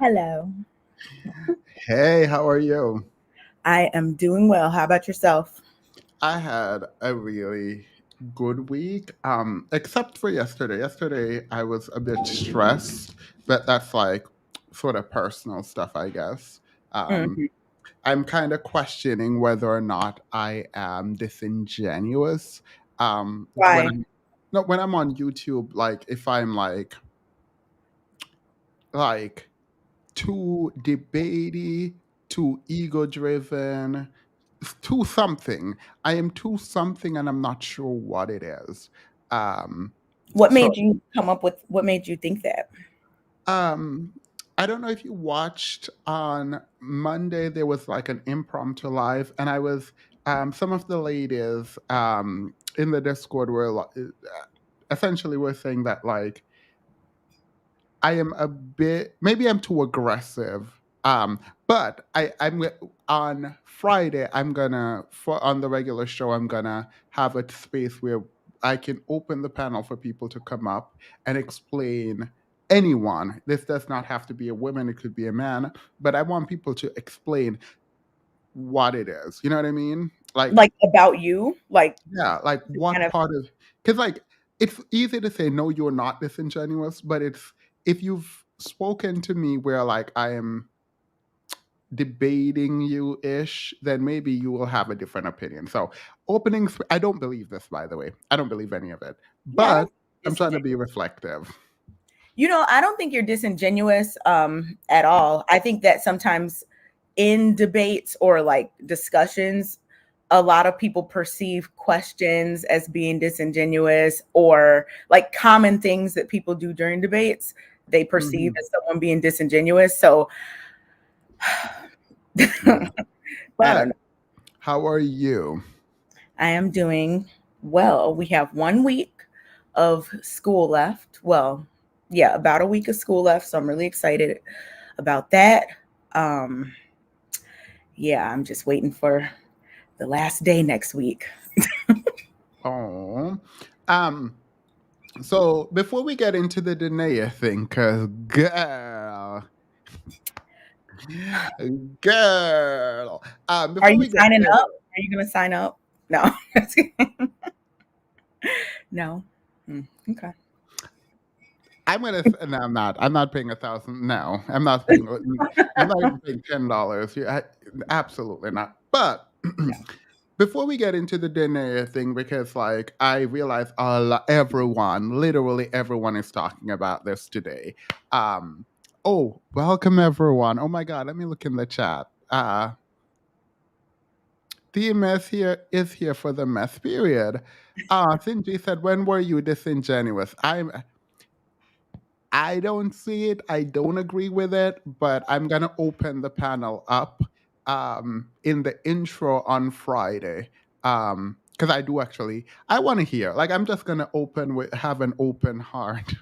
Hello. Hey, how are you? I am doing well. How about yourself? I had a really good week, except for yesterday. Yesterday, I was a bit stressed, but that's like sort of personal stuff, I guess. Um, Mhm. I'm kind of questioning whether or not I am disingenuous. When Why? I'm no, when I'm on YouTube, like if I'm like too debatey, too ego driven, too something. I am too something and I'm not sure what it is. Um, What so made you come up with what made you think that? um, I don't know if you watched on Monday, there was like an impromptu live, and I was, some of the ladies in the Discord were essentially were saying that like I am a bit maybe I'm too aggressive. But on Friday I'm gonna for on the regular show I'm gonna have a space where I can open the panel for people to come up and explain anyone. This does not have to be a woman, it could be a man, but I want people to explain what it is. You know what I mean? Like Like about you? Like yeah, like kind what of part of because like it's easy to say no, you're not disingenuous, but it's if you've spoken to me where like I am debating you ish, then maybe you will have a different opinion. So I don't believe this, by the way. I don't believe any of it, yeah, I but don't I'm trying to disingenuous. be reflective. I don't think you're disingenuous at all. I think that sometimes in debates or like discussions, a lot of people perceive questions as being disingenuous or like common things that people do during debates, they perceive Hmm. as someone being disingenuous. So Yeah. I And don't know. how are you? I am doing well. We have 1 week of school left. Well, yeah, about a week of school left. So I'm really excited about that. Um, yeah, I'm just waiting for the last day next week. Oh, um, so before we get into the Denea thing, cause girl, Are before you we get signing there, up? Are you going to sign up? No. No. Okay. No, I'm not. I'm not paying 1,000. No, I'm not paying. I'm not even paying $10. Absolutely not. But Yeah. before we get into the dinner thing, because like I realize everyone, literally everyone, is talking about this today. Um. Oh, welcome everyone. Oh my God, let me look in the chat. The mess here is here for the mess period. Cindy said, "When were you disingenuous?" I don't see it. I don't agree with it, but I'm gonna open the panel up in the intro on Friday. Because I do actually I want to hear. Like I'm just gonna have an open heart.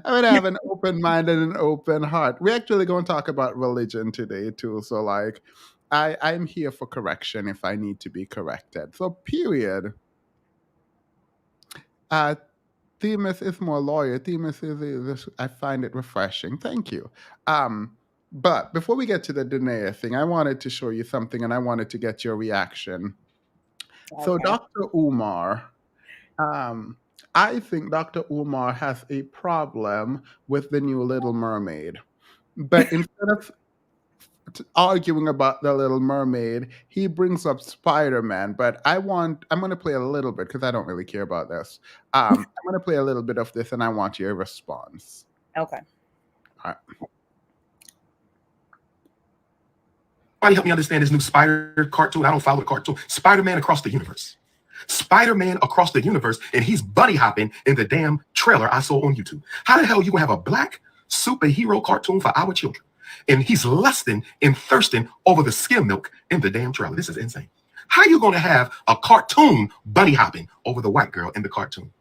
I'm gonna have an open mind and an open heart. We're actually gonna talk about religion today too. So like I'm here for correction if I need to be corrected. So period. Uh Themis is more lawyer. Themis I find it refreshing. Thank you. Um, but before we get to the Denea thing, I wanted to show you something and I wanted to get your reaction. So, Okay. Dr. Umar, um, I think Dr. Umar has a problem with the new Little Mermaid. But instead of arguing about the Little Mermaid, he brings up Spider-Man. But I'm going to play a little bit because I don't really care about this. I'm going to play a little bit of this, and I want your response. Okay. All right. Somebody help me understand this new Spider cartoon. I don't follow the cartoon. Spider-Man across the universe. Spider-Man across the universe, and he's bunny hopping in the damn trailer I saw on YouTube. How the hell you gonna have a black superhero cartoon for our children? And he's lusting and thirsting over the skim milk in the damn trailer. This is insane. How you gonna have a cartoon bunny hopping over the white girl in the cartoon?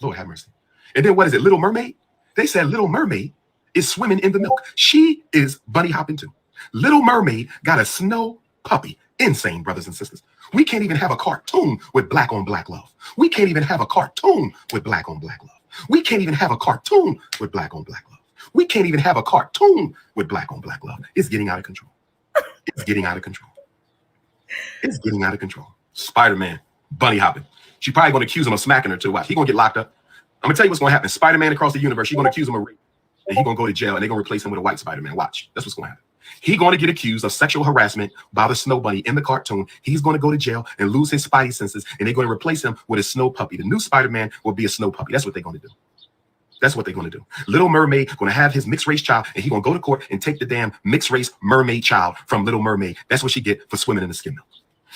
Lord have mercy. And then what is it, Little Mermaid? They said Little Mermaid is swimming in the milk. She is bunny hopping too. Little Mermaid got a snow puppy. Insane, brothers and sisters. We can't even have a cartoon with black on black love. We can't even have a cartoon with black on black love. We can't even have a cartoon with black on black love. We can't even have a cartoon with black on black love. It's getting out of control. It's getting out of control. It's getting out of control. Spider-Man, bunny hopping. She probably gonna accuse him of smacking her too. Watch, he gonna get locked up. I'm gonna tell you what's gonna happen. Spider-Man across the universe, she's gonna accuse him of rape. And he's gonna go to jail and they're gonna replace him with a white Spider-Man. Watch. That's what's gonna happen. He's going to get accused of sexual harassment by the snow bunny in the cartoon. He's going to go to jail and lose his spidey senses, and they're going to replace him with a snow puppy. The new Spider-Man will be a snow puppy. That's what they're going to do. That's what they're going to do. Little Mermaid going to have his mixed race child, and he's going to go to court and take the damn mixed race mermaid child from Little Mermaid. That's what she get for swimming in the skim milk.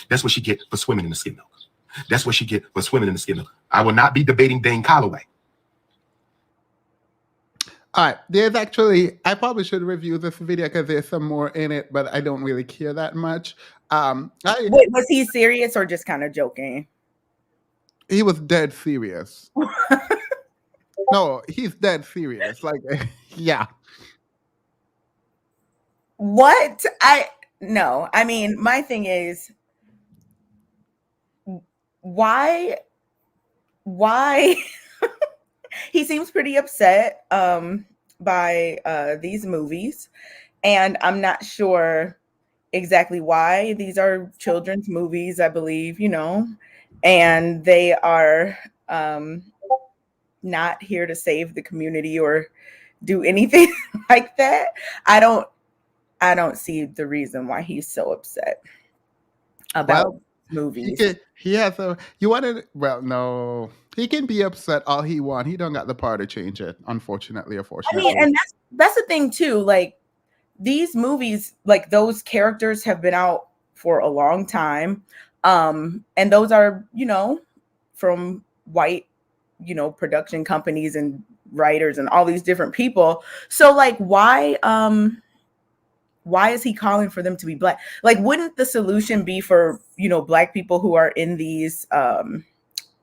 That's what she get for swimming in the skim milk. That's what she get for swimming in the skim milk. I will not be debating Dane Calloway. All right, there's actually, I probably should review this video because there's some more in it, but I don't really care that much. Wait, was he serious or just kind of joking? He was dead serious. No, he's dead serious. Like, yeah. What? No. I mean, my thing is, why? He seems pretty upset by these movies, and I'm not sure exactly why. These are children's movies, I believe, and they are not here to save the community or do anything like that. I don't see the reason why he's so upset about movies. He has a, no. He can be upset all he wants. He don't got the power to change it, unfortunately. I mean, and that's the thing too. Like, these movies, like, those characters have been out for a long time. And those are, from white, production companies and writers and all these different people. So, like, why is he calling for them to be black? Like, wouldn't the solution be for, black people who are in these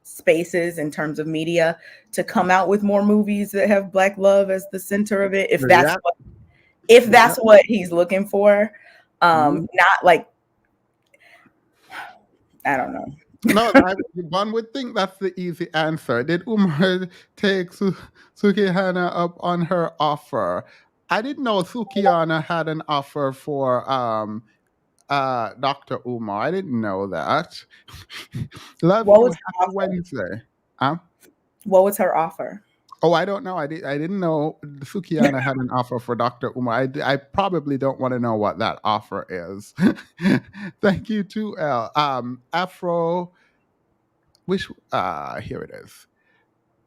spaces in terms of media to come out with more movies that have black love as the center of it? If that's what he's looking for, not like, I don't know. No, one would think that's the easy answer. Did Umar take Sukihana up on her offer? I didn't know Sukihana had an offer for Dr. Umar. I didn't know that. Love What you. was Happy Wednesday. What was her offer? Oh, I don't know. I didn't know Sukihana had an offer for Dr. Umar. I probably don't want to know what that offer is. Thank you, 2L. Afro, here it is.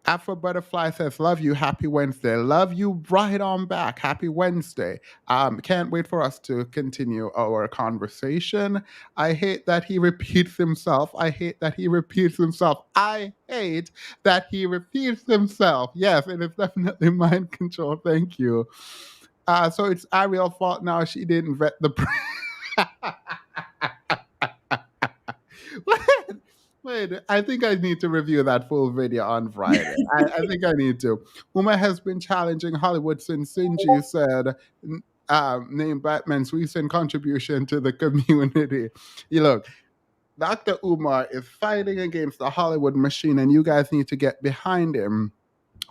Afro Butterfly says, love you, happy Wednesday. Love you right on back. Happy Wednesday. Can't wait for us to continue our conversation. I hate that he repeats himself. I hate that he repeats himself. I hate that he repeats himself. Yes, it is definitely mind control. Thank you. So it's Ariel's fault now. She didn't vet the... Wait, I think I need to review that full video on Friday. I think I need to. Umar has been challenging Hollywood since Sinji said, name Batman's recent contribution to the community. Look, Dr. Umar is fighting against the Hollywood machine, and you guys need to get behind him.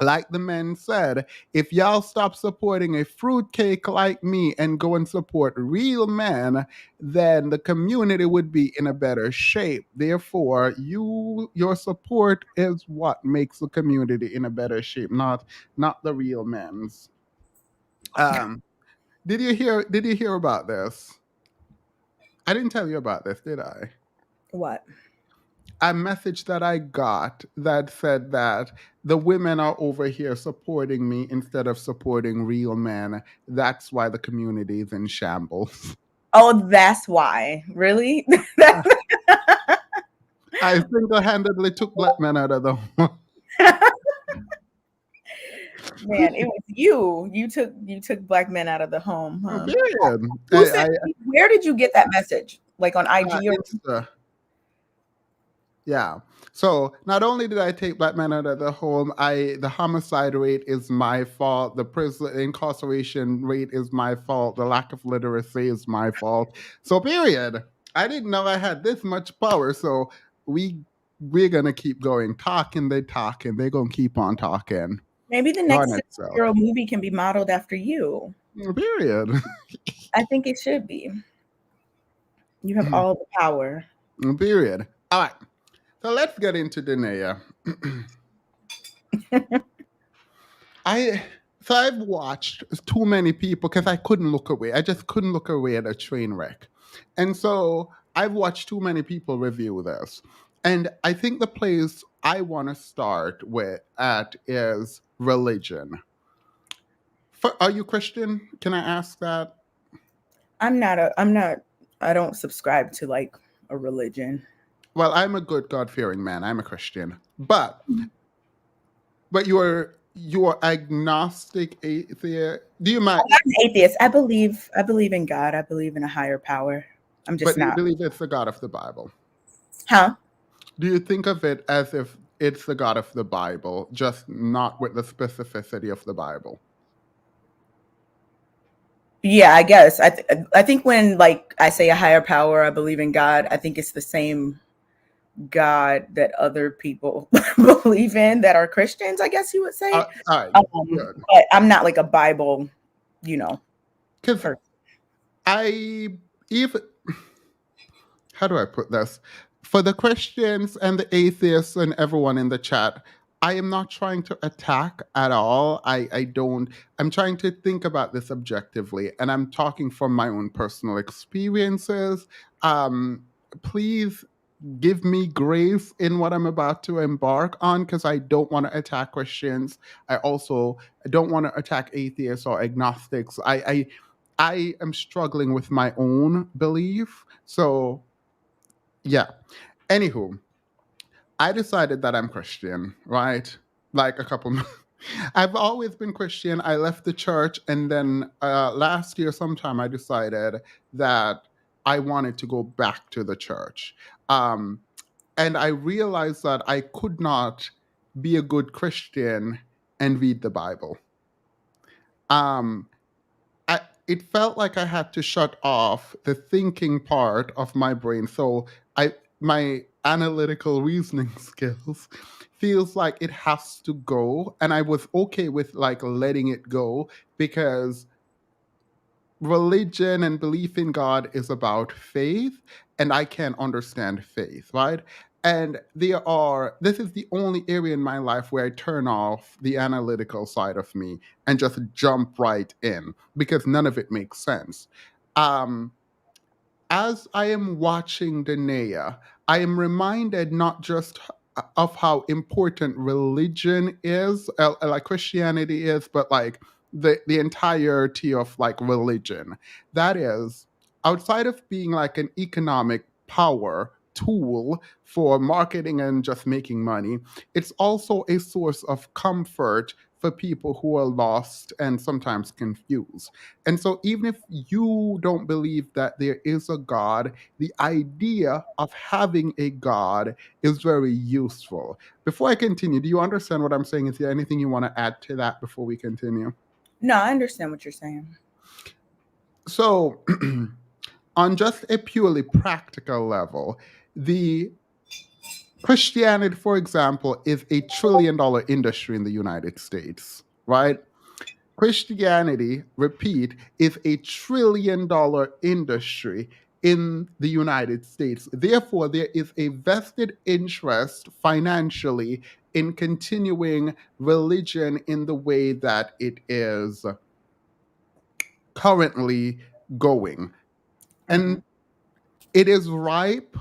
Like the men said, if y'all stop supporting a fruitcake like me and go and support real men, then the community would be in a better shape. Therefore, your support is what makes the community in a better shape, not the real men's. Did you hear about this? I didn't tell you about this, did I? What? A message that I got that said that the women are over here supporting me instead of supporting real men. That's why the community is in shambles. Oh, that's why. Really? I single-handedly took black men out of the home. Man, it was you. You took black men out of the home. Huh? Where did you get that message? Like on IG or Insta. Yeah. So not only did I take black men out of the home, the homicide rate is my fault. The prison incarceration rate is my fault. The lack of literacy is my fault. So period. I didn't know I had this much power. So we're gonna keep going, talking. They're gonna keep on talking. Maybe the run next itself. superhero movie can be modeled after you. Period. I think it should be. You have all the power. Period. All right. So let's get into Denea. I I've watched too many people because I couldn't look away. I just couldn't look away at a train wreck. And so I've watched too many people review this. And I think the place I want to start with at is religion. Are you Christian? Can I ask that? I'm not I don't subscribe to like a religion. Well, I'm a good God-fearing man. I'm a Christian. But you are agnostic atheist. Do you mind? I'm not an atheist. I believe in God. I believe in a higher power. I'm just But do you not. believe it's the God of the Bible? Huh? Do you think of it as if it's the God of the Bible, just not with the specificity of the Bible? Yeah, I guess. I think when like I say a higher power, I believe in God. I think it's the same God that other people believe in that are Christians, I guess you would say. All right, good. But I'm not like a Bible, you know, Because person. I even how do I put this? For the Christians and the atheists and everyone in the chat, I am not trying to attack at all. I don't. I'm trying to think about this objectively, and I'm talking from my own personal experiences. Please give me grace in what I'm about to embark on because I don't want to attack Christians. I also don't want to attack atheists or agnostics. I am struggling with my own belief. So yeah. Anywho, I decided that I'm Christian, right? Like a couple. I've always been Christian. I left the church, and then last year, sometime, I decided that I wanted to go back to the church. Um, and I realized that I could not be a good Christian and read the Bible. Um, it felt like I had to shut off the thinking part of my brain. So my analytical reasoning skills feels like it has to go. And I was okay with like letting it go because religion and belief in God is about faith, and I can understand faith, right? And this is the only area in my life where I turn off the analytical side of me and just jump right in because none of it makes sense. Um, as I am watching Denea, I am reminded not just of how important religion is, like Christianity is, but like the entirety of like religion. That is, outside of being like an economic power tool for marketing and just making money, it's also a source of comfort for people who are lost and sometimes confused. And so, even if you don't believe that there is a God, the idea of having a God is very useful. Before I continue, do you understand what I'm saying? Is there anything you want to add to that before we continue? No, I understand what you're saying. So, on just a purely practical level, the Christianity, for example, is a $1 trillion industry in the United States, right? Christianity, repeat, is a $1 trillion industry in the United States. Therefore, there is a vested interest financially in continuing religion in the way that it is currently going. And it is ripe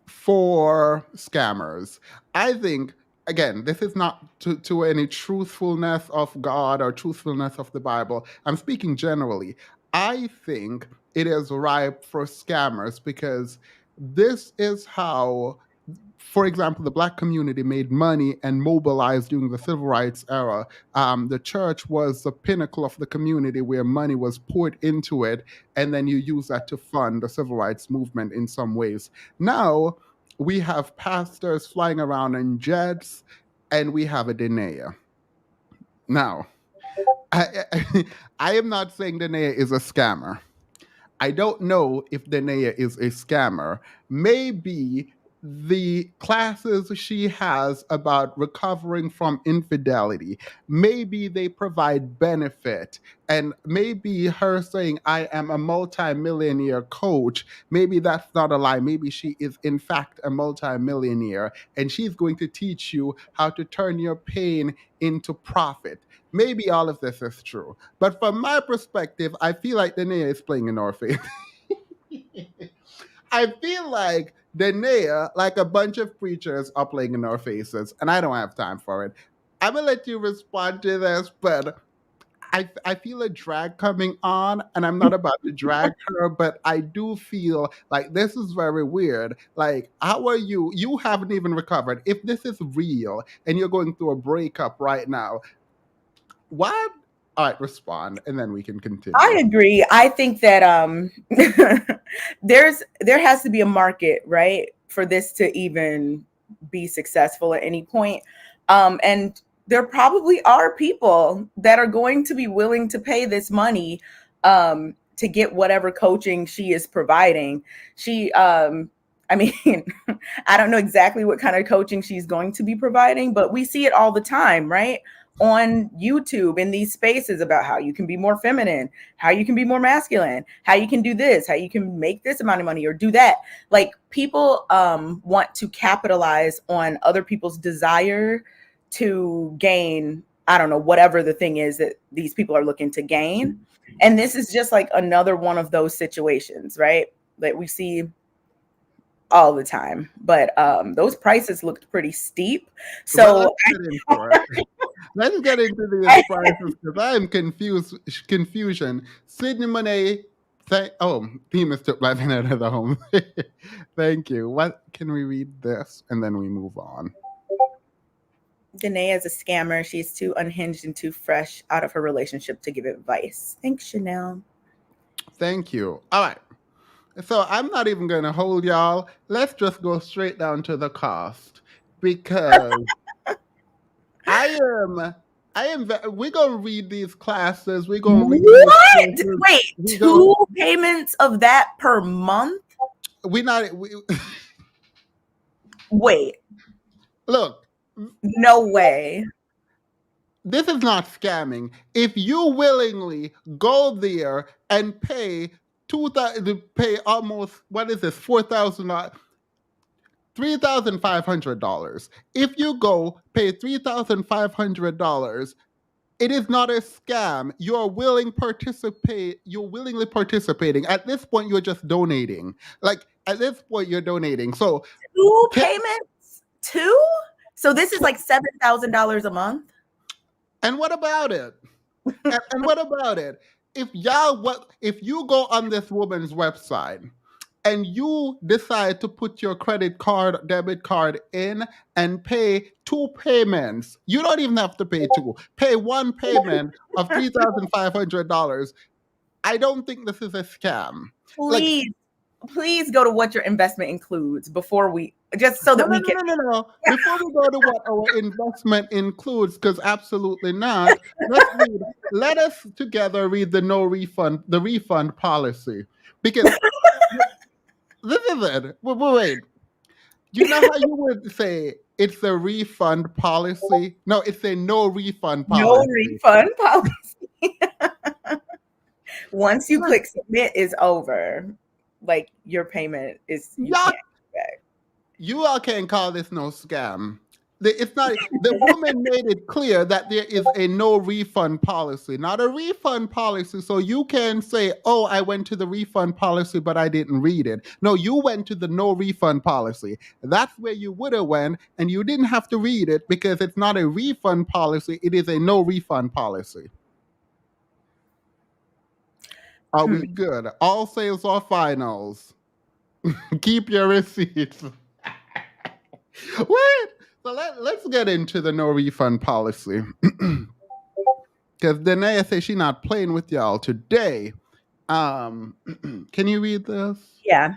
for scammers. I think, again, this is not to any truthfulness of God or truthfulness of the Bible. I'm speaking generally. I think it is ripe for scammers because this is how, for example, the Black community made money and mobilized during the civil rights era. The church was the pinnacle of the community where money was poured into it, and then you use that to fund the civil rights movement in some ways. Now, we have pastors flying around in jets, and we have a Denea. Now, I am not saying Denea is a scammer. I don't know if Denea is a scammer. Maybe the classes she has about recovering from infidelity, maybe they provide benefit. And maybe her saying, I am a multimillionaire coach, maybe that's not a lie. Maybe she is, in fact, a multimillionaire, and she's going to teach you how to turn your pain into profit. Maybe all of this is true. But from my perspective, I feel like Denea is playing in our face. I feel like Denea, like a bunch of preachers, are playing in our faces, and I don't have time for it. I'm gonna let you respond to this, but I feel a drag coming on, and I'm not about to drag her, but I do feel like this is very weird. Like, how are you? You haven't even recovered. If this is real and you're going through a breakup right now, what? All right, respond, and then we can continue. I agree. I think that there has to be a market, right, for this to even be successful at any point. And there probably are people that are going to be willing to pay this money to get whatever coaching she is providing. I mean, I don't know exactly what kind of coaching she's going to be providing, but we see it all the time, right? On YouTube in these spaces about how you can be more feminine, how you can be more masculine, how you can do this, how you can make this amount of money or do that. Like, people want to capitalize on other people's desire to gain, I don't know, whatever the thing is that these people are looking to gain. And this is just like another one of those situations, right? That we see all the time. But those prices looked pretty steep. So let's get into these prices, because I am confusion. Sydney Monet, Themis took my out of the home. Thank you. What can we read this and then we move on? Denea is a scammer. She's too unhinged and too fresh out of her relationship to give advice. Thanks, Chanel. Thank you. All right. So I'm not even going to hold y'all. Let's just go straight down to the cost, because we're going to read these classes. We're going to read what? Wait, two payments of that per month? Wait. Look. No way. This is not scamming. If you willingly go there and pay almost, what is this, $4,000, $3,500. If you go pay $3,500, it is not a scam. You're willingly participating. At this point, you're just donating. Like, at this point, you're donating. So two payments? Two? So this is like $7,000 a month? And what about it? and what about it? If you go on this woman's website and you decide to put your debit card in and pay two payments, you don't even have to pay two. Pay one payment of $3,500. I don't think this is a scam. Please go to what your investment includes before we, just so that we can. No. Before we go to what our investment includes, because absolutely not. Let us together read the refund policy, because this is it. Wait. You know how you would say it's a refund policy? No, it's a no refund policy. No refund policy. Once you click submit, is over. Like, your payment is, you can't get back. You all can't call this no scam. It's not. The woman made it clear that there is a no refund policy, not a refund policy. So you can say, "Oh, I went to the refund policy, but I didn't read it." No, you went to the no refund policy. That's where you would have went, and you didn't have to read it, because it's not a refund policy. It is a no refund policy. Are we good? All sales are finals. Keep your receipts. What? So let's get into the no refund policy. Because Denea says she's not playing with y'all today. Can you read this? Yeah.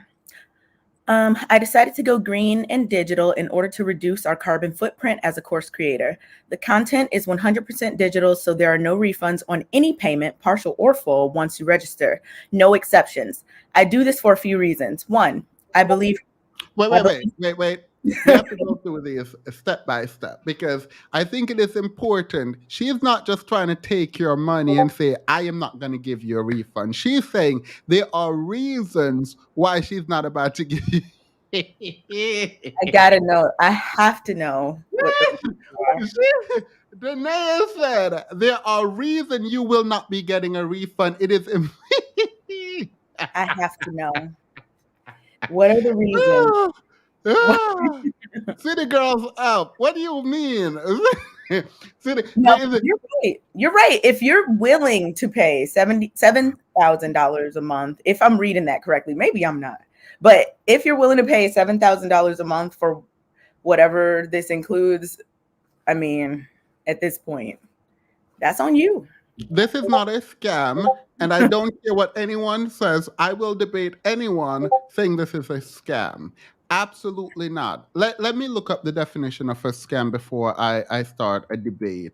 I decided to go green and digital in order to reduce our carbon footprint as a course creator. The content is 100% digital, so there are no refunds on any payment, partial or full, once you register. No exceptions. I do this for a few reasons. One, I believe... Wait. We have to go through this step by step because I think it is important. She's not just trying to take your money and say, I am not going to give you a refund. She's saying there are reasons why she's not about to give you. I gotta know. I have to know what the reasons are. Denea said there are reasons you will not be getting a refund. It is. I have to know. What are the reasons? City girls up. What do you mean? City, No, there is a- you're right. You're right. If you're willing to pay $7,000 a month, if I'm reading that correctly, maybe I'm not. But if you're willing to pay $7,000 a month for whatever this includes, I mean, at this point, that's on you. This is not a scam, and I don't care what anyone says. I will debate anyone saying this is a scam. Absolutely not. Let me look up the definition of a scam before I start a debate.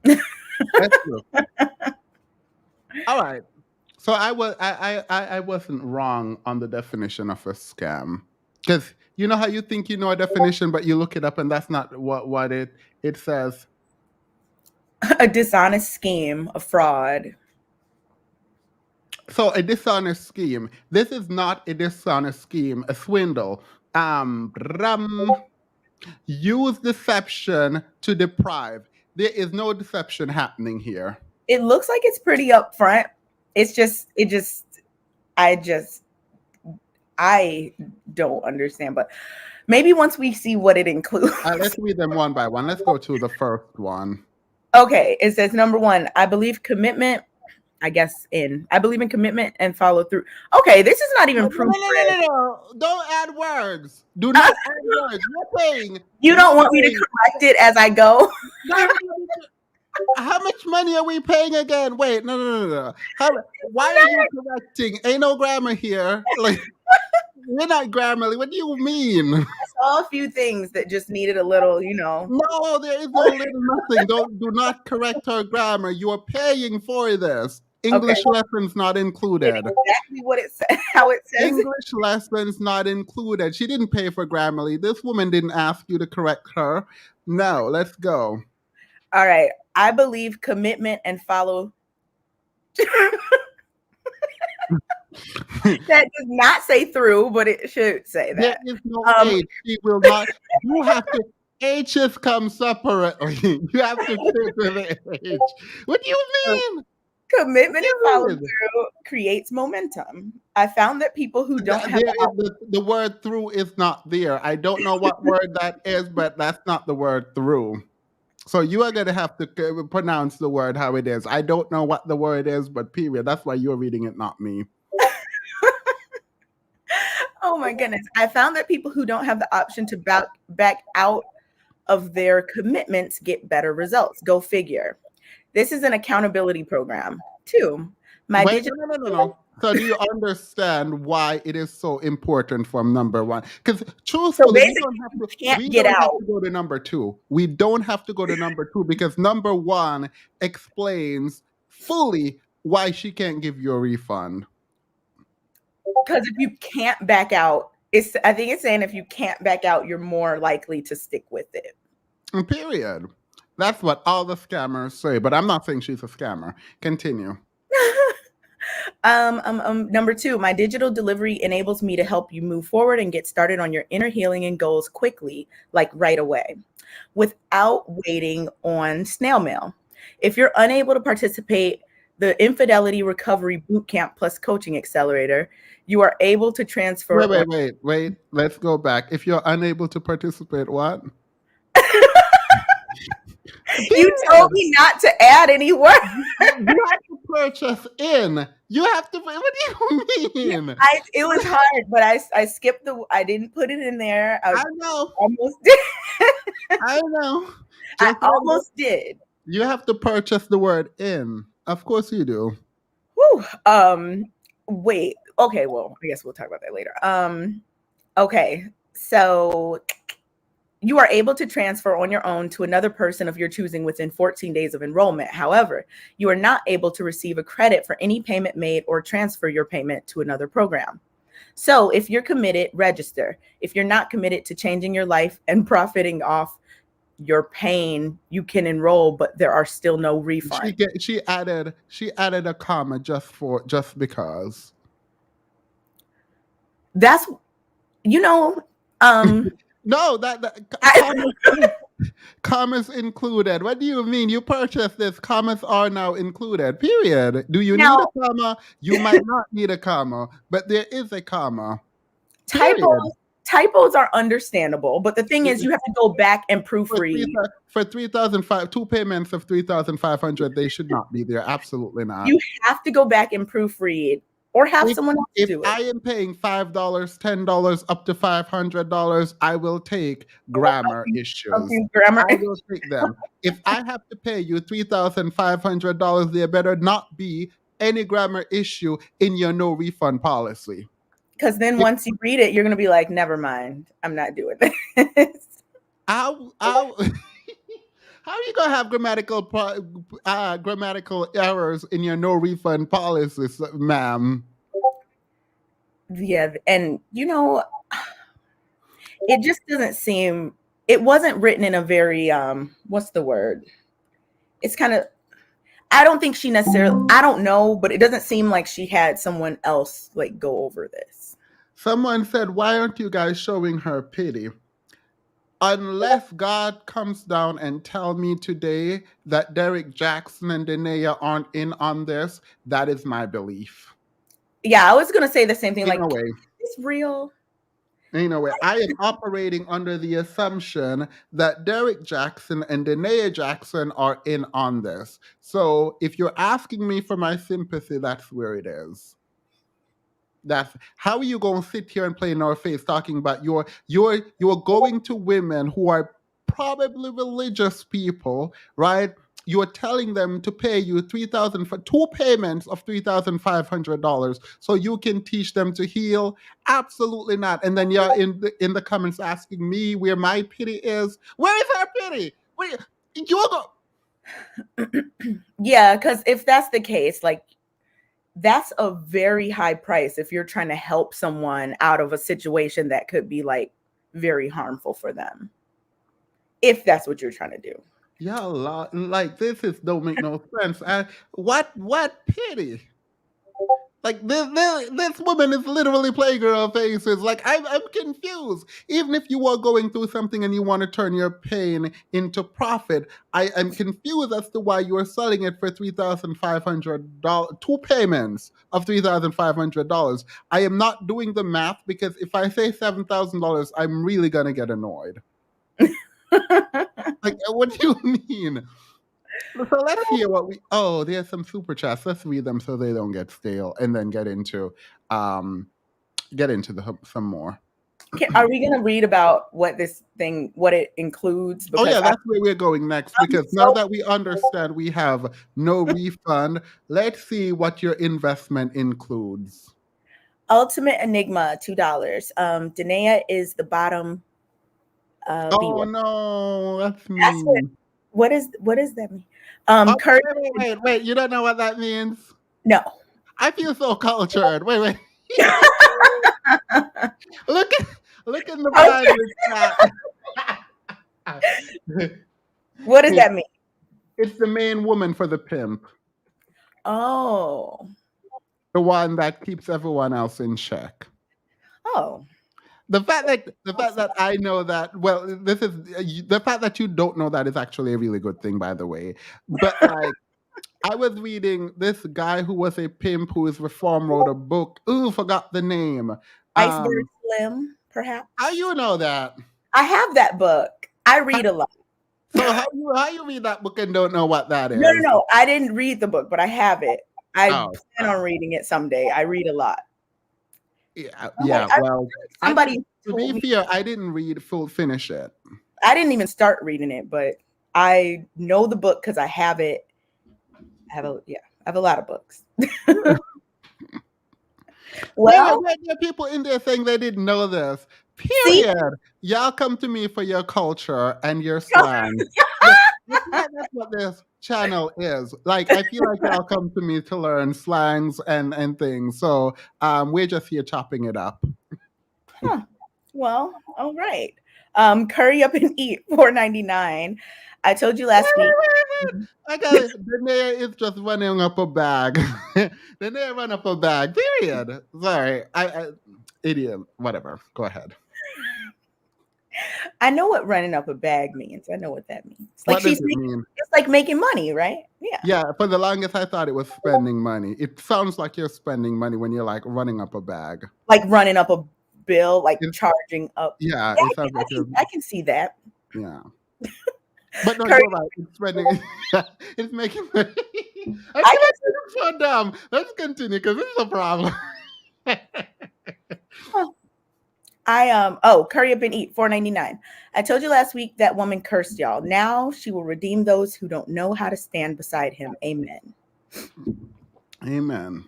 Let's look. All right. So I wasn't wrong on the definition of a scam. Because you know how you think you know a definition, but you look it up and that's not what it says. A dishonest scheme, a fraud. So a dishonest scheme. This is not a dishonest scheme, a swindle. Use deception to deprive. There is no deception happening here. It looks like it's pretty upfront. I don't understand, but maybe once we see what it includes. Let's read them one by one. Let's go to the first one. Okay, it says number 1, I believe commitment. I believe in commitment and follow through. Okay, this is not even proof. No. Don't add words. Do not add words. You're paying. You don't want me to correct it as I go? How much money are we paying again? Wait, no. Why are you correcting? Ain't no grammar here. Like, we're not Grammarly. What do you mean? I saw a few things that just needed a little, No, there is no little nothing. Do not correct her grammar. You are paying for this. English lessons not included. Exactly what it said. How it says. English lessons not included. She didn't pay for Grammarly. This woman didn't ask you to correct her. No, let's go. All right. I believe commitment and follow. That does not say through, but it should say that. There is no H. She will not. You have to. H's come separately. You have to stick with the H. What do you mean? Commitment and follow through creates momentum. I found that people who don't have the word through is not there. I don't know what word that is, but that's not the word through. So you are going to have to pronounce the word how it is. I don't know what the word is, but period. That's why you're reading it, not me. Oh my goodness. I found that people who don't have the option to back out of their commitments get better results. Go figure. This is an accountability program. 2, No. So do you understand why it is so important from number 1? Because truthfully, we don't have to go to number 2. We don't have to go to number 2 because number 1 explains fully why she can't give you a refund. Because if you can't back out, I think it's saying if you can't back out, you're more likely to stick with it. Period. That's what all the scammers say, but I'm not saying she's a scammer. Continue. Number 2, my digital delivery enables me to help you move forward and get started on your inner healing and goals quickly, like right away, without waiting on snail mail. If you're unable to participate, the Infidelity Recovery Bootcamp Plus Coaching Accelerator, you are able to transfer. Wait. Let's go back. If you're unable to participate, what? You told me not to add any words. You have to purchase in. You have to. What do you mean? It was hard, but I skipped I didn't put it in there. I know. Almost did. I know. I almost did. You have to purchase the word in. Of course you do. Whew. Wait. Okay. Well, I guess we'll talk about that later. Okay. So you are able to transfer on your own to another person of your choosing within 14 days of enrollment. However, you are not able to receive a credit for any payment made or transfer your payment to another program. So if you're committed, register. If you're not committed to changing your life and profiting off your pain, you can enroll, but there are still no refunds. She added a comma just because. That's, you know, No, that commas included. What do you mean? You purchased this, commas are now included. Period. Do you need now a comma? You might not need a comma, but there is a comma. Period. typos are understandable, but the thing is, you have to go back and proofread. For 3,500, 2 payments of 3,500, they should not be there. Absolutely not. You have to go back and proofread, or have someone else do it. If I am paying $5, $10, up to $500, I will take grammar issues. I will take them. If I have to pay you $3,500, there better not be any grammar issue in your no refund policy. Because then once you read it, you're going to be like, never mind, I'm not doing this. How are you going to have grammatical errors in your no refund policies, ma'am? Yeah, and it just doesn't seem, it wasn't written in a very, what's the word? It's kind of, I don't think she necessarily, I don't know, but it doesn't seem like she had someone else like go over this. Someone said, why aren't you guys showing her pity? Unless God comes down and tell me today that Derek Jackson and Denea aren't in on this, that is my belief. Yeah, I was going to say the same thing. Ain't no way. It's real. Ain't no way. I am operating under the assumption that Derek Jackson and Denea Jackson are in on this. So if you're asking me for my sympathy, that's where it is. That's how are you going to sit here and play in our face talking about you're going to women who are probably religious people, right? You're telling them to pay you $3,000 for 2 payments of $3,500 so you can teach them to heal? Absolutely not. And then you're in the comments asking me where my pity is. Where is our pity? Yeah, because if that's the case, like, that's a very high price if you're trying to help someone out of a situation that could be like very harmful for them. If that's what you're trying to do. Yeah, like this don't make no sense. What pity? Like this woman is literally playing her faces. Like I'm confused. Even if you are going through something and you want to turn your pain into profit, I am confused as to why you are selling it for $3,500. 2 payments of $3,500. I am not doing the math because if I say $7,000, I'm really gonna get annoyed. Like, what do you mean? So let's hear there's some super chats. Let's read them so they don't get stale, and then get into some more. Okay, are we going to read about what it includes? Because that's where we're going next. Because now that we understand we have no refund, let's see what your investment includes. Ultimate Enigma, $2. Denea is the bottom. Oh no, that's mean. What does that mean? Kurt, wait! You don't know what that means? No. I feel so cultured. Wait. Look in the private chat. What does that mean? It's the main woman for the pimp. Oh. The one that keeps everyone else in check. Oh. The fact that I know that, well, this is the fact that you don't know that is actually a really good thing, by the way. But like, I was reading this guy who was a pimp who is reform wrote a book. Ooh, forgot the name. Iceberg Slim, perhaps. How you know that? I have that book. I read a lot. So how you read that book and don't know what that is? No. I didn't read the book, but I have it. I plan on reading it someday. I read a lot. Yeah. Well, to be fair, I didn't finish it. I didn't even start reading it, but I know the book because I have it. I have a lot of books. Well, there are people in there saying they didn't know this. Period. See? Y'all come to me for your culture and your slang. I feel like that's what this channel is. Like, I feel like y'all come to me to learn slangs and things. So we're just here chopping it up. Huh. Well, all right. Curry up and eat, $4.99. I told you last week. Wait. I got it. Denea is just running up a bag. Denea run up a bag. Period. Sorry. I idiot. Whatever. Go ahead. I know what running up a bag means. I know what that means. Like What does it mean? it's like making money, right? Yeah. Yeah, for the longest I thought it was spending money. It sounds like you're spending money when you're like running up a bag. Like running up a bill, like charging up. Yeah, Yeah, it sounds like you're. I can see that. Yeah. But no, Curry, you're right. It's spending. It's making money. I feel like it's so dumb. Let's continue because this is a problem. Curry up and eat, $4.99. I told you last week that woman cursed y'all. Now she will redeem those who don't know how to stand beside him. Amen. Amen.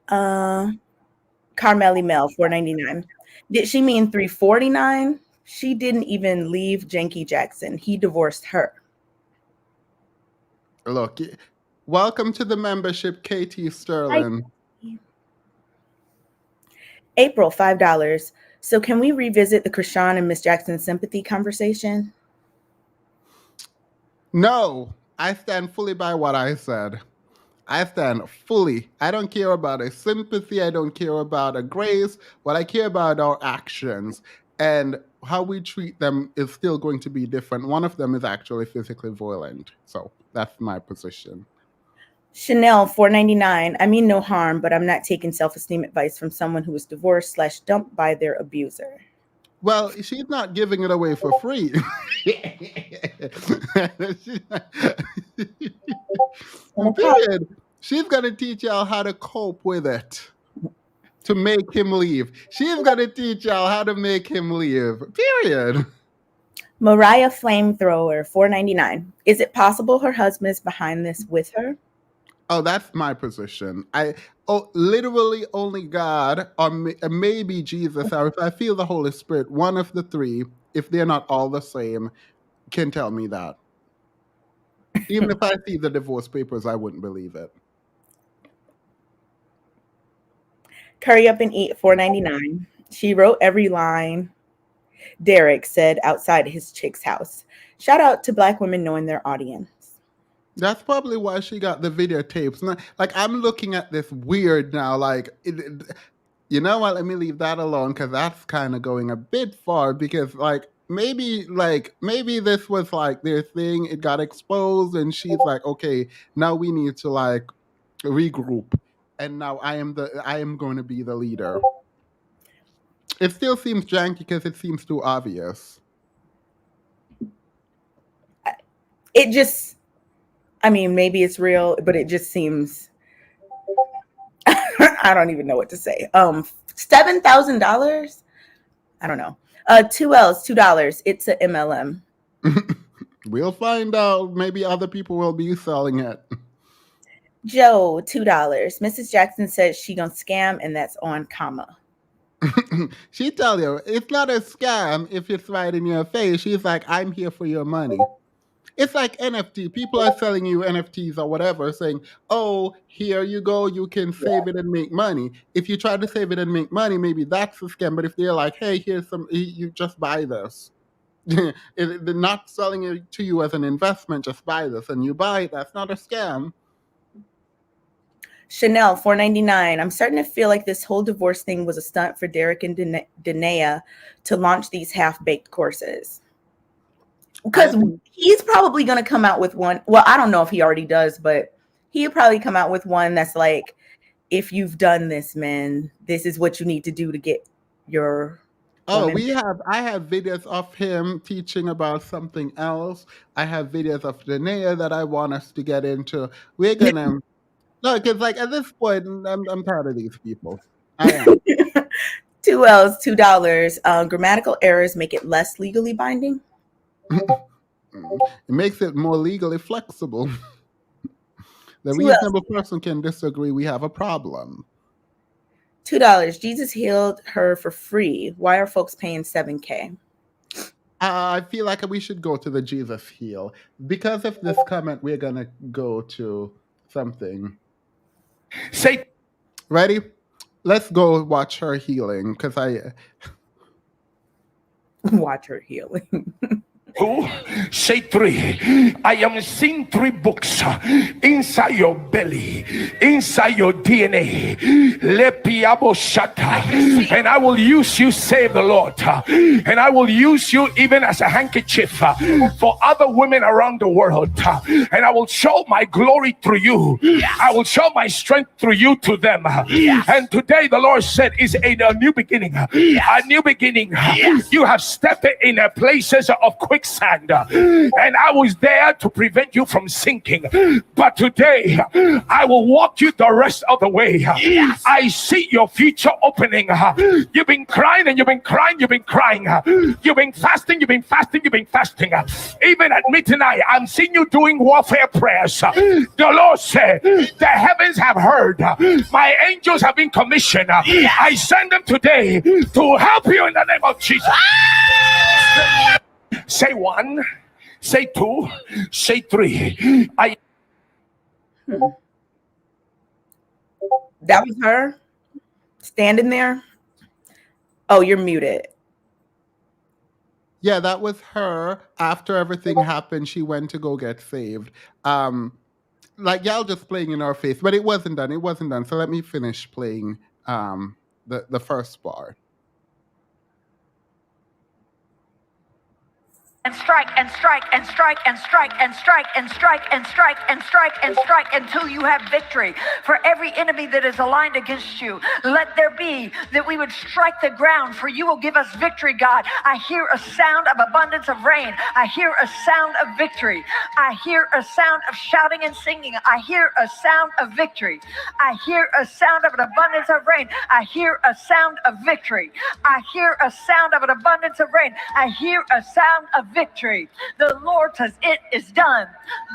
Carmelli Mel, $4.99. Did she mean $3.49? She didn't even leave Janky Jackson. He divorced her. Look, welcome to the membership, KT Sterling. April, $5. So can we revisit the Krishan and Miss Jackson sympathy conversation? No, I stand fully by what I said. I stand fully. I don't care about a sympathy. I don't care about a grace. What I care about are actions. And how we treat them is still going to be different. One of them is actually physically violent. So that's my position. Chanel, $4.99. I mean no harm, but I'm not taking self-esteem advice from someone who was divorced / dumped by their abuser. Well, she's not giving it away for free. Period. She's going to teach y'all how to cope with it. To make him leave. She's going to teach y'all how to make him leave. Period. Mariah Flamethrower, $4.99. Is it possible her husband is behind this with her? Oh, that's my position. Literally only God or maybe Jesus, or if I feel the Holy Spirit, one of the three, if they're not all the same, can tell me that. Even if I see the divorce papers, I wouldn't believe it. Curry up and eat, $4.99. She wrote every line Derek said outside his chick's house. Shout out to Black women knowing their audience. That's probably why she got the videotapes. Like, I'm looking at this weird now. Like, you know what? Let me leave that alone because that's kind of going a bit far. Because maybe this was like their thing. It got exposed, and she's like, okay, now we need to like regroup. And now I am going to be the leader. It still seems janky because it seems too obvious. It just. I mean, maybe it's real, but it just seems I don't even know what to say. $7,000? I don't know. 2 L's, $2. It's a MLM. We'll find out. Maybe other people will be selling it. Joe, $2. Mrs. Jackson says she gonna scam, and that's on comma. She tell you it's not a scam if it's right in your face. She's like, I'm here for your money. It's like NFT. People are selling you NFTs or whatever, saying, oh, here you go. You can save it and make money. If you try to save it and make money, maybe that's a scam. But if they're like, hey, here's some, you just buy this. They're not selling it to you as an investment. Just buy this and you buy it. That's not a scam. Chanel, $4.99. I'm starting to feel like this whole divorce thing was a stunt for Derek and Denea to launch these half-baked courses. Because he's probably going to come out with one. Well, I don't know if he already does, but he'll probably come out with one that's like, if you've done this, man, this is what you need to do to get your. Oh, I have videos of him teaching about something else. I have videos of Denea that I want us to get into. We're going to. No, because like at this point, I'm tired of these people. I am. 2 L's, $2. Grammatical errors make it less legally binding. It makes it more legally flexible. The reasonable person can disagree. We have a problem. $2. Jesus healed her for free. Why are folks paying $7K? I feel like we should go to the Jesus heal. Because of this comment, we're gonna go to something. Say Ready? Let's go watch her healing. Because Watch her healing. 2, say 3. I am seeing 3 books inside your belly, inside your DNA. And I will use you, save the Lord. And I will use you even as a handkerchief for other women around the world. And I will show my glory through you. I will show my strength through you to them. And today the Lord said is a new beginning. A new beginning. You have stepped in places of quicksand, and I was there to prevent you from sinking. But today I will walk you the rest of the way. I see your future opening. You've been crying and you've been crying, you've been crying. You've been fasting, you've been fasting, you've been fasting. Even at midnight, I'm seeing you doing warfare prayers. The Lord said, the heavens have heard. My angels have been commissioned. I send them today to help you in the name of Jesus. Say 1, say 2, say 3. That was her standing there. Oh, you're muted. yeah, that was her. After everything happened, she went to go get saved. Like y'all just playing in our face, but it wasn't done. It wasn't done. So let me finish playing the first part. And strike and strike and strike and strike and strike and strike and strike and strike and strike until you have victory. For every enemy that is aligned against you, let there be that we would strike the ground, for you will give us victory, God. I hear a sound of abundance of rain. I hear a sound of victory. I hear a sound of shouting and singing. I hear a sound of victory. I hear a sound of an abundance of rain. I hear a sound of victory. I hear a sound of an abundance of rain. I hear a sound of victory. The Lord says it is done.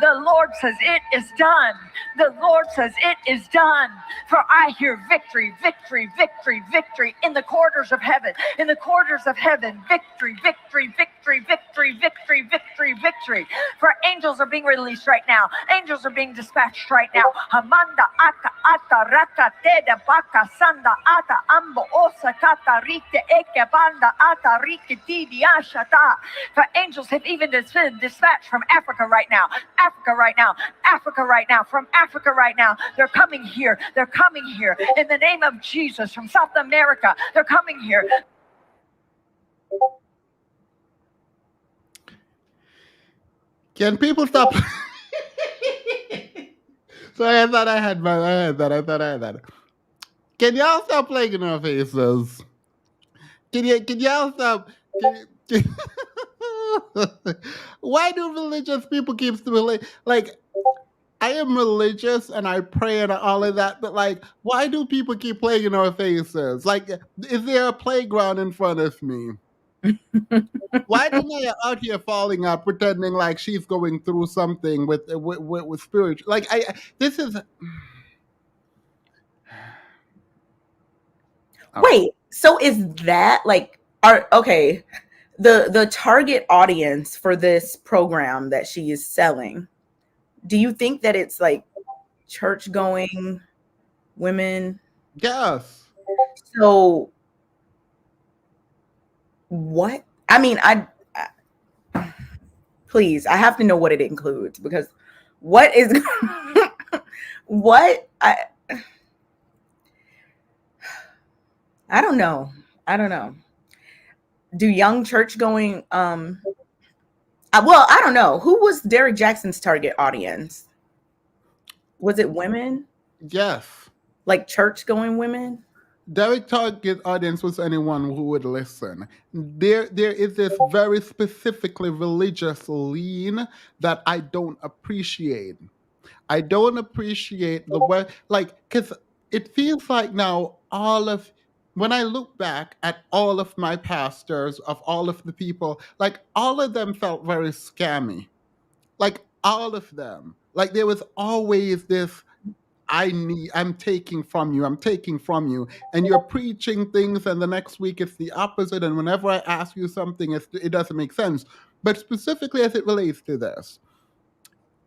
The Lord says it is done. The Lord says it is done. For I hear victory, victory, victory, victory in the corridors of heaven. In the corridors of heaven, victory, victory, victory, victory, victory, victory, victory. For angels are being released right now. Angels are being dispatched right now. Hamanda aka ata raka teda baka sanda ata ambo osa kata rite eke banda ata rike tidi ashata. For angels have even been dispatched from Africa right now. Africa right now. Africa right now. From Africa right now. They're coming here. They're coming here. In the name of Jesus. From South America. They're coming here. Can people stop? Sorry, I thought I had that. Can y'all stop playing in our faces? Can y'all stop? Why do religious people keep like? I am religious and I pray and all of that, but like, why do people keep playing in our faces? Like, is there a playground in front of me? Why do they out here falling out, pretending like she's going through something with spiritual? Like, this is. Wait, so is that like okay, the target audience for this program that she is selling? Do you think that it's like church going women? Yes. So what? I mean, please, I have to know what it includes, because what is what I don't know. Do young church going well, I don't know. Who was Derek Jackson's target audience? Was it women? Yes. Like church going women? Derek target audience was anyone who would listen. There is this very specifically religious lean that I don't appreciate. I don't appreciate the way, like, because it feels like now when I look back at all of my pastors, of all of the people, like all of them felt very scammy. Like all of them. Like there was always this, I'm taking from you, I'm taking from you, and you're preaching things, and the next week it's the opposite. And whenever I ask you something, it doesn't make sense. But specifically as it relates to this,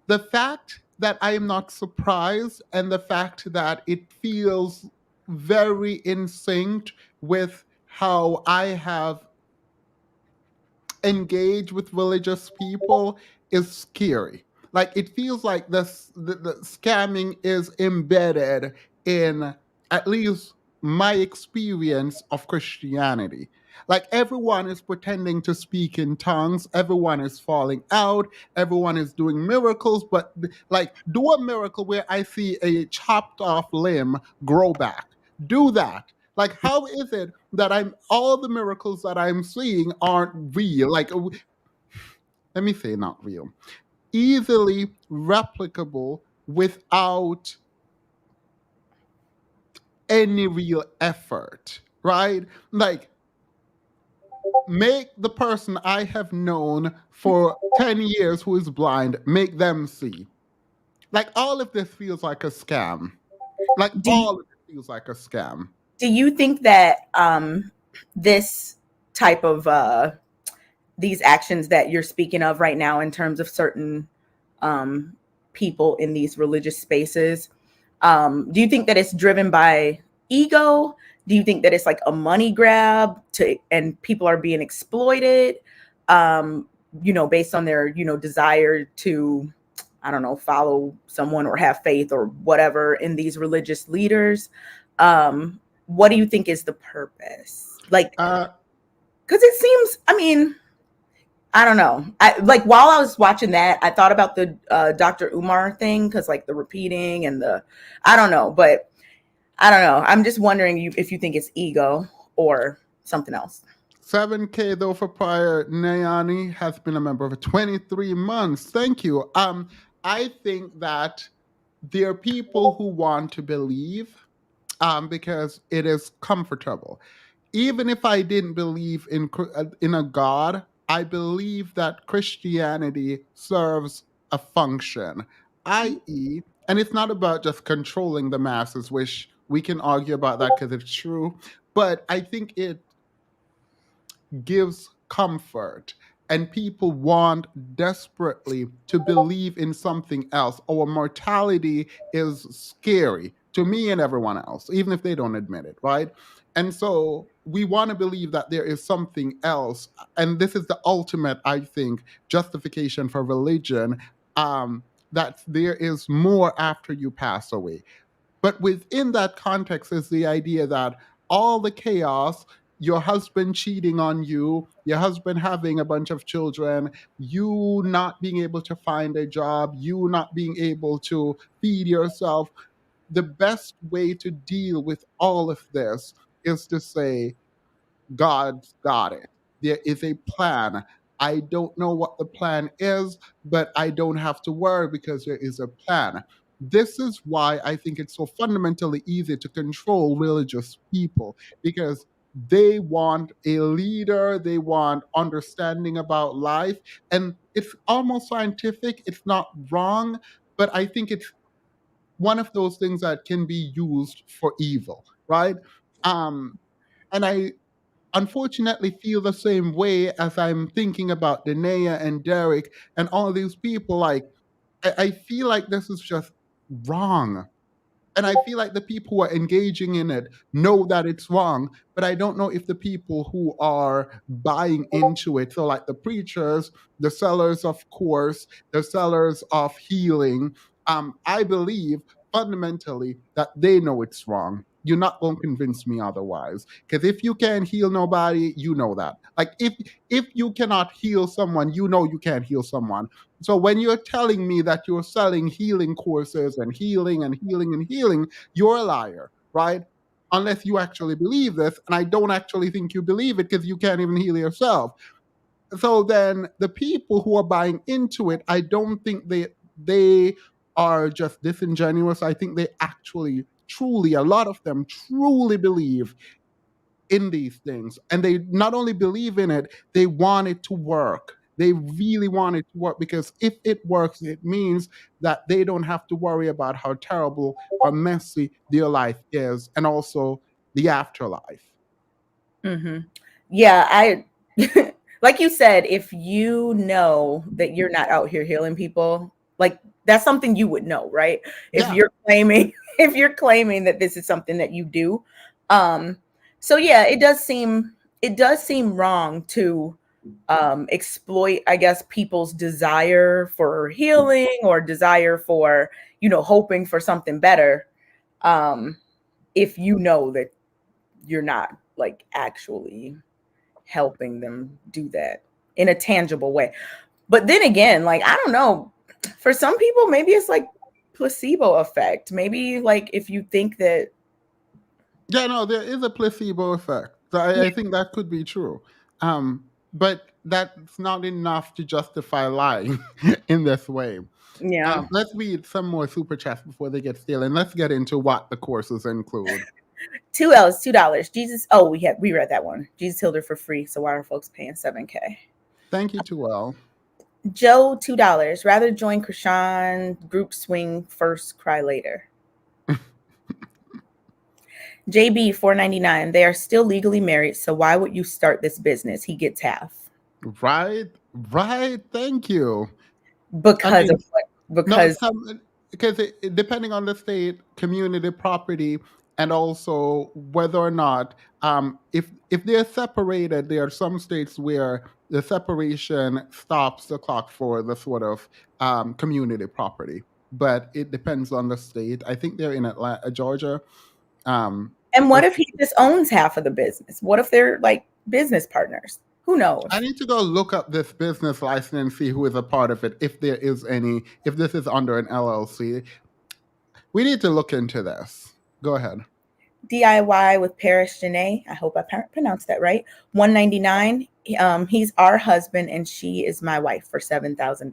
the fact that I am not surprised, and the fact that it feels very in sync with how I have engaged with religious people is scary. Like it feels like the scamming is embedded in at least my experience of Christianity. Like everyone is pretending to speak in tongues, everyone is falling out, everyone is doing miracles, but like do a miracle where I see a chopped off limb grow back. Do that. Like, how is it that I'm all the miracles that I'm seeing aren't real? Like, let me say not real, easily replicable without any real effort, right? Like, make the person I have known for 10 years who is blind, make them see. Like, all of this feels like a scam. Like, Do you, all of it feels like a scam. do you think that this type of these actions that you're speaking of right now in terms of certain people in these religious spaces, do you think that it's driven by ego? Do you think that it's like a money grab and people are being exploited, based on their, desire to, I don't know, follow someone or have faith or whatever in these religious leaders? What do you think is the purpose? Like, because it seems, I mean, I don't know. While I was watching that, I thought about the Dr. Umar thing, because like the repeating and I don't know, but I don't know. I'm just wondering if you think it's ego or something else. 7K though for prior. Nayani has been a member for 23 months. Thank you. I think that there are people who want to believe because it is comfortable. Even if I didn't believe in a God, I believe that Christianity serves a function, i.e., and it's not about just controlling the masses, which we can argue about that because it's true, but I think it gives comfort, and people want desperately to believe in something else. Our mortality is scary to me and everyone else, even if they don't admit it, right? And so we want to believe that there is something else. And this is the ultimate, I think, justification for religion, that there is more after you pass away. But within that context is the idea that all the chaos, your husband cheating on you, your husband having a bunch of children, you not being able to find a job, you not being able to feed yourself, the best way to deal with all of this is to say, God's got it. There is a plan. I don't know what the plan is, but I don't have to worry because there is a plan. This is why I think it's so fundamentally easy to control religious people, because they want a leader, they want understanding about life, and it's almost scientific. It's not wrong, but I think it's one of those things that can be used for evil, right? And I unfortunately feel the same way as I'm thinking about Denea and Derek and all these people. Like, I feel like this is just wrong. And I feel like the people who are engaging in it know that it's wrong, but I don't know if the people who are buying into it, so like the preachers, the sellers of course, the sellers of healing, I believe fundamentally that they know it's wrong. You're not going to convince me otherwise. Because if you can't heal nobody, you know that. Like if you cannot heal someone, you know you can't heal someone. So when you're telling me that you're selling healing courses and healing and healing and healing, you're a liar, right? Unless you actually believe this. And I don't actually think you believe it because you can't even heal yourself. So then the people who are buying into it, I don't think they are just disingenuous. I think they actually truly, a lot of them truly believe in these things. And they not only believe in it, they want it to work. They really want it to work because if it works, it means that they don't have to worry about how terrible or messy their life is and also the afterlife. Hmm. Yeah, I like you said, if you know that you're not out here healing people, like that's something you would know, right? If Yeah. you're claiming if you're claiming that this is something that you do. Um so yeah, it does seem wrong to exploit, I guess, people's desire for healing or desire for, hoping for something better. Um if you know that you're not like actually helping them do that in a tangible way. But then again, like I don't know, for some people maybe it's like placebo effect. Maybe like if you think that Yeah, no, there is a placebo effect. So I think that could be true. But that's not enough to justify lying in this way. yeah. Let's read some more super chats before they get stale, and let's get into what the courses include. 2 L's, $2. Jesus. Oh, we read that one. Jesus healed her for free. So why are folks paying 7K? Thank you, Tuel. Joe, $2. Rather join Krishan group swing first, cry later. JB, 4.99. They are still legally married, so why would you start this business? He gets half. Right, right. Thank you. I Because mean, of what? no, Because because depending on the state, community property, and also whether or not if they're separated, there are some states where the separation stops the clock for the sort of community property, but it depends on the state. I think they're in Atlanta, Georgia. Um, and what but if he just owns half of the business? What if they're like business partners? Who I knows? need to go look up this business license and see who is a part of it, if there is any, if this is under an LLC. We need to look into this. Go ahead. DIY with Paris Janae. I hope I pronounced that right. 199. He's our husband and she is my wife for $7,000.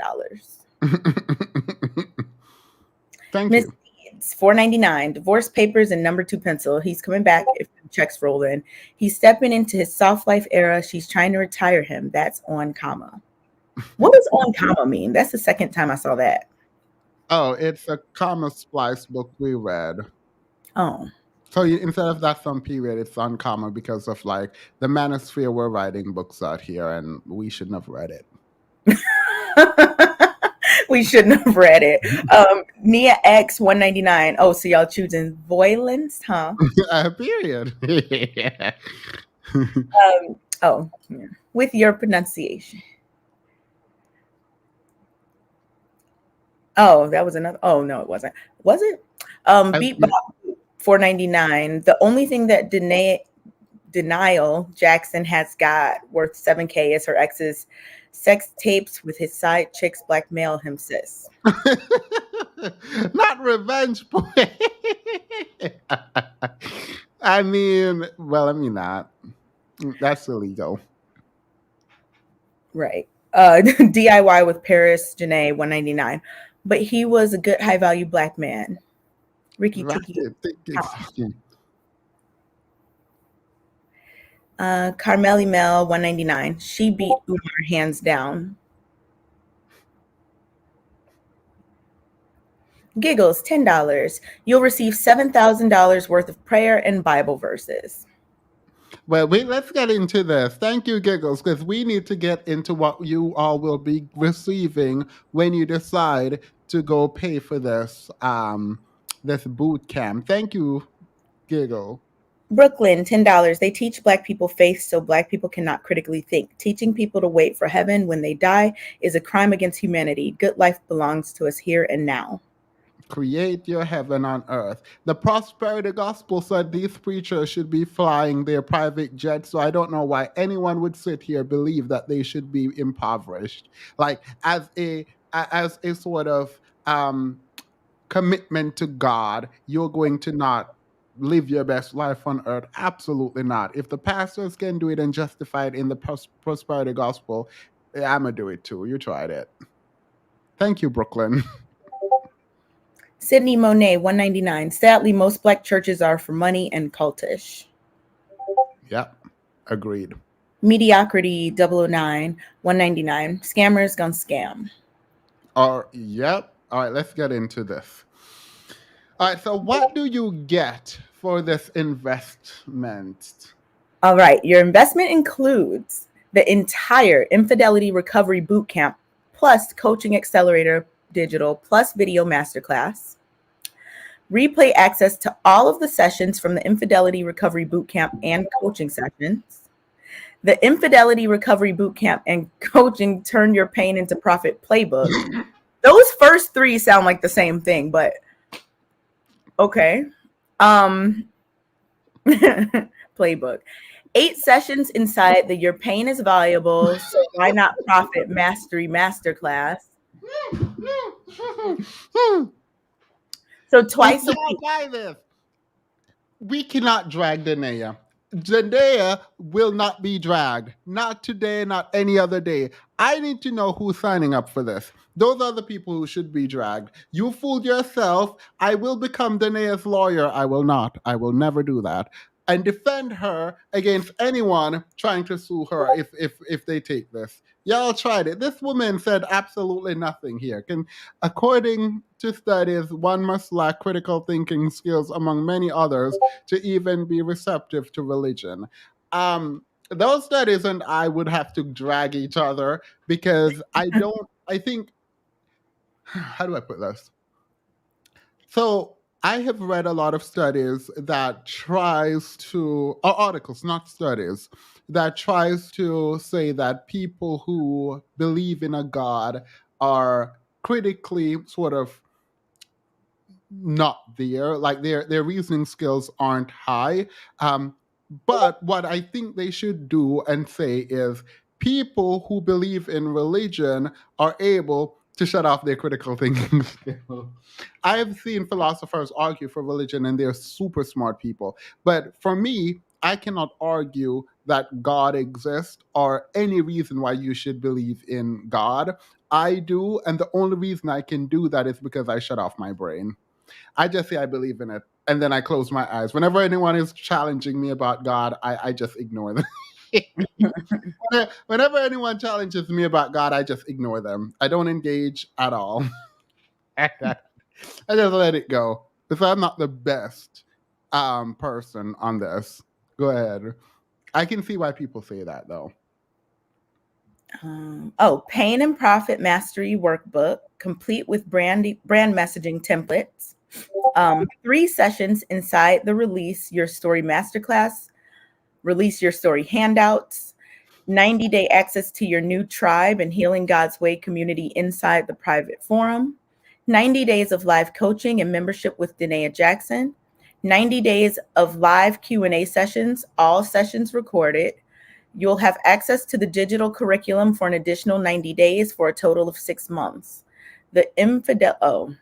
Thank Miss you. Deeds, 499. Divorce papers and number 2 pencil. He's coming back if the checks roll in. He's stepping into his soft life era. She's trying to retire him. That's on comma. What does on comma mean? That's the second time I saw that. Oh, it's a comma splice book we read. Oh. So instead of that some period, it's uncommon because of like the manosphere were writing books out here, and we shouldn't have read it. We shouldn't have read it. Nia X 199. Oh, so y'all choosing violence, huh? Period. Oh, yeah. With your pronunciation. Oh, that was another. Oh no, it wasn't. Was it? Beatbox 499. The only thing that Denial Jackson has got worth 7K is her ex's sex tapes with his side chicks blackmail him, sis. Not revenge porn. I mean, well, I mean that. That's illegal. Right. DIY with Paris Janae 199. But he was a good high value black man. Ricky Right. Tiki. Carmeli Mel 199. She beat Umar hands down. Giggles $10. You'll receive $7,000 worth of prayer and Bible verses. Well, let's get into this. Thank you, Giggles, because we need to get into what you all will be receiving when you decide to go pay for this this boot camp. Thank you, Giggle. Brooklyn $10. They teach black people faith so black people cannot critically think. Teaching people to wait for heaven when they die is a crime against humanity. Good life belongs to us here and now. Create your heaven on earth. The prosperity gospel said these preachers should be flying their private jets. So I don't know why anyone would sit here believe that they should be impoverished. Like as a sort of commitment to God, you're going to not live your best life on earth. Absolutely not. If the pastors can do it and justify it in the prosperity gospel, I'm gonna do it too. You tried it. Thank you, Brooklyn. Sydney Monet 199. Sadly, most black churches are for money and cultish. Yep, agreed. Mediocrity 009, 199. Scammers gonna scam. Yep. All right, let's get into this. All right, so what do you get for this investment? All right, your investment includes the entire Infidelity Recovery Bootcamp plus Coaching Accelerator Digital plus Video Masterclass, replay access to all of the sessions from the Infidelity Recovery Bootcamp and coaching sessions, the Infidelity Recovery Bootcamp and Coaching Turn Your Pain into Profit Playbook. Those first three sound like the same thing, but okay. Playbook. 8 sessions inside the Your Pain is Valuable, so why not Profit Mastery Masterclass. So twice a week. Buy this. We cannot drag Denea. Denea will not be dragged. Not today, not any other day. I need to know who's signing up for this. Those are the people who should be dragged. You fooled yourself. I will become Denea's lawyer. I will not. I will never do that. And defend her against anyone trying to sue her if they take this. Y'all tried it. This woman said absolutely nothing here. According to studies, one must lack critical thinking skills among many others to even be receptive to religion. Those studies and I would have to drag each other because I think, how do I put this? So I have read a lot of studies that tries to, or articles, not studies, that tries to say that people who believe in a God are critically sort of not there, like their reasoning skills aren't high. But what I think they should do and say is people who believe in religion are able to shut off their critical thinking skills. I've seen philosophers argue for religion and they're super smart people. But for me, I cannot argue that God exists or any reason why you should believe in God. I do, and the only reason I can do that is because I shut off my brain. I just say I believe in it, and then I close my eyes. Whenever anyone is challenging me about God, I just ignore them. Whenever anyone challenges me about God, I just ignore them. I don't engage at all. I just let it go. Because I'm not the best person on this. Go ahead. I can see why people say that, though. Pain and Profit Mastery Workbook, complete with brand messaging templates. 3 sessions inside the Release Your Story Masterclass, Release Your Story handouts, 90-day access to your new tribe and Healing God's Way community inside the private forum, 90 days of live coaching and membership with Denea Jackson, 90 days of live Q&A sessions, all sessions recorded. You'll have access to the digital curriculum for an additional 90 days for a total of 6 months. The Infidelity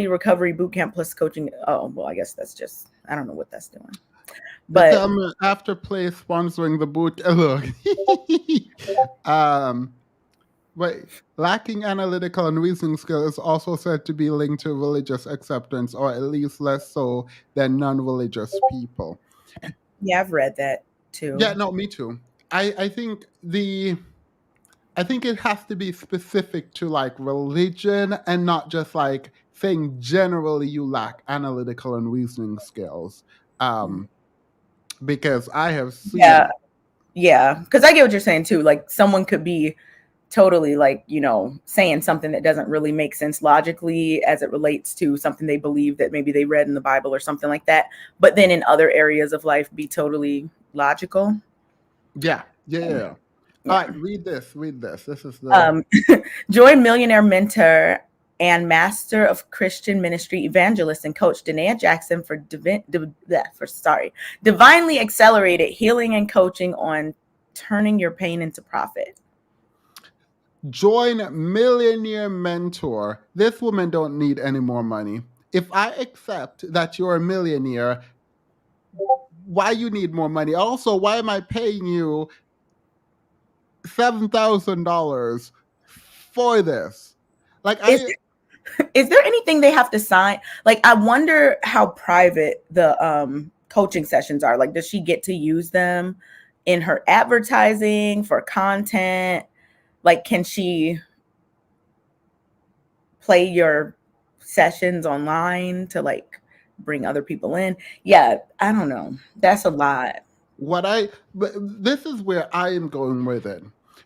Recovery Bootcamp plus coaching. Oh, well, I guess that's just, I don't know what that's doing. But Afterplay sponsoring the boot. Look. Wait, lacking analytical and reasoning skill is also said to be linked to religious acceptance, or at least less so than non-religious people. Yeah, I've read that too. Yeah, no, me too. I think it has to be specific to like religion and not just like saying generally you lack analytical and reasoning skills. Because I have seen. Yeah, because I get what you're saying too. Like someone could be totally like, saying something that doesn't really make sense logically as it relates to something they believe that maybe they read in the Bible or something like that. But then in other areas of life be totally logical. Yeah. All right, read this. This is the Joy Millionaire Mentor and Master of Christian Ministry Evangelist and Coach Denea Jackson for Divinely Accelerated Healing and Coaching on Turning Your Pain into Profit. Join Millionaire Mentor. This woman don't need any more money. If I accept that you're a millionaire, why you need more money? Also, why am I paying you $7,000 for this? Like, is there anything they have to sign? Like, I wonder how private the coaching sessions are. Like, does she get to use them? in her advertising for content? Like, can she play your sessions online to like bring other people in? Yeah, I don't know. That's a lot. But this is where I am going with it.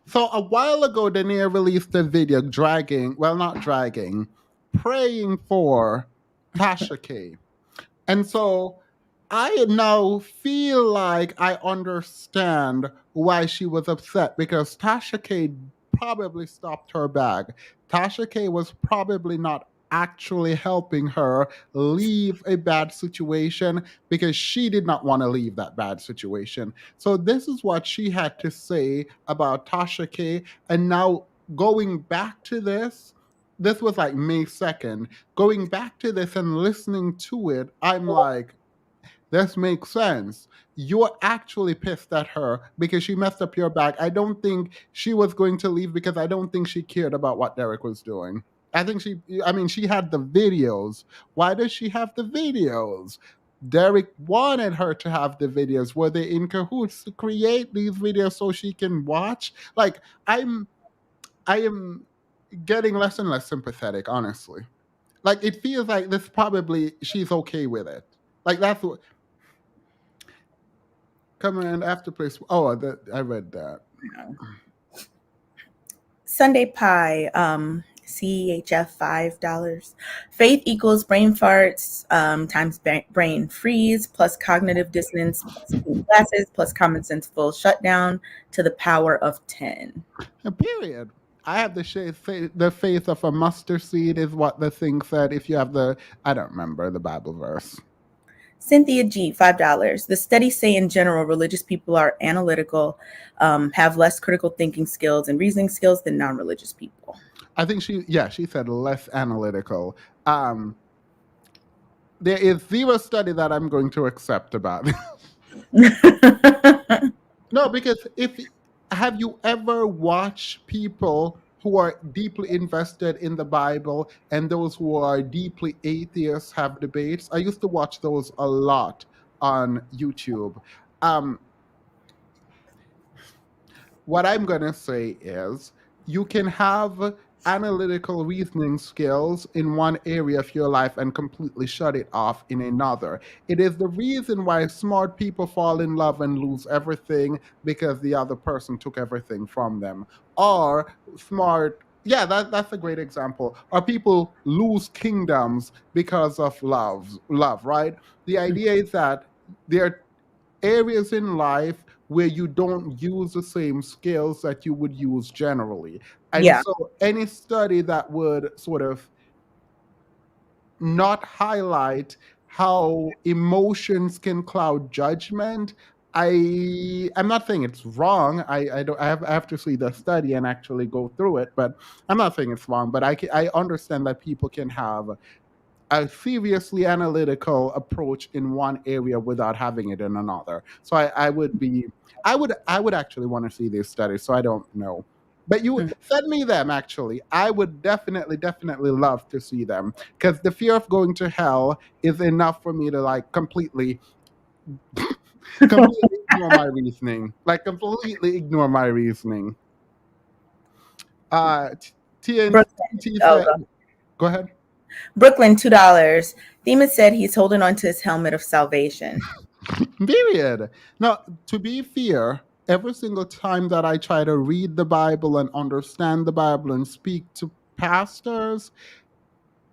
So a while ago, Denea released a video not dragging, praying for Tasha K. And so I now feel like I understand why she was upset, because Tasha K probably stopped her bag. Tasha K was probably not actually helping her leave a bad situation, because she did not want to leave that bad situation. So this is what she had to say about Tasha K. And now going back to this was like May 2nd. Going back to this and listening to it, I'm like, this makes sense. You're actually pissed at her because she messed up your bag. I don't think she was going to leave, because I don't think she cared about what Derek was doing. She had the videos. Why does she have the videos? Derek wanted her to have the videos. Were they in cahoots to create these videos so she can watch? Like, I am getting less and less sympathetic, honestly. Like, it feels like this probably she's okay with it. Like, that's what. Command after place. Oh, I read that. Sunday Pie, CHF $5. Faith equals brain farts times brain freeze plus cognitive dissonance plus glasses plus common sense full shutdown to the power of 10. Period. I have the faith of a mustard seed is what the thing said. If you have I don't remember the Bible verse. Cynthia G, $5. The studies say in general, religious people are analytical, have less critical thinking skills and reasoning skills than non-religious people. I think she said less analytical. There is zero study that I'm going to accept about it. No, because have you ever watched people who are deeply invested in the Bible and those who are deeply atheists have debates? I used to watch those a lot on YouTube. What I'm going to say is, you can have analytical reasoning skills in one area of your life and completely shut it off in another. It is the reason why smart people fall in love and lose everything, because the other person took everything from them. Or that's a great example. Or people lose kingdoms because of love, right? The idea is that there are areas in life where you don't use the same skills that you would use generally. And so any study that would sort of not highlight how emotions can cloud judgment, I'm not saying it's wrong. I have to see the study and actually go through it, but I'm not saying it's wrong. But I understand that people can have a seriously analytical approach in one area without having it in another. So I would actually want to see these studies. So I don't know, but you send me them. Actually, I would definitely love to see them, because the fear of going to hell is enough for me to like completely ignore my reasoning. Like, completely ignore my reasoning. TNT said, go ahead. Brooklyn, $2. Thema said he's holding on to his helmet of salvation. Period. Now, to be fair, every single time that I try to read the Bible and understand the Bible and speak to pastors,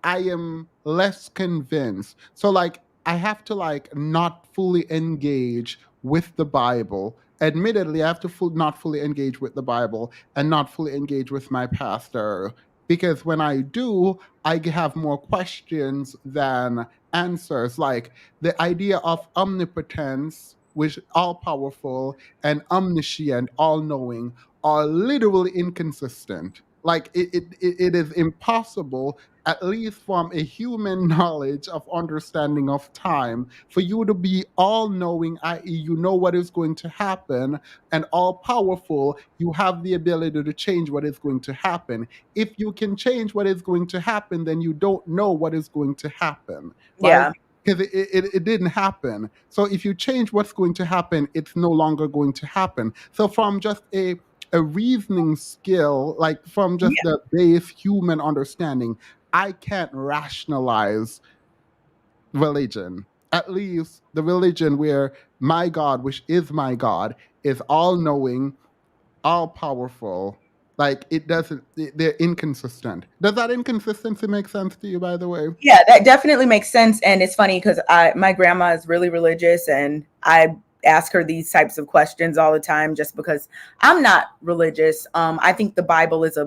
I am less convinced. So, like, I have to like not fully engage with the Bible. Admittedly, I have to not fully engage with the Bible and not fully engage with my pastor, because when I do, I have more questions than answers. Like, the idea of omnipotence, which all powerful, and omniscient, all knowing, are literally inconsistent. Like, it is impossible, at least from a human knowledge of understanding of time, for you to be all knowing, i.e., you know what is going to happen, and all powerful, you have the ability to change what is going to happen. If you can change what is going to happen, then you don't know what is going to happen. Right? Yeah. because it didn't happen. So if you change what's going to happen, it's no longer going to happen. So from just a reasoning skill, like from just the base human understanding, I can't rationalize religion. At least the religion where my God, which is my God, is all knowing, all powerful. Like it doesn't, they're inconsistent. Does that inconsistency make sense to you, by the way? Yeah, that definitely makes sense. And it's funny because my grandma is really religious, and I ask her these types of questions all the time just because I'm not religious. I think the Bible is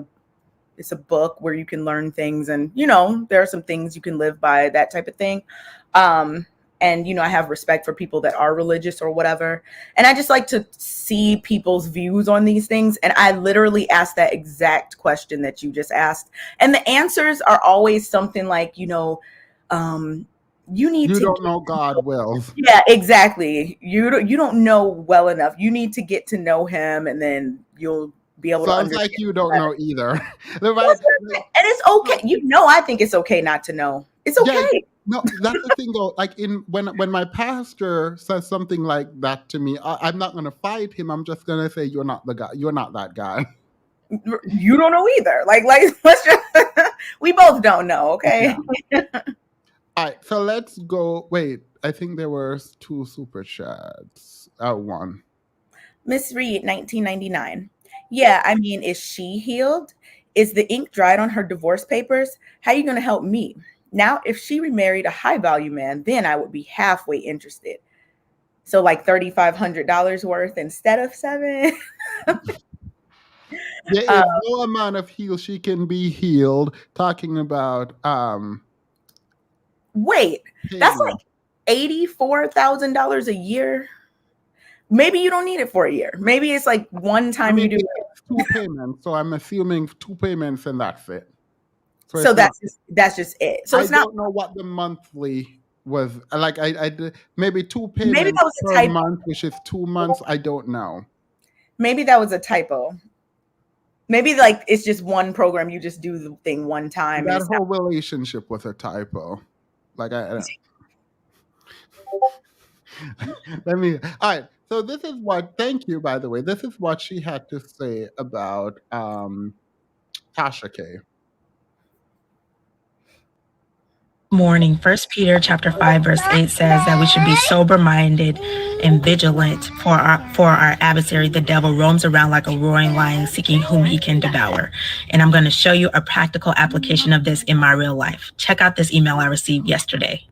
it's a book where you can learn things, and there are some things you can live by, that type of thing. And I have respect for people that are religious or whatever. And I just like to see people's views on these things. And I literally asked that exact question that you just asked. And the answers are always something like, you need You to don't know God well. Yeah, exactly. You don't know well enough. You need to get to know him, and then you'll be able to Sounds understand. like you don't know either. And it's okay. I think it's okay not to know. It's okay. Yeah, no, that's the thing though. Like when my pastor says something like that to me, I'm not gonna fight him. I'm just gonna say you're not the guy. You're not that guy. You don't know either. Like let's just we both don't know. Okay. Yeah. All right, so let's go. Wait, I think there were 2 super chats. One. Miss Reed, 1999. Yeah, I mean, is she healed? Is the ink dried on her divorce papers? How are you going to help me? Now, if she remarried a high value man, then I would be halfway interested. So like $3,500 worth instead of $7. There is no amount of heal she can be healed. Talking about wait, that's like $84,000 a year. Maybe you don't need it for a year. Maybe it's like one time you do it. 2 payments. So I'm assuming 2 payments and that's it. So that's just it. So it's I don't know what the monthly was. Like I did maybe 2 payments maybe that was a per typo. month, which is 2 months. I don't know. Maybe that was a typo. Maybe like it's just one program. You just do the thing one time. That whole relationship was a typo. Like I don't. All right. So this is thank you, by the way. This is what she had to say about Tasha K. Morning. 1 Peter chapter 5 verse 8 says that we should be sober-minded and vigilant, for our adversary, the devil, roams around like a roaring lion seeking whom he can devour. And I'm going to show you a practical application of this in my real life. Check out this email I received yesterday.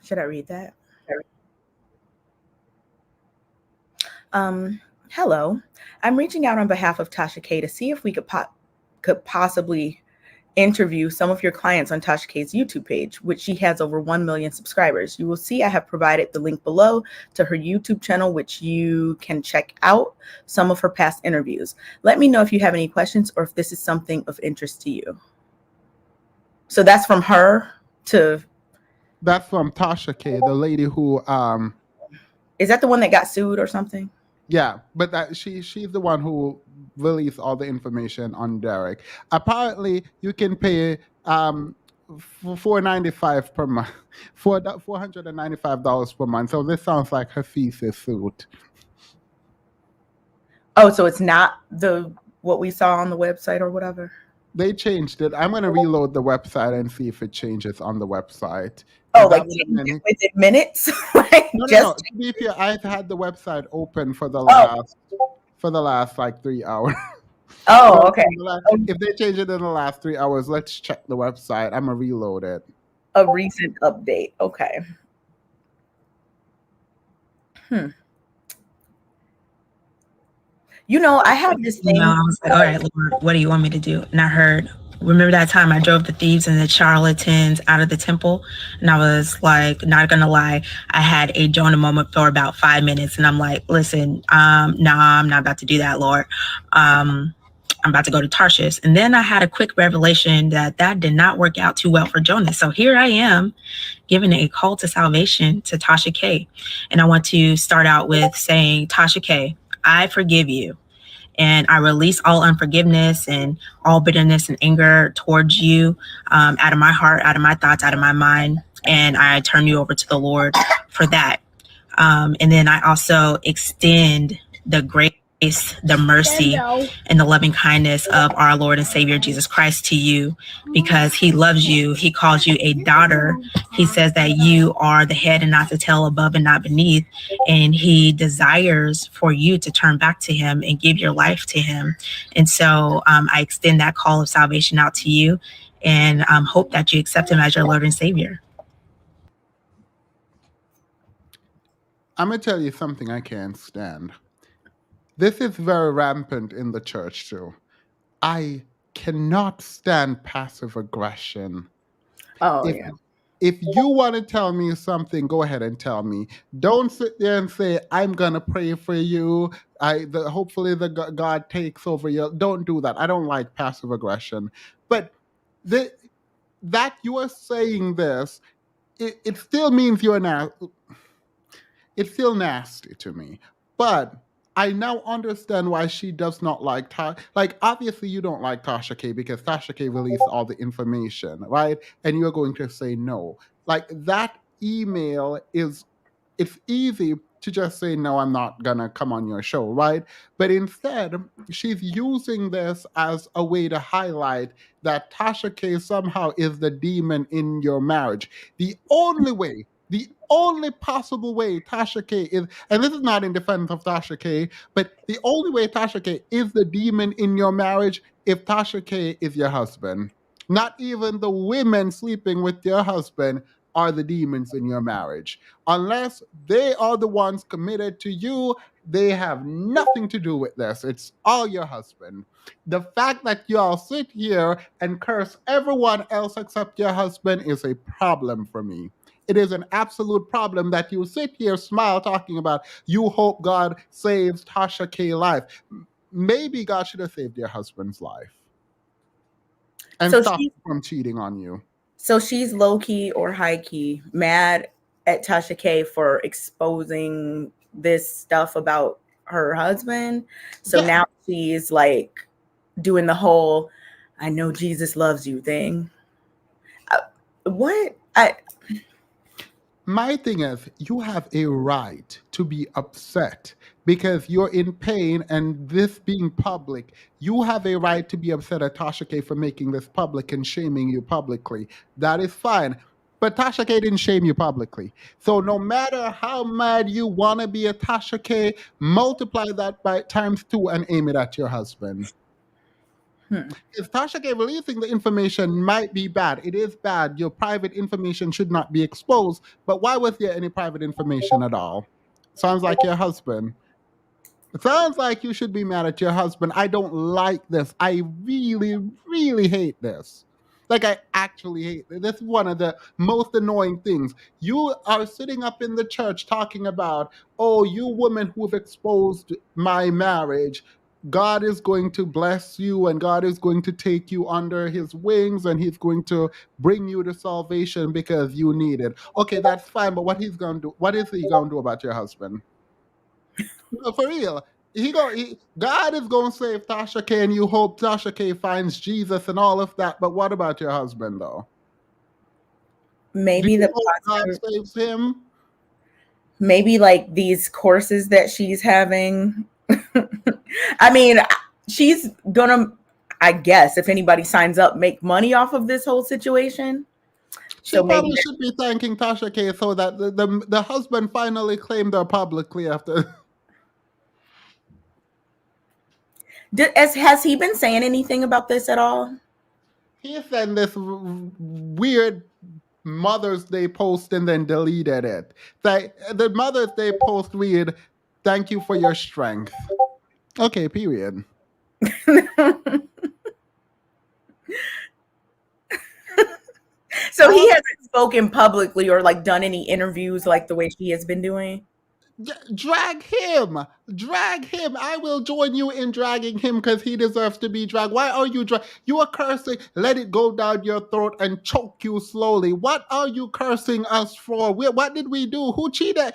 Should I read that? Hello. I'm reaching out on behalf of Tasha K to see if we could possibly interview some of your clients on Tasha K's YouTube page, which she has over 1 million subscribers. You will see I have provided the link below to her YouTube channel, which you can check out some of her past interviews. Let me know if you have any questions or if this is something of interest to you. So that's from her to... That's from Tasha K, the lady who... Is that the one that got sued or something? Yeah, but she's the one who released all the information on Derek. Apparently, you can pay $495 per month, $495 per month. So this sounds like her thesis suit. Oh, so it's not what we saw on the website or whatever? They changed it. I'm going to reload the website and see if it changes on the website. Oh, like within minutes? No. To be fair, I've had the website open for the last like 3 hours. Oh, okay. If they change it in the last 3 hours, let's check the website. I'm gonna reload it. A recent update. Okay. I have this thing. I was like, all right, Lord, what do you want me to do? And I heard, remember that time I drove the thieves and the charlatans out of the temple? And I was like, not gonna lie, I had a Jonah moment for about 5 minutes. And I'm like, listen, no, I'm not about to do that, Lord. I'm about to go to Tarshish. And then I had a quick revelation that did not work out too well for Jonah. So here I am giving a call to salvation to Tasha K. And I want to start out with saying, Tasha K, I forgive you. And I release all unforgiveness and all bitterness and anger towards you, out of my heart, out of my thoughts, out of my mind. And I turn you over to the Lord for that. And then I also extend the grace, the mercy, and the loving kindness of our Lord and Savior Jesus Christ to you, because he loves you. He calls you a daughter. He says that you are the head and not the tail, above and not beneath. And he desires for you to turn back to him and give your life to him. And so I extend that call of salvation out to you, and hope that you accept him as your Lord and Savior. I'm going to tell you something I can't stand. This is very rampant in the church too. I cannot stand passive aggression. Oh, If yeah. if you want to tell me something, go ahead and tell me. Don't sit there and say, "I'm gonna pray for you. Hopefully God takes over you." Don't do that. I don't like passive aggression. But that you are saying this, it still means it's still nasty to me. But I now understand why she does not like like, obviously you don't like Tasha K because Tasha K released all the information, right? And you're going to say no. Like, that email it's easy to just say, no, I'm not gonna come on your show, right? But instead, she's using this as a way to highlight that Tasha K somehow is the demon in your marriage. The only possible way Tasha K is, and this is not in defense of Tasha K, but the only way Tasha K is the demon in your marriage if Tasha K is your husband. Not even the women sleeping with your husband are the demons in your marriage. Unless they are the ones committed to you, they have nothing to do with this. It's all your husband. The fact that y'all sit here and curse everyone else except your husband is a problem for me. It is an absolute problem that you sit here, smile, talking about you hope God saves Tasha K's life. Maybe God should have saved your husband's life and So stopped him from cheating on you. So she's low key or high key mad at Tasha K for exposing this stuff about her husband. So Yeah. now she's like doing the whole "I know Jesus loves you" thing. What? My thing is, you have a right to be upset because you're in pain, and this being public, you have a right to be upset at Tasha K for making this public and shaming you publicly. That is fine. But Tasha K didn't shame you publicly. So no matter how mad you want to be at Tasha K, multiply that by ×2 and aim it at your husband. If Tasha K releasing the information might be bad, it is bad. Your private information should not be exposed. But why was there any private information at all? Sounds like your husband. It sounds like you should be mad at your husband. I don't like this. I really, really hate this. Like, I actually hate this. This is one of the most annoying things. You are sitting up in the church talking about, oh, you women who've exposed my marriage, God is going to bless you and God is going to take you under his wings and he's going to bring you to salvation because you need it. Okay, that's fine, but what is he going to do about your husband? No, for real. God is going to save Tasha K, and you hope Tasha K finds Jesus and all of that. But what about your husband, though? Maybe Do you the hope God positive, saves him? maybe like these courses that she's having. I mean, she's gonna, I guess, if anybody signs up, make money off of this whole situation. She So maybe probably should be thanking Tasha K so that the husband finally claimed her publicly after. has he been saying anything about this at all? He sent this weird Mother's Day post and then deleted it. The Mother's Day post read, "Thank you for your strength." Okay, period. So he hasn't spoken publicly or like done any interviews like the way she has been doing. Drag him. I will join you in dragging him because he deserves to be dragged. Why are you you are cursing? Let it go down your throat and choke you slowly. What are you cursing us for? What did we do? Who cheated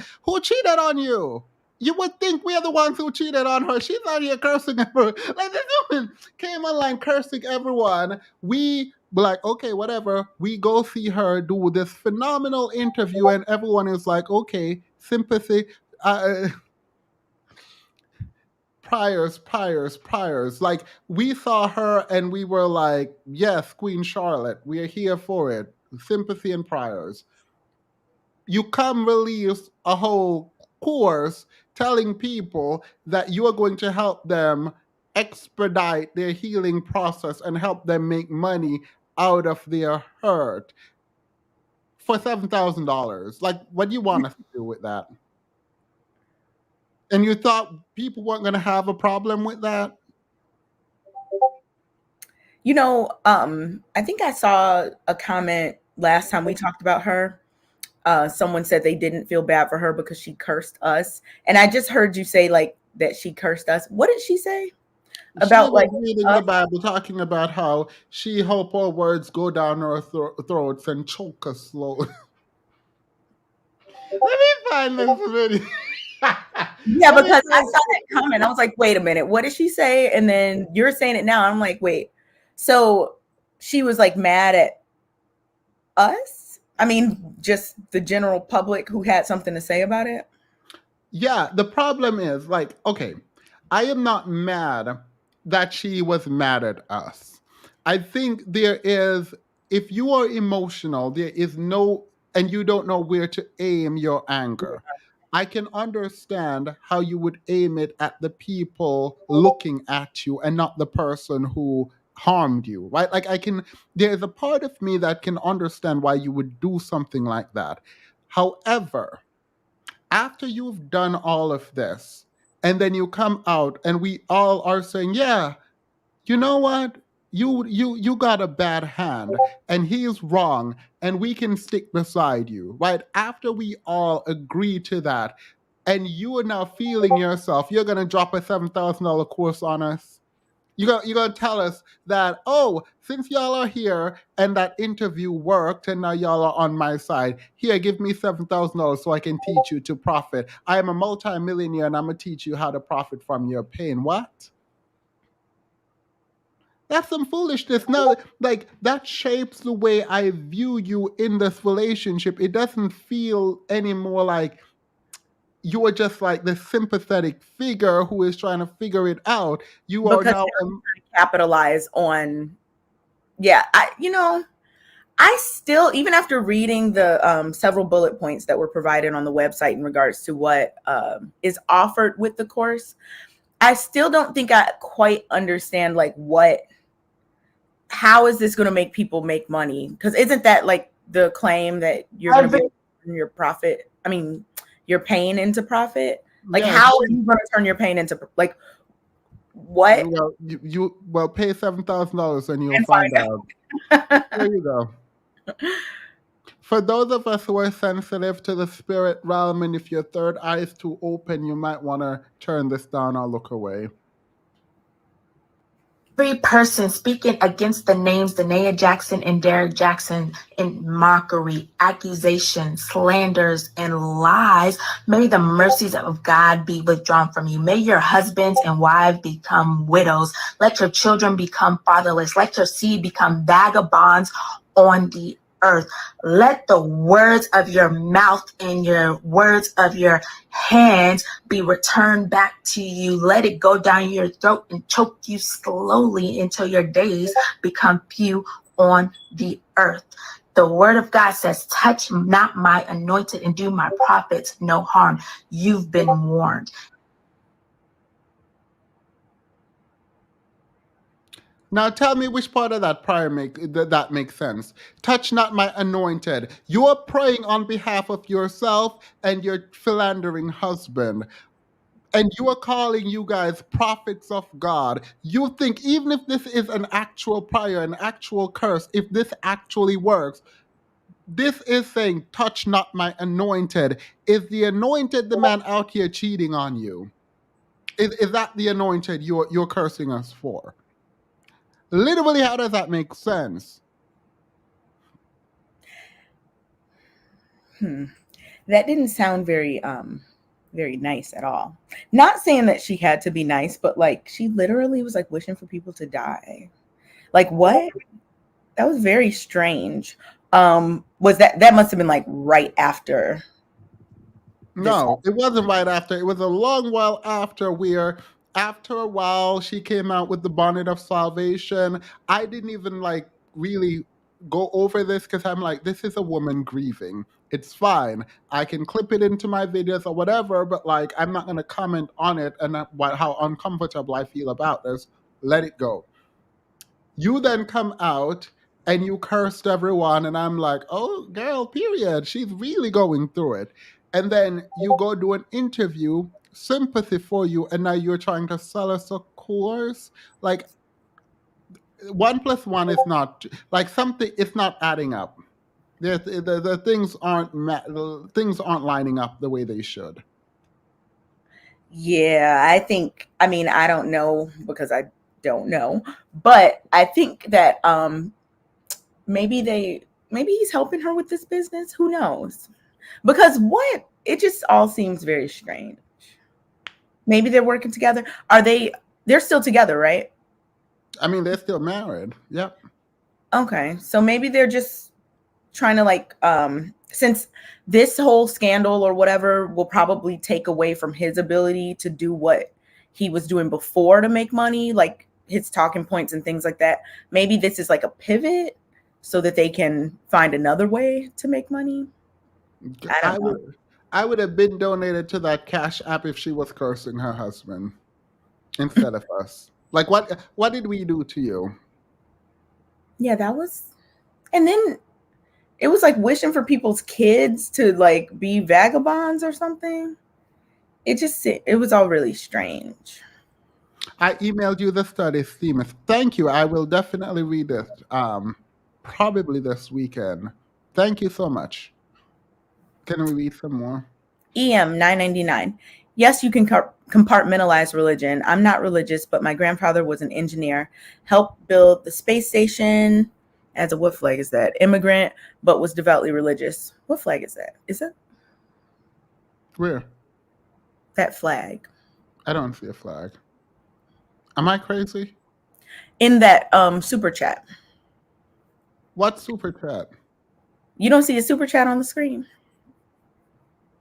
on you? You would think we are the ones who cheated on her. She's out here cursing everyone. Like this woman came online cursing everyone. We were like, okay, whatever. We go see her do this phenomenal interview, and everyone is like, okay, sympathy. Priors. Like we saw her and we were like, yes, Queen Charlotte, we are here for it. Sympathy and priors. You come release a whole course telling people that you are going to help them expedite their healing process and help them make money out of their hurt for $7,000. Like, what do you want us to do with that? And you thought people weren't going to have a problem with that? You know, I think I saw a comment last time we talked about her. Someone said they didn't feel bad for her because she cursed us. And I just heard you say like that she cursed us. What did she say? About she was like reading the Bible, talking about how she hope our words go down our throats and choke us slowly. Let me find this video. yeah, because I saw that comment. I was like, wait a minute, what did she say? And then you're saying it now. I'm like, wait. So she was like mad at us? I mean, just the general public who had something to say about it? Yeah, the problem is like, okay, I am not mad that she was mad at us. I think there is, if you are emotional, there is no, and you don't know where to aim your anger. I can understand how you would aim it at the people looking at you and not the person who harmed you, right? Like, there's a part of me that can understand why you would do something like that. However, after you've done all of this, and then you come out and we all are saying, yeah, you know what? You got a bad hand and he's wrong and we can stick beside you, right? After we all agree to that, and you are now feeling yourself, you're gonna drop a $7,000 course on us. You're gonna tell us that, oh, since y'all are here and that interview worked and now y'all are on my side, here, give me $7,000 so I can teach you to profit. I am a multimillionaire and I'm gonna teach you how to profit from your pain. What? That's some foolishness. No, like that shapes the way I view you in this relationship. It doesn't feel anymore like you are just like the sympathetic figure who is trying to figure it out. You are Because now capitalize on, I still, even after reading the several bullet points that were provided on the website in regards to what is offered with the course, I still don't think I quite understand like how is this going to make people make money? Because isn't that like the claim that you're going to be turn your profit? I mean, your pain into profit. Like, yeah, how are you going to turn your pain into like what? well, you pay $7,000 and you'll find out. There you go. For those of us who are sensitive to the spirit realm, and if your third eye is too open, you might want to turn this down or look away. Every person speaking against the names Denea Jackson and Derek Jackson in mockery, accusations, slanders, and lies, may the mercies of God be withdrawn from you. May your husbands and wives become widows. Let your children become fatherless. Let your seed become vagabonds on the earth. Let the words of your mouth and your words of your hands be returned back to you. Let it go down your throat and choke you slowly until your days become few on the earth. The word of God says, touch not my anointed and do my prophets no harm. You've been warned. Now tell me which part of that prayer that makes sense. Touch not my anointed. You are praying on behalf of yourself and your philandering husband. And you are calling you guys prophets of God. You think even if this is an actual prayer, an actual curse, if this actually works, this is saying, touch not my anointed. Is the anointed the man out here cheating on you? Is that the anointed you're cursing us for? Literally, how does that make sense? That didn't sound very very nice at all. Not saying that she had to be nice, but like she literally was like wishing for people to die. Like what? That was very strange. Was that must have been like right after this? No, it wasn't right after. It was a long while after, where after a while she came out with the bonnet of salvation. I didn't even like really go over this because I'm like, this is a woman grieving. It's fine. I can clip it into my videos or whatever, but like I'm not gonna comment on it and how uncomfortable I feel about this. Let it go. You then come out and you cursed everyone, and I'm like, oh girl, period. She's really going through it. And then you go do an interview, sympathy for you, and now you're trying to sell us a course. Like 1 + 1 is not like something. It's not adding up. The things aren't lining up the way they should. Yeah, I mean, I don't know because I don't know, but I think that maybe he's helping her with this business. Who knows? Because what? It just all seems very strange. Maybe they're working together. They're still together, right? I mean, they're still married. Yep. Okay. So maybe they're just trying to like since this whole scandal or whatever will probably take away from his ability to do what he was doing before to make money, like his talking points and things like that. Maybe this is like a pivot so that they can find another way to make money. I don't know. I would have been donated to that Cash App if she was cursing her husband instead of us. Like what did we do to you? Yeah, that was, and then it was like wishing for people's kids to like be vagabonds or something. It was all really strange. I emailed you the study, Seamus. Thank you. I will definitely read it. Probably this weekend. Thank you so much. Can we read some more? EM 999. Yes, you can compartmentalize religion. I'm not religious, but my grandfather was an engineer, helped build the space station. As a what flag is that? Immigrant, but was devoutly religious. What flag is that? Is it Where? that flag? I don't see a flag. Am I crazy? In that super chat. What super chat? You don't see a super chat on the screen?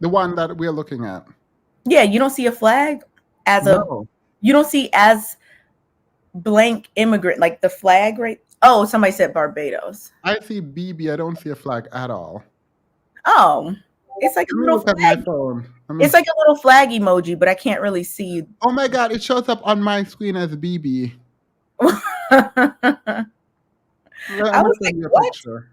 The one that we're looking at. Yeah, you don't see a flag you don't see as blank immigrant, like the flag, right? Oh, somebody said Barbados. I see BB. I don't see a flag at all. Oh, it's like a little look at my phone. It's like a little flag emoji, but I can't really see. Oh my God, it shows up on my screen as BB. I was like, what? Picture.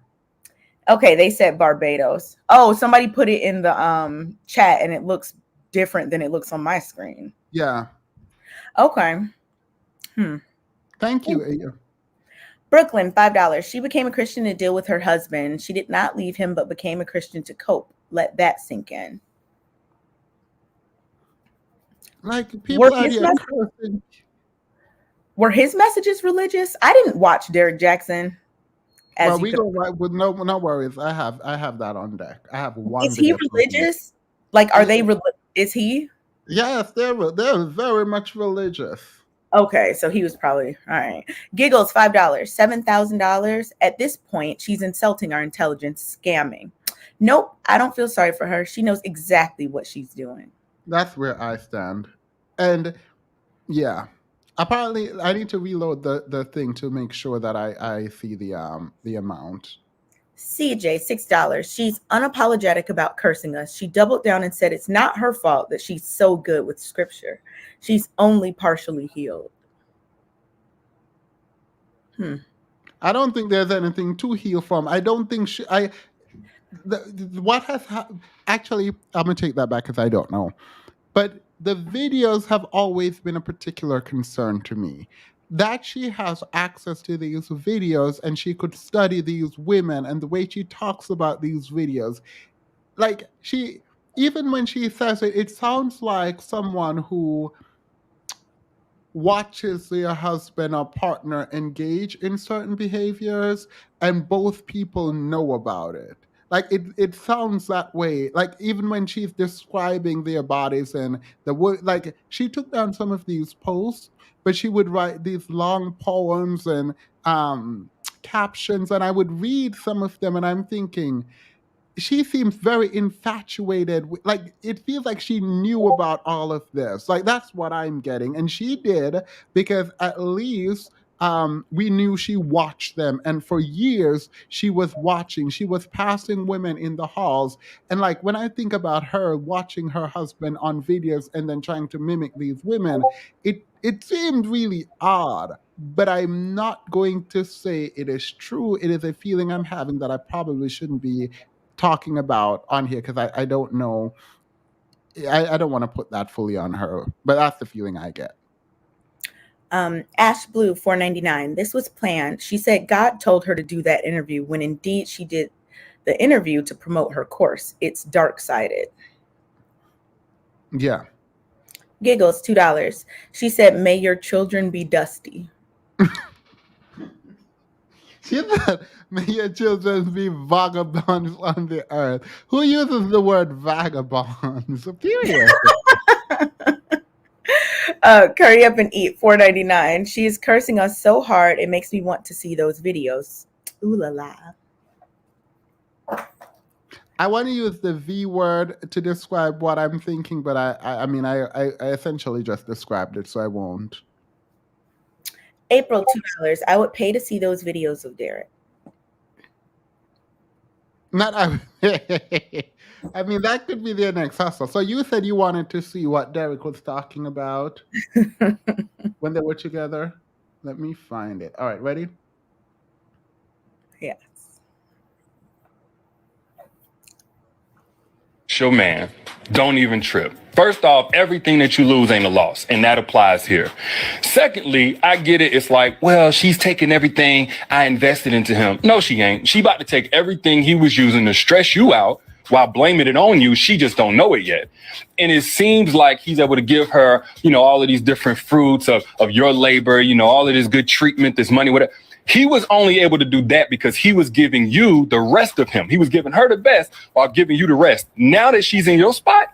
Okay, they said Barbados. Oh, somebody put it in the chat and it looks different than it looks on my screen. Yeah. Okay. Thank you. Brooklyn, $5. She became a Christian to deal with her husband. She did not leave him, but became a Christian to cope. Let that sink in. Like people were his messages religious? I didn't watch Derek Jackson. Well, we go right with no worries. I have that on deck. I have one. Is he religious? Like, are they? Is he? Yes, they're very much religious. Okay, so he was probably all right. Giggles, $5, $7,000. At this point, she's insulting our intelligence, scamming. Nope, I don't feel sorry for her. She knows exactly what she's doing. That's where I stand, and yeah. Apparently, I need to reload the thing to make sure that I see the amount. CJ, $6. She's unapologetic about cursing us. She doubled down and said it's not her fault that she's so good with scripture. She's only partially healed. I don't think there's anything to heal from. I don't think what has actually, I'm gonna take that back because I don't know. But the videos have always been a particular concern to me. That she has access to these videos and she could study these women and the way she talks about these videos. Like even when she says it, it sounds like someone who watches their husband or partner engage in certain behaviors and both people know about it. Like it sounds that way. Like even when she's describing their bodies and the word, like she took down some of these posts, but she would write these long poems and um captions, and I would read some of them, and I'm thinking, she seems very infatuated like it feels like she knew about all of this. Like that's what I'm getting, and she did, because at least we knew she watched them, and for years she was watching, she was passing women in the halls. And like when I think about her watching her husband on videos and then trying to mimic these women, it seemed really odd. But I'm not going to say it is true. It is a feeling I'm having that I probably shouldn't be talking about on here, because I don't know. I don't want to put that fully on her, but that's the feeling I get. Ash Blue 499. This was planned. She said God told her to do that interview when indeed she did the interview to promote her course. It's dark-sided. Yeah. Giggles $2. She said, "May your children be dusty." She said, "May your children be vagabonds on the earth." Who uses the word vagabonds? Period. Curry Up and Eat 499. She is cursing us so hard it makes me want to see those videos. Ooh la la. I want to use the V word to describe what I'm thinking, but I mean I essentially just described it, so I won't. April $2. I would pay to see those videos of Derek. Not I mean that could be their next hustle. So you said you wanted to see what Derek was talking about when they were together. Let me find it. All right, ready? Yes. Your man, don't even trip. First off, everything that you lose ain't a loss, and that applies here. Secondly, I get it. It's like, well, she's taking everything I invested into him. No, she ain't. She about to take everything he was using to stress you out while blaming it on you. She just don't know it yet. And it seems like he's able to give her, all of these different fruits of your labor, all of this good treatment, this money, whatever. He was only able to do that because he was giving you the rest of him. He was giving her the best while giving you the rest. Now that she's in your spot,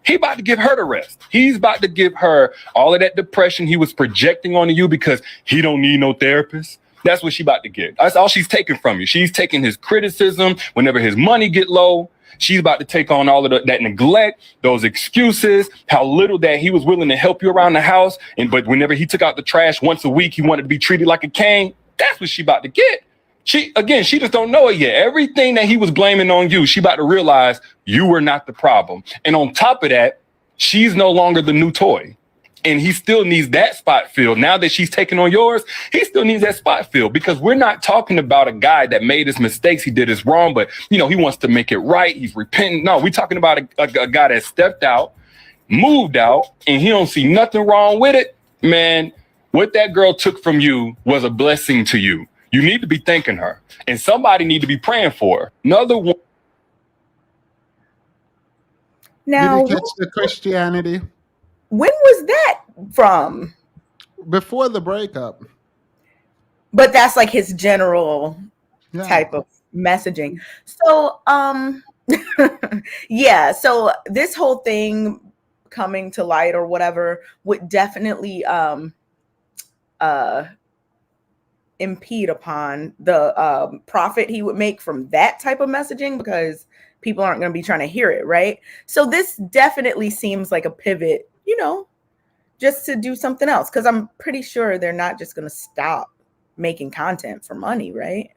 he about to give her the rest. He's about to give her all of that depression he was projecting onto you because he don't need no therapist. That's what she about to get. That's all she's taking from you. She's taking his criticism whenever his money get low. She's about to take on all of that neglect, those excuses, how little that he was willing to help you around the house. But whenever he took out the trash once a week, he wanted to be treated like a king. That's what she about to get. She just don't know it yet. Everything that he was blaming on you, she about to realize you were not the problem. And on top of that, she's no longer the new toy. And he still needs that spot filled. Now that she's taking on yours, he still needs that spot filled, because we're not talking about a guy that made his mistakes. He did his wrong, but he wants to make it right. He's repentant. No, we're talking about a guy that stepped out, moved out, and he don't see nothing wrong with it. Man, what that girl took from you was a blessing to you. You need to be thanking her, and somebody need to be praying for her. Another one. Now, did you catch the Christianity? When was that from? Before the breakup. But that's like his general type of messaging. So, yeah. So this whole thing coming to light or whatever would definitely impede upon the profit he would make from that type of messaging, because people aren't going to be trying to hear it, right? So this definitely seems like a pivot, just to do something else, because I'm pretty sure they're not just going to stop making content for money, right?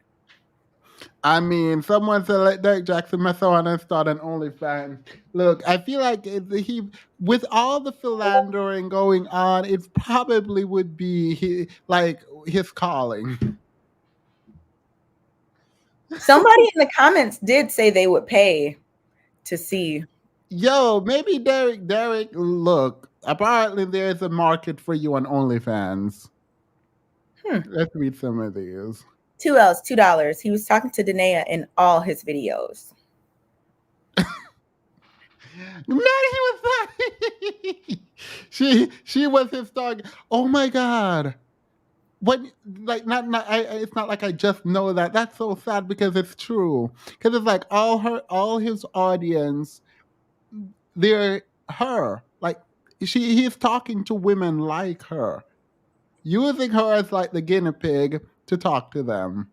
I mean, someone said let Derek Jackson mess around and start an OnlyFans. Look, I feel like he, with all the philandering going on, it probably would be his calling. Somebody in the comments did say they would pay to see. Yo, maybe Derek, look, apparently there's a market for you on OnlyFans. Let's read some of these. $2. He was talking to Denea in all his videos. No, he was not. She was his target. Oh my God. when not it's not like I just know that. That's so sad because it's true. Because it's like all his audience, they're her. Like he's talking to women like her, using her as like the guinea pig to talk to them.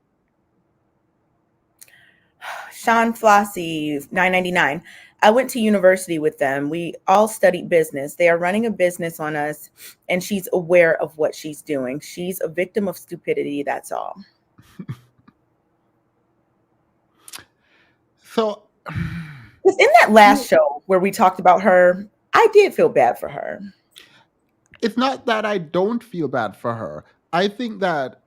Sean Flossie, 9.99. I went to university with them. We all studied business. They are running a business on us, and she's aware of what she's doing. She's a victim of stupidity. That's all. So, in that last show where we talked about her, I did feel bad for her. It's not that I don't feel bad for her. I think that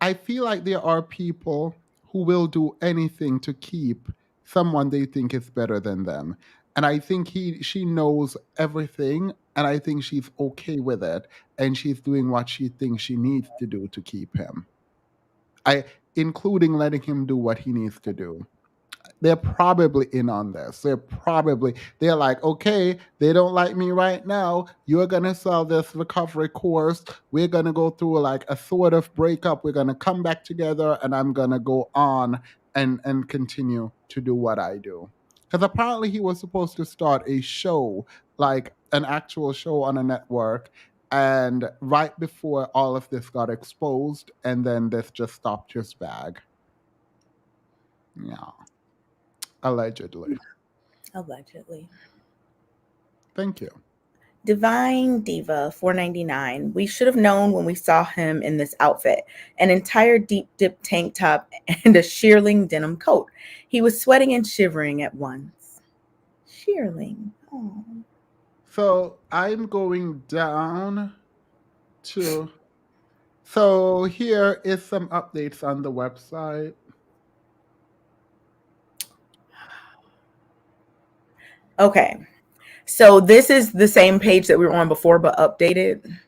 I feel like there are people who will do anything to keep someone they think is better than them. And I think she knows everything, and I think she's okay with it, and she's doing what she thinks she needs to do to keep him. Including letting him do what he needs to do. They're probably in on this. They're like, okay, they don't like me right now. You're gonna sell this recovery course. We're gonna go through like a sort of breakup. We're gonna come back together, and I'm gonna go on and continue to do what I do. Because apparently he was supposed to start a show, like an actual show on a network, and right before all of this got exposed, and then this just stopped his bag. Yeah. Allegedly. Thank you. Divine Diva, 4.99. We should have known when we saw him in this outfit. An entire deep dip tank top and a shearling denim coat. He was sweating and shivering at once. Shearling. Oh. So I'm going down to... So here is some updates on the website. Okay. So this is the same page that we were on before, but updated?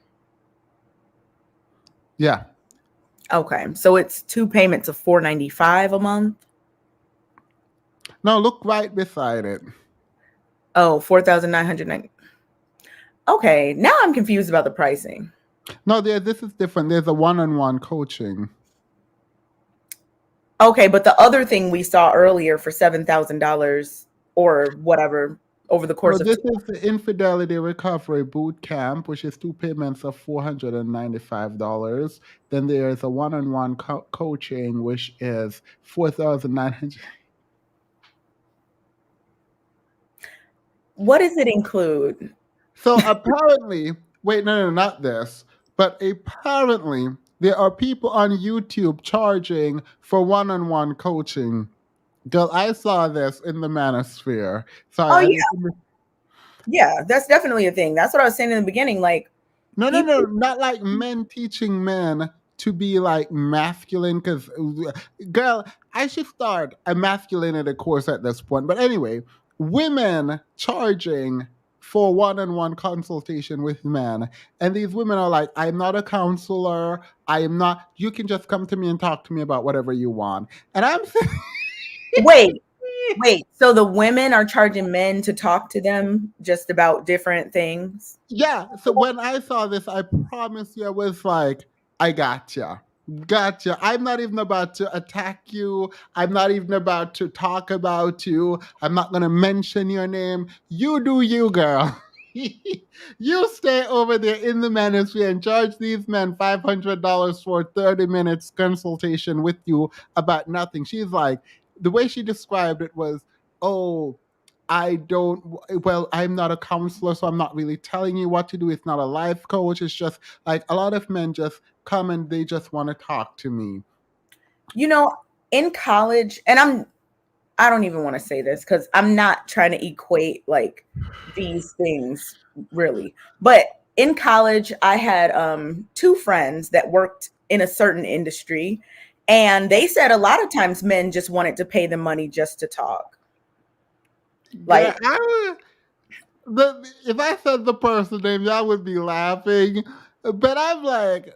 Yeah. Okay. So it's 2 payments of $4.95 a month? No, look right beside it. Oh, $4,990. Okay. Now I'm confused about the pricing. No, this is different. There's a one-on-one coaching. Okay, but the other thing we saw earlier for $7,000 or whatever over the course of... This is the Infidelity Recovery Boot Camp, which is 2 payments of $495. Then there's a one-on-one coaching, which is $4,900. What does it include? So apparently, wait, no, not this. But apparently, there are people on YouTube charging for one-on-one coaching. Girl, I saw this in the manosphere. Sorry. Yeah, that's definitely a thing. That's what I was saying in the beginning. Like, no, not like men teaching men to be like masculine. Because, girl, I should start a masculinity course at this point. But anyway, women charging for one-on-one consultation with men, and these women are like, I'm not a counselor, I am not, you can just come to me and talk to me about whatever you want. And I'm wait, so the women are charging men to talk to them just about different things? Yeah, so when I saw this, I promise you, I was like, I gotcha. I'm not even about to attack you. I'm not even about to talk about you. I'm not going to mention your name. You do you, girl. You stay over there in the manosphere and charge these men $500 for 30 minutes consultation with you about nothing. She's like, the way she described it was, oh, I'm not a counselor, so I'm not really telling you what to do. It's not a life coach. It's just like a lot of men just come and they just want to talk to me. You know, in college, and I don't even want to say this because I'm not trying to equate like these things really. But in college, I had 2 friends that worked in a certain industry, and they said a lot of times men just wanted to pay them money just to talk. Like, yeah, if I said the person name, y'all would be laughing. But I'm like,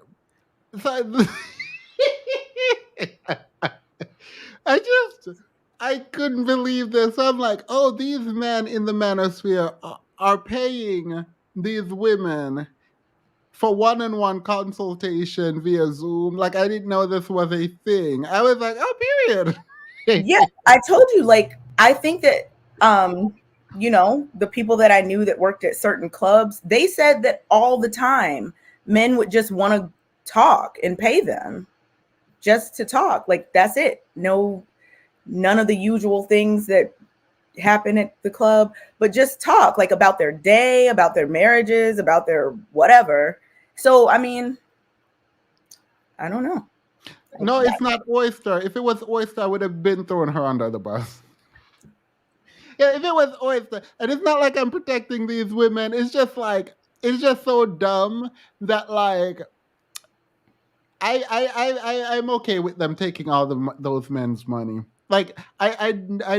I couldn't believe this. I'm like, oh, these men in the manosphere are paying these women for one-on-one consultation via Zoom. Like, I didn't know this was a thing. I was like, oh, period. Yeah, I told you, like, I think that, the people that I knew that worked at certain clubs, they said that all the time men would just want to talk and pay them just to talk. Like, that's it. None of the usual things that happen at the club, but just talk, like, about their day, about their marriages, about their whatever. So, I mean, I don't know. No, it's not Oyster. If it was Oyster, I would have been throwing her under the bus. Yeah, if it was Oyster, and it's not like I'm protecting these women. It's just so dumb that, like, I'm okay with them taking all those men's money. Like, I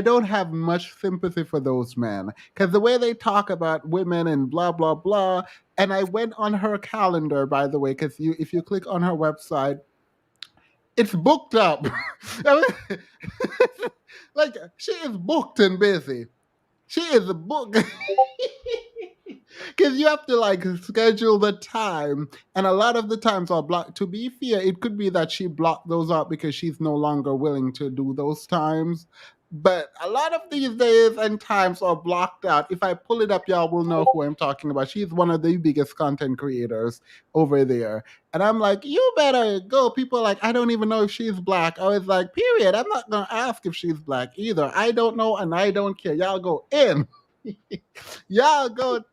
don't have much sympathy for those men because the way they talk about women and blah blah blah. And I went on her calendar, by the way, because if you click on her website, it's booked up. Like, she is booked and busy. She is booked. Because you have to, like, schedule the time, and a lot of the times are blocked. To be fair, it could be that she blocked those out because she's no longer willing to do those times. But a lot of these days and times are blocked out. If I pull it up, y'all will know who I'm talking about. She's one of the biggest content creators over there. And I'm like, you better go. People are like, I don't even know if she's black. I was like, period. I'm not going to ask if she's black either. I don't know and I don't care. Y'all go in. Y'all go.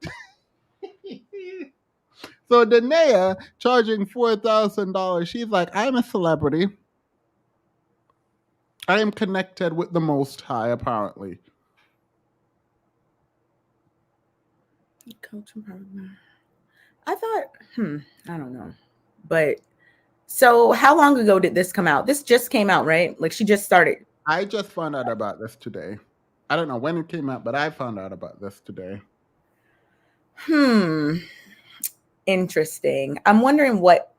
So Denea charging $4,000. She's like, I'm a celebrity. I am connected with the Most High, apparently. I thought, I don't know. But so how long ago did this come out? This just came out, right? Like, she just started. I just found out about this today. I don't know when it came out, but I found out about this today. Interesting. I'm wondering what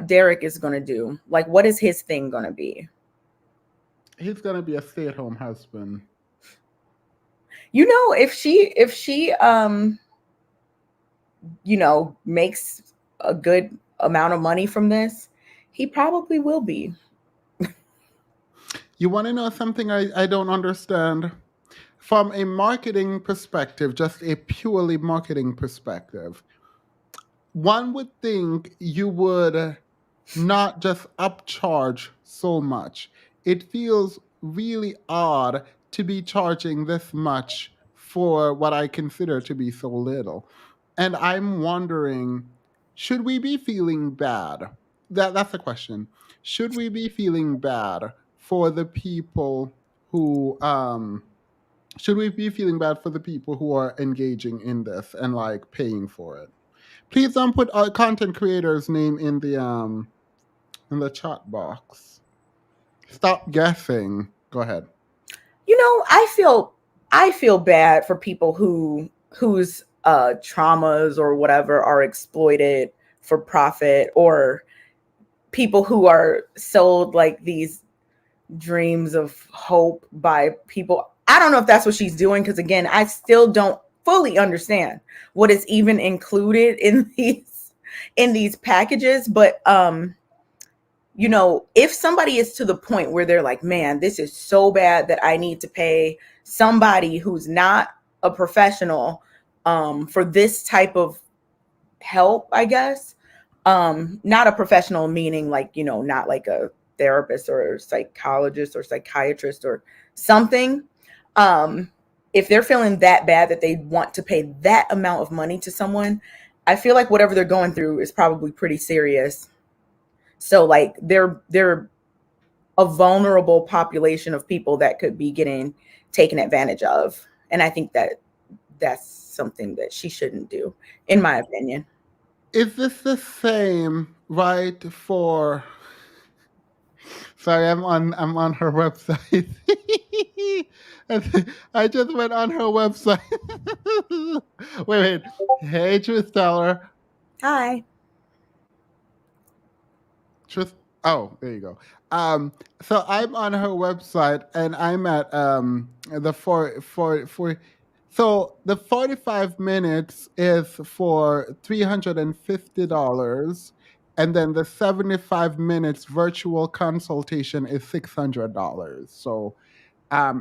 Derek is going to do. Like, what is his thing going to be? He's going to be a stay-at-home husband. If she makes a good amount of money from this, he probably will be. You want to know something I don't understand? From a marketing perspective, just a purely marketing perspective, one would think you would not just upcharge so much. It feels really odd to be charging this much for what I consider to be so little. And I'm wondering, should we be feeling bad? That's the question. Should we be feeling bad for the people who should we be feeling bad for the people who are engaging in this and, like, paying for it? Please don't put our content creator's name in the chat box. Stop guessing. Go ahead. I feel bad for people whose traumas or whatever are exploited for profit, or people who are sold, like, these dreams of hope by people. I don't know if that's what she's doing, because, again, I still don't fully understand what is even included in these packages. But if somebody is to the point where they're like, man, this is so bad that I need to pay somebody who's not a professional for this type of help, I guess. Not a professional meaning, like, not like a therapist or a psychologist or psychiatrist or something. If they're feeling that bad that they want to pay that amount of money to someone, I feel like whatever they're going through is probably pretty serious. So, like, they're a vulnerable population of people that could be getting taken advantage of. And I think that that's something that she shouldn't do, in my opinion. Is this the same, right, for... Sorry, I'm on her website. I just went on her website. Wait. Hey, Truth Teller. Hi. Oh, there you go. So I'm on her website, and I'm at the for So the 45 minutes is for $350, and then the 75 minutes virtual consultation is $600. So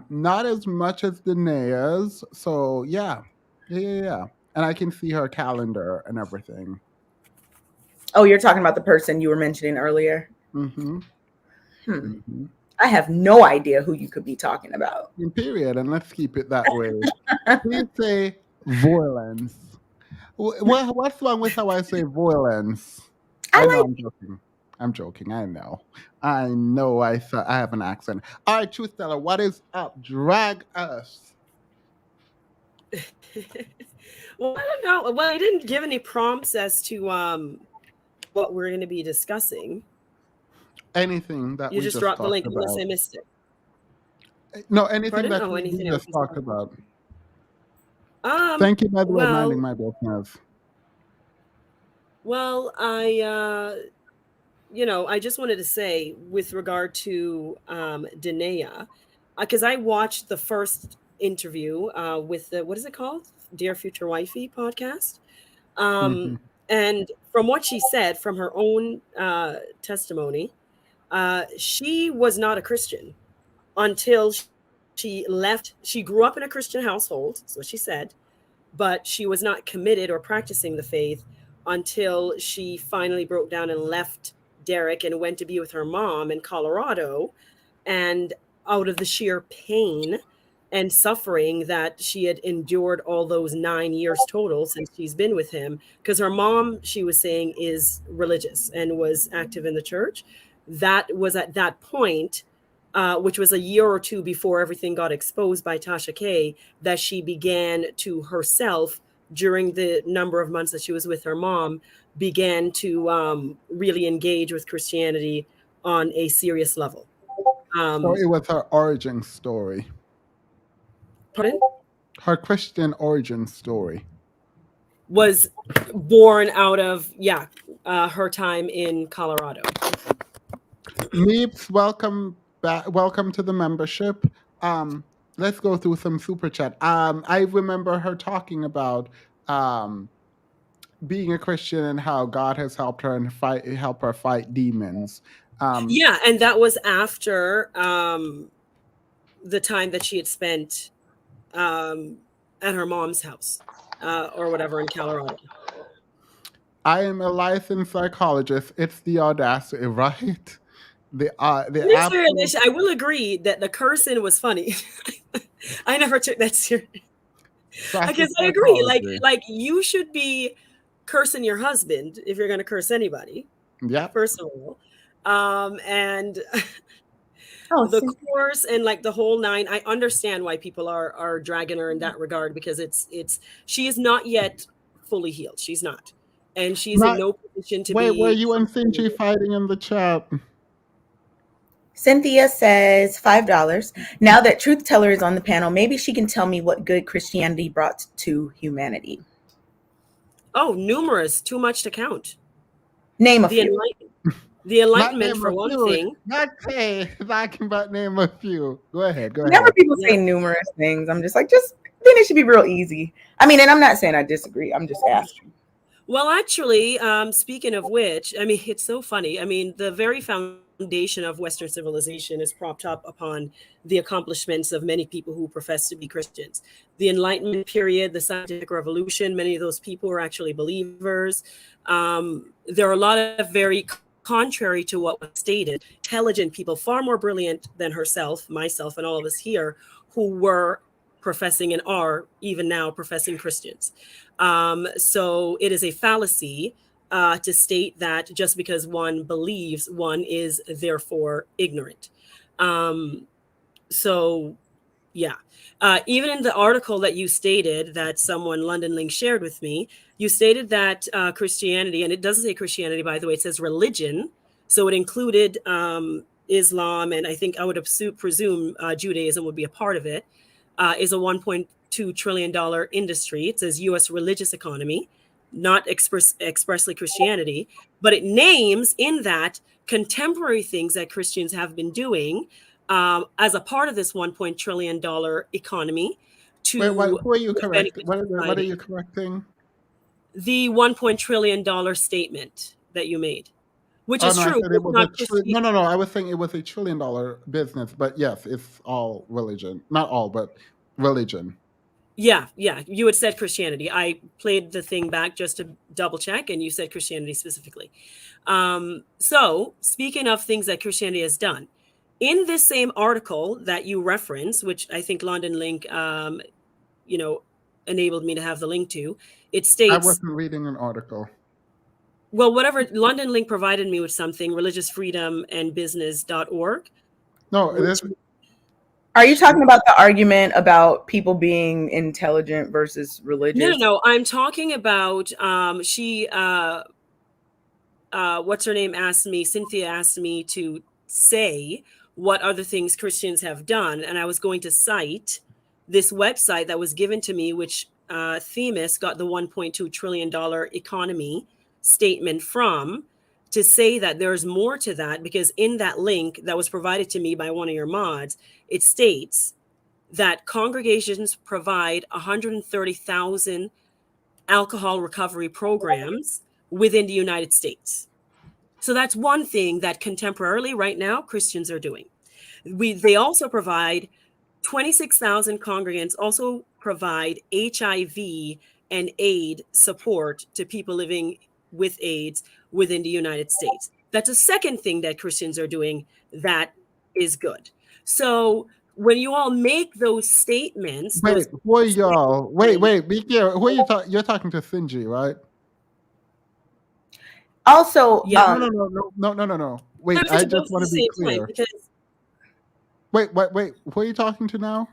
not as much as Denea's. So yeah. And I can see her calendar and everything. Oh, you're talking about the person you were mentioning earlier. Mm-hmm. Mm-hmm. I have no idea who you could be talking about. Period. And let's keep it that way. Please say violence. What's wrong with how I say violence? I know I'm joking. I'm joking. I know. I have an accent. All right, truth teller, what is up? Drag us. Well, I don't know. Well, I didn't give any prompts as to what we're going to be discussing. Anything that you just dropped the link unless I missed it. No, anything that we just talked about. Thank you, by the way, minding my business. Well, I just wanted to say with regard to Denea, because I watched the first interview with the, what is it called? Dear Future Wifey podcast. And from what she said, from her own testimony, she was not a Christian until she left. She grew up in a Christian household, that's what she said, but she was not committed or practicing the faith until she finally broke down and left Derek and went to be with her mom in Colorado. And out of the sheer pain and suffering that she had endured all those 9 years total since she's been with him, because her mom, she was saying, is religious and was active in the church. That was at that point, which was a year or two before everything got exposed by Tasha K, that she began to herself, during the number of months that she was with her mom, began to really engage with Christianity on a serious level. So it was her origin story. Pardon? Her Christian origin story was born out of her time in Colorado. Meeps, welcome back. Welcome to the membership. Let's go through some super chat. I remember her talking about being a Christian and how God has helped her and help her fight demons. And that was after the time that she had spent at her mom's house or whatever in Colorado. I am a licensed psychologist. It's the audacity, right? I will agree that the cursing was funny. I never took that serious. I guess I agree. Like you should be cursing your husband if you're going to curse anybody. Yeah. First of all, and the course and like the whole nine. I understand why people are dragging her in that regard, because she is not yet fully healed. She's not, and she's in no position to be. Wait, were you and Cindy fighting in the chat? Cynthia says $5. Now that Truth Teller is on the panel, maybe she can tell me what good Christianity brought to humanity. Oh, numerous, too much to count. Name a few. The Enlightenment, for one thing. Not say talking about name a few. Go ahead. Whenever people say numerous things, I'm just like, then it should be real easy. I mean, and I'm not saying I disagree. I'm just asking. Well, actually, speaking of which, I mean, it's so funny. I mean, the very foundation of Western civilization is propped up upon the accomplishments of many people who profess to be Christians. The Enlightenment period, the scientific revolution, many of those people were actually believers. There are a lot of very contrary to what was stated, intelligent people, far more brilliant than herself, myself, and all of us here, who were professing and are even now professing Christians. So it is a fallacy to state that just because one believes, one is therefore ignorant. Even in the article that you stated that someone, London Link, shared with me, you stated that Christianity, and it doesn't say Christianity, by the way, it says religion. So it included Islam, and I think I would presume Judaism would be a part of it, is a $1.2 trillion industry. It says U.S. religious economy, not expressly Christianity, but it names in that contemporary things that Christians have been doing as a part of this $1 trillion economy to who are you correct? benefit What are society. you correcting? The $1 trillion statement that you made, which Oh is no, I true. said it was Not no. I was saying it was $1 trillion business, but yes, it's all religion. Not all, but religion. Yeah. You had said Christianity. I played the thing back just to double check, and you said Christianity specifically. So speaking of things that Christianity has done, in this same article that you reference, which I think London Link, enabled me to have the link to, it I states, wasn't reading an article. well, whatever London Link provided me with something, religiousfreedomandbusiness.org. No, it is. Are you talking about the argument about people being intelligent versus religious? No. I'm talking about what's her name Cynthia asked me to say what other things Christians have done, and I was going to cite this website that was given to me, which Themis got the $1.2 trillion economy statement from, to say that there's more to that, because in that link that was provided to me by one of your mods, it states that congregations provide 130,000 alcohol recovery programs within the United States. So that's one thing that contemporarily right now Christians are doing. They also provide 26,000 congregants also provide HIV and AIDS support to people living with AIDS within the United States. That's a second thing that Christians are doing that is good. So when you all make those statements, Wait, who are y'all? Wait, be clear. Who are you talking? You're talking to Sinji, right? Also, yeah, no. Wait, I just want to be clear. Wait. Who are you talking to now?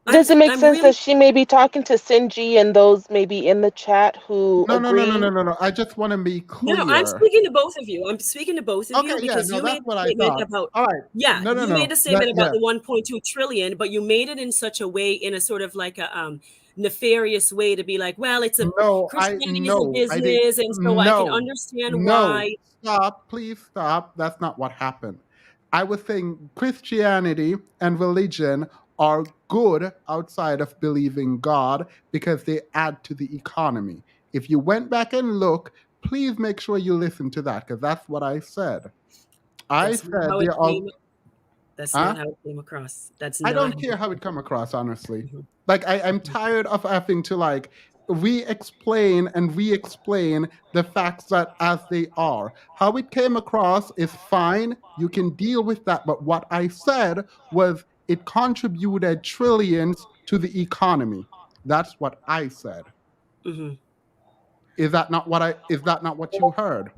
Does it make sense that she may be talking to Sinji and those maybe in the chat who agree? No. I just want to be clear. No, I'm speaking to both of you. Because you made a statement about you made a statement about the 1.2 trillion, but you made it in such a way, in a sort of like a nefarious way, to be like, well, it's a Christianity is a business, and so I can understand why. Please stop. That's not what happened. I was saying Christianity and religion are good outside of believing God because they add to the economy. If you went back and look, please make sure you listen to that, because that's what I said. That's not how it came across. I don't care how it come across, honestly. Mm-hmm. Like I'm tired of having to re-explain the facts that as they are. How it came across is fine. You can deal with that. But what I said was it contributed trillions to the economy. That's what I said. Mm-hmm. Is that not what you heard?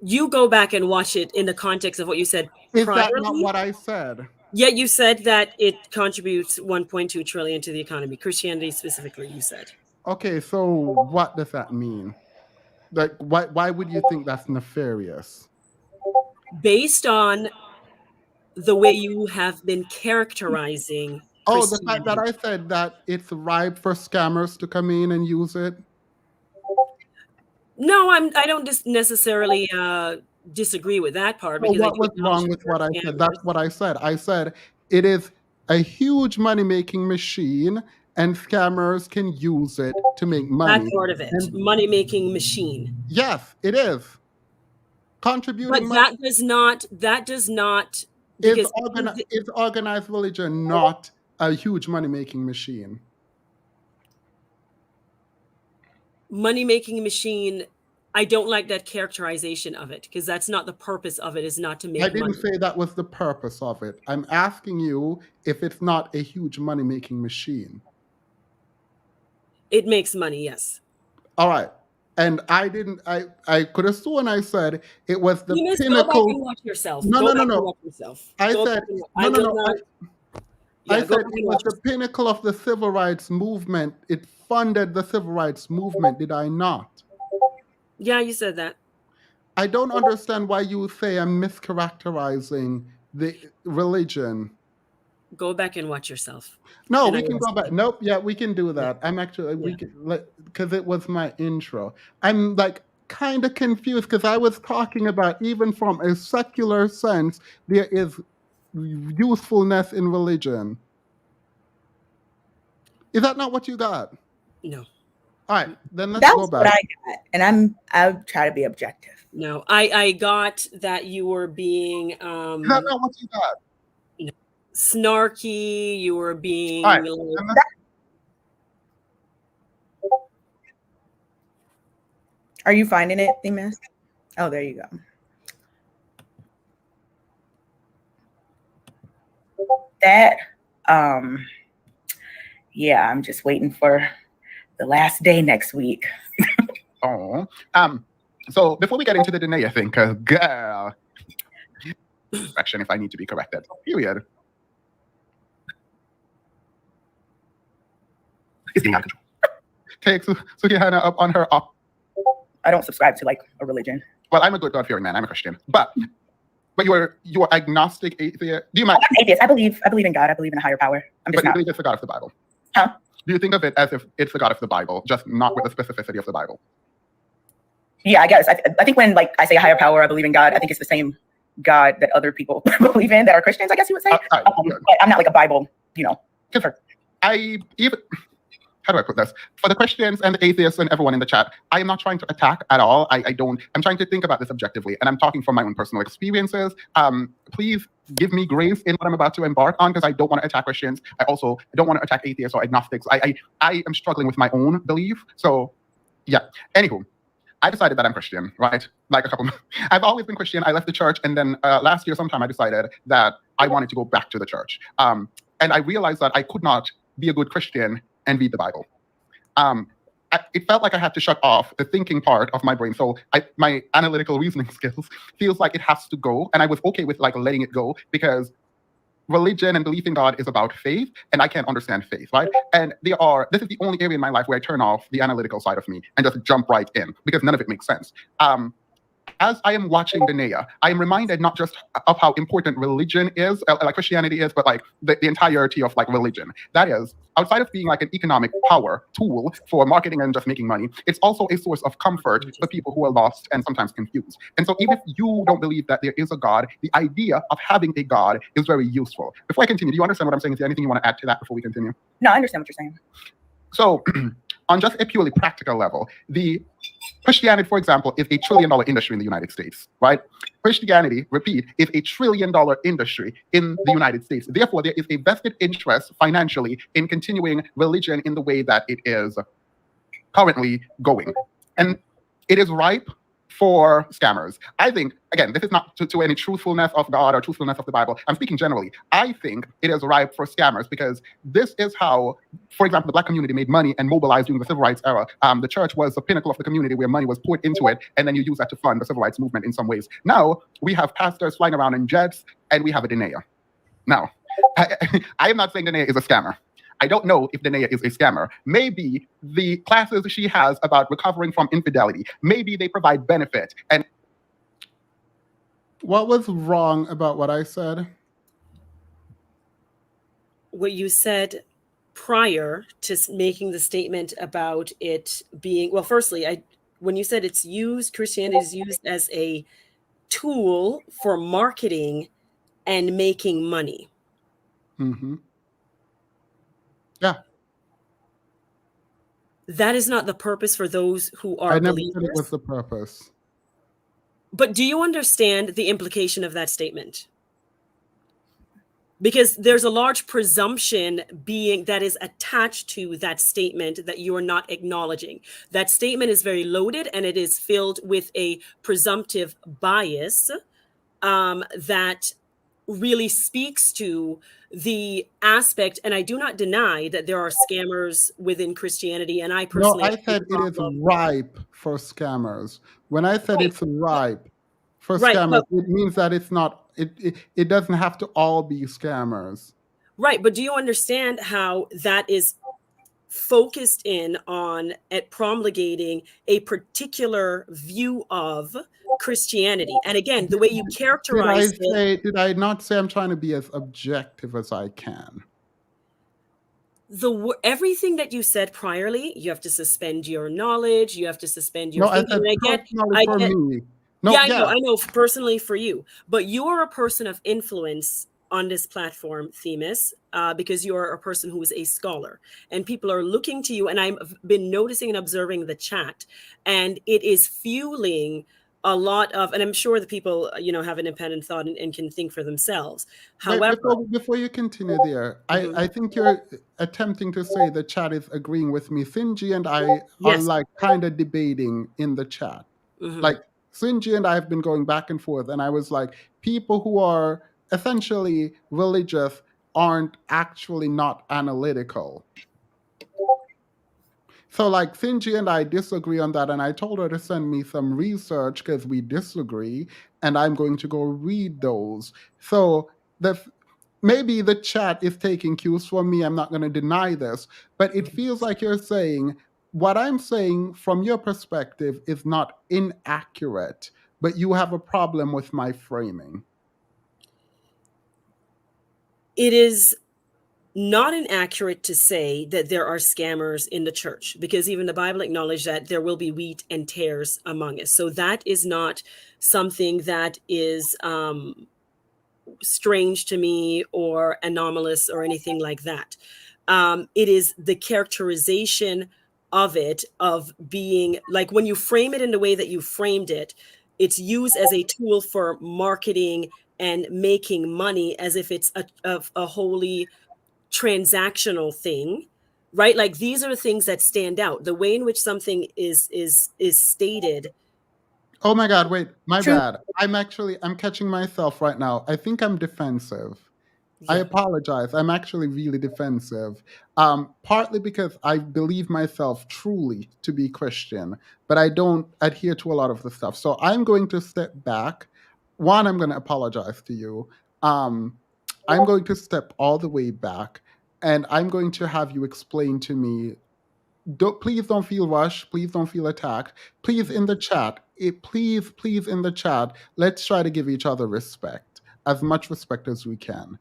You go back and watch it in the context of what you said priorly. Is that not what I said? Yeah, you said that it contributes 1.2 trillion to the economy. Christianity specifically, you said. Okay, so what does that mean? Like, why would you think that's nefarious? Based on the way you have been characterizing the fact that I said that it's ripe for scammers to come in and use it. No, I don't necessarily disagree with that part. Because what was wrong with what I said? That's what I said. I said it is a huge money-making machine, and scammers can use it to make money. That's part of it. Money-making machine. Yes, it is. Contributing. But that does not. Is organized religion not a huge money-making machine? Money-making machine, I don't like that characterization of it, because that's not the purpose of it, is not to make money. I didn't say that was the purpose of it. I'm asking you if it's not a huge money-making machine. It makes money, yes. All right. And I could have sworn I said it was the pinnacle. Go back and watch yourself. No. I said it was the pinnacle of the civil rights movement. It funded the civil rights movement, did I not? Yeah, you said that. I don't understand why you say I'm mischaracterizing the religion. Go back and watch yourself. No, we can go back. Nope. Yeah, we can do that. I'm actually, because it was my intro. I'm kind of confused, because I was talking about, even from a secular sense, there is usefulness in religion. Is that not what you got? No. All right, then let's That go was back. what I got, and I'll try to be objective. No, I got that you were being Is that not what you got? snarky. You were being All right, like, then let's- Are you finding it, Themis? Oh, there you go. That, yeah, I'm just waiting for the last day next week. Oh, so before we get into the Denea thing, because girl, correction if I need to be corrected. Period. It's getting out of control. Take Sukihana up on her up. I don't subscribe to like a religion. Well, I'm a good God-fearing man. I'm a Christian, but you are agnostic atheist. Do you mind? I'm an atheist. I believe in God. I believe in a higher power. I'm But just you not. believe it's the God of the Bible? Huh? Do you think of it as if it's the God of the Bible, just not with the specificity of the Bible? Yeah, I guess. I think when like I say a higher power, I believe in God. I think it's the same God that other people believe in that are Christians. I guess you would say. Right, But I'm not like a Bible, How do I put this? For the Christians and the atheists and everyone in the chat, I am not trying to attack at all. I'm trying to think about this objectively, and I'm talking from my own personal experiences. Please give me grace in what I'm about to embark on, because I don't want to attack Christians. I also don't want to attack atheists or agnostics. I am struggling with my own belief. So, yeah. Anywho, I decided that I'm Christian, right? I've always been Christian. I left the church, and then last year sometime I decided that I wanted to go back to the church. And I realized that I could not be a good Christian and read the Bible. It felt like I had to shut off the thinking part of my brain. So my analytical reasoning skills feels like it has to go. And I was okay with like letting it go, because religion and belief in God is about faith, and I can't understand faith, right? And this is the only area in my life where I turn off the analytical side of me and just jump right in, because none of it makes sense. As I am watching Denea, I am reminded not just of how important religion is, like Christianity is, but like the entirety of like religion. That is, outside of being like an economic power tool for marketing and just making money, it's also a source of comfort for people who are lost and sometimes confused. And so even if you don't believe that there is a God, the idea of having a God is very useful. Before I continue, do you understand what I'm saying? Is there anything you want to add to that before we continue? No, I understand what you're saying. So on just a purely practical level, the Christianity, for example, is $1 trillion industry in the United States, right? Christianity, repeat, is $1 trillion industry in the United States. Therefore, there is a vested interest financially in continuing religion in the way that it is currently going. And it is ripe for scammers. I think, again, this is not to any truthfulness of God or truthfulness of the Bible. I'm speaking generally. I think it is ripe for scammers, because this is how, for example, the Black community made money and mobilized during the Civil Rights era. The church was the pinnacle of the community where money was poured into it, and then you use that to fund the Civil Rights movement in some ways. Now, we have pastors flying around in jets, and we have a Denea. Now, I am not saying Denea is a scammer. I don't know if Denea is a scammer. Maybe the classes she has about recovering from infidelity, maybe they provide benefit. And what was wrong about what I said? what you said prior to making the statement about it being, well, firstly, when you said Christianity is used as a tool for marketing and making money. Mm-hmm. Yeah. That is not the purpose for those who are I never believers. said it was the purpose. But do you understand the implication of that statement? Because there's a large presumption that is attached to that statement that you are not acknowledging. That statement is very loaded, and it is filled with a presumptive bias that really speaks to the aspect, and I do not deny that there are scammers within Christianity, and I personally... No, I said it is ripe for scammers. When I said it's ripe for scammers, it means that it's not, it doesn't have to all be scammers. Right, but do you understand how that is focused in on at promulgating a particular view of Christianity? And again, the way you characterize did I not say I'm trying to be as objective as I can? Everything that you said priorly, you have to suspend your knowledge, you have to suspend your thinking. I know personally for you, but you are a person of influence on this platform, Themis, because you're a person who is a scholar, and people are looking to you. And I've been noticing and observing the chat, and it is fueling a lot of, and I'm sure the people, have an independent thought and can think for themselves. Wait, However, before you continue there, Mhm. I think you're attempting to say the chat is agreeing with me. Sinji and I are Yes. like kind of debating in the chat. Mhm. Like Sinji and I have been going back and forth, and I was like, people who are essentially religious aren't actually not analytical. So like Sinji and I disagree on that, and I told her to send me some research because we disagree, and I'm going to go read those. So maybe the chat is taking cues from me. I'm not going to deny this, but it feels like you're saying what I'm saying from your perspective is not inaccurate, but you have a problem with my framing. It is not inaccurate to say that there are scammers in the church, because even the Bible acknowledged that there will be wheat and tares among us. So that is not something that is strange to me or anomalous or anything like that. It is the characterization of it, of being like, when you frame it in the way that you framed it, it's used as a tool for marketing and making money, as if it's a wholly transactional thing, right? Like, these are the things that stand out. The way in which something is stated. Oh my God, wait, my True. bad. I'm catching myself right now. I think I'm defensive. I Yeah. apologize. I'm actually really defensive. Partly because I believe myself truly to be Christian, but I don't adhere to a lot of the stuff. So I'm going to step back. One, I'm going to apologize to you. I'm going to step all the way back, and I'm going to have you explain to me. Please don't feel rushed. Please don't feel attacked. Please, in the chat, please in the chat, let's try to give each other respect, as much respect as we can.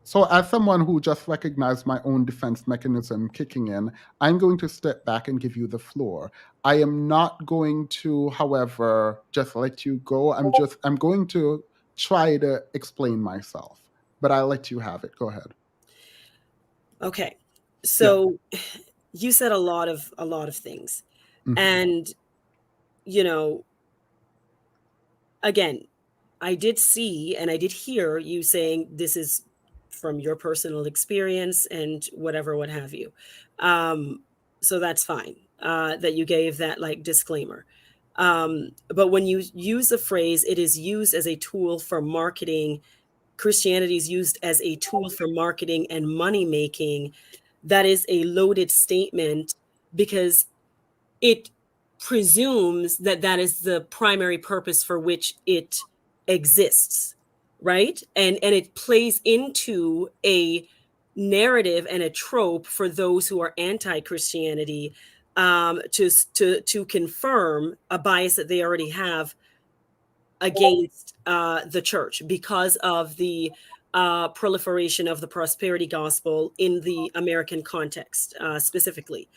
So as someone who just recognized my own defense mechanism kicking in, I'm going to step back and give you the floor. I am not going to, however, just let you go. I'm going to try to explain myself, but I'll let you have it. Go ahead. Okay. So you said a lot of things. Mhm. And, again, I did see and I did hear you saying this is from your personal experience and whatever, what have you. So that's fine, that you gave that like disclaimer. But when you use the phrase, it is used as a tool for marketing, Christianity is used as a tool for marketing and money making, that is a loaded statement, because it presumes that that is the primary purpose for which it exists, right? And it plays into a narrative and a trope for those who are anti-Christianity, to confirm a bias that they already have against the church, because of the proliferation of the prosperity gospel in the American context, specifically.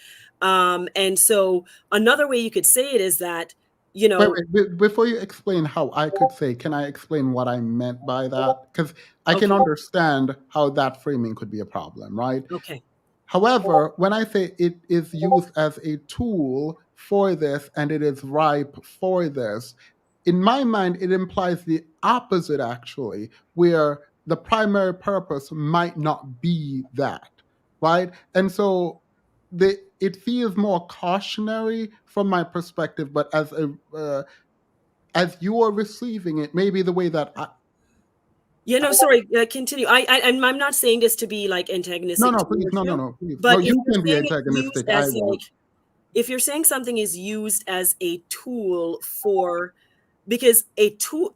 And so another way you could say it is that, Wait, before you explain how I could say, can I explain what I meant by that? Because I can okay, understand how that framing could be a problem, right? okay, However, when I say it is used as a tool for this and it is ripe for this, in my mind, it implies the opposite, actually, where the primary purpose might not be that, right? And so it feels more cautionary from my perspective, but as you are receiving it, maybe the way that yeah, no, sorry, continue. I'm not saying this to be like antagonistic please, towards you, please, no, but if you you're can be saying it's used antagonistic. I as like, won't. if you're saying something is used as a tool for, because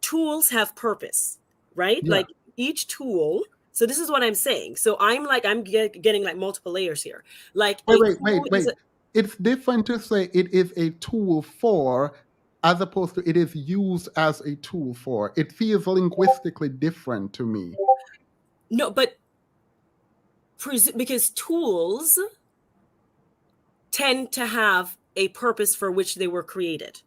tools have purpose, right? Yeah. Like each tool. So this is what I'm saying. So I'm getting like multiple layers here. Like a tool is It's different to say it is a tool for, as opposed to it is used as a tool for. It feels linguistically different to me. no, but because tools tend to have a purpose for which they were created.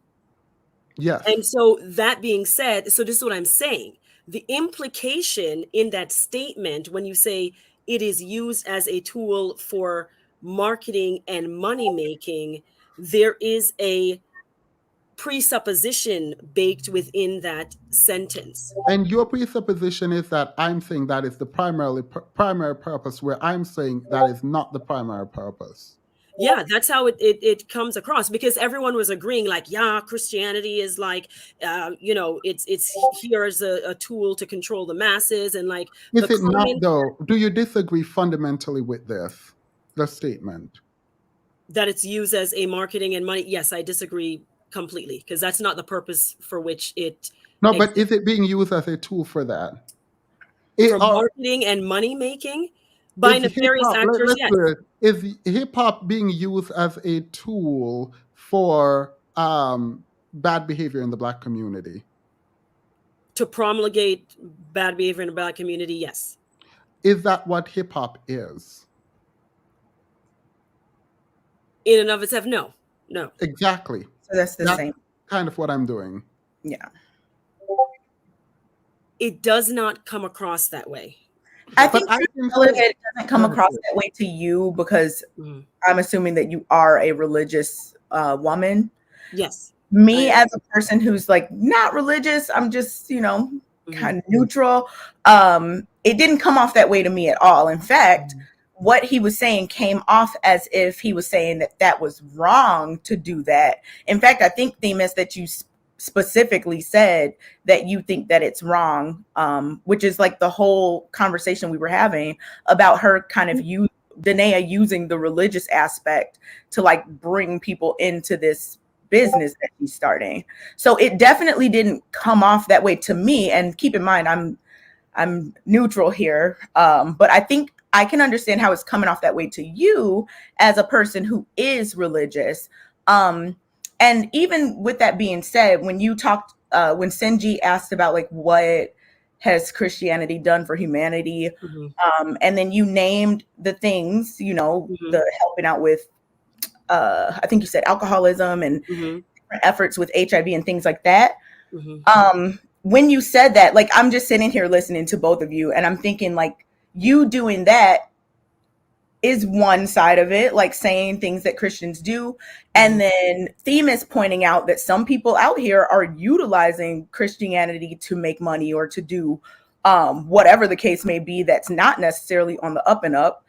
Yes. And so that being said, so this is what I'm saying. the implication in that statement, when you say it is used as a tool for marketing and money making, there is a presupposition baked within that sentence. And your presupposition is that I'm saying that is the primary purpose, where I'm saying that is not the primary purpose. Yeah, that's how it comes across, because everyone was agreeing, like, yeah, Christianity is like, it's here as a tool to control the masses, and like Is the it not, comment though? Do you disagree fundamentally with this, the statement? that it's used as a marketing and money. Yes, I disagree completely, because that's not the purpose for which it. No, but is it being used as a tool for that? For marketing and money making by nefarious actors, yes. Is hip hop being used as a tool for bad behavior in the Black community? To promulgate bad behavior in the Black community, yes. Is that what hip hop is? In and of itself, no. Exactly. So that's the same. Kind of what I'm doing. Yeah. It does not come across that way. I think it doesn't come across that way to you because I'm assuming that you are a religious woman. Yes. Me as a person who's like not religious, I'm just, kind of neutral. It didn't come off that way to me at all. In fact, what he was saying came off as if he was saying that was wrong to do that. In fact, I think, Themis, that you specifically said that you think that it's wrong, which is like the whole conversation we were having about her kind of Denea using the religious aspect to like bring people into this business that she's starting. So it definitely didn't come off that way to me. And keep in mind, I'm neutral here, but I think I can understand how it's coming off that way to you as a person who is religious. And even with that being said, when you talked, when Senji asked about like what has Christianity done for humanity, and then you named the things, the helping out with, I think you said alcoholism and different efforts with HIV and things like that. When you said that, like, I'm just sitting here listening to both of you, and I'm thinking like you doing that is one side of it, like saying things that Christians do. And then Themis pointing out that some people out here are utilizing Christianity to make money or to do whatever the case may be that's not necessarily on the up and up.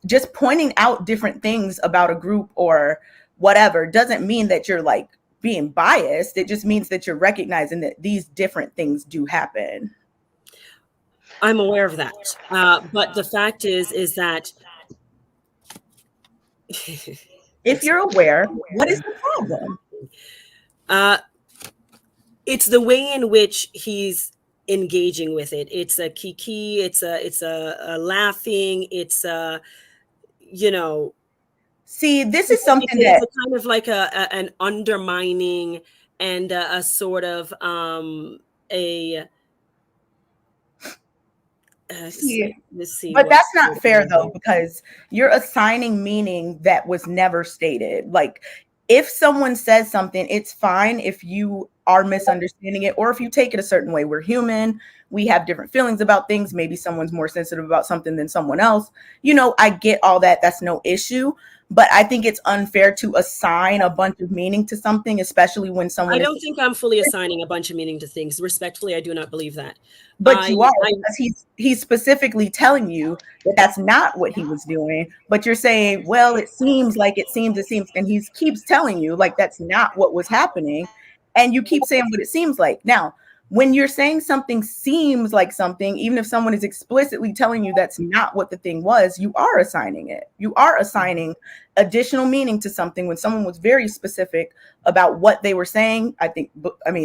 Just pointing out different things about a group or whatever doesn't mean that you're like being biased. It just means that you're recognizing that these different things do happen. I'm aware of that. But the fact is that if you're aware, what is the problem? It's the way in which he's engaging with it. It's a kiki, it's a laughing, it's a, see, this is something it's a kind of like an undermining and a sort of but that's not fair though, because you're assigning meaning that was never stated. Like if someone says something, it's fine if you are misunderstanding it or if you take it a certain way. We're human. We have different feelings about things. Maybe someone's more sensitive about something than someone else. I get all that. That's no issue. But I think it's unfair to assign a bunch of meaning to something, especially when someone. I don't think I'm fully assigning a bunch of meaning to things. Respectfully, I do not believe that. But you are, because he's specifically telling you that that's not what he was doing. But you're saying, well, it seems, and he keeps telling you like that's not what was happening, and you keep saying what it seems like. Now, when you're saying something seems like something, even if someone is explicitly telling you that's not what the thing was, you are assigning it. You are assigning additional meaning to something when someone was very specific about what they were saying.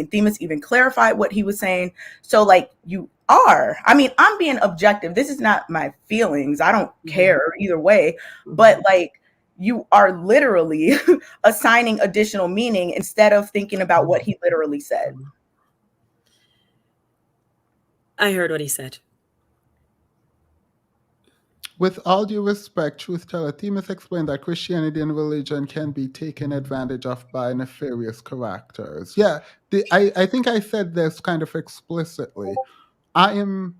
Themis even clarified what he was saying. So like you are, I'm being objective. This is not my feelings. I don't care either way, but like you are literally assigning additional meaning instead of thinking about what he literally said. I heard what he said. With all due respect, truth teller, Themis explained that Christianity and religion can be taken advantage of by nefarious characters. Yeah, I think I said this kind of explicitly. I am,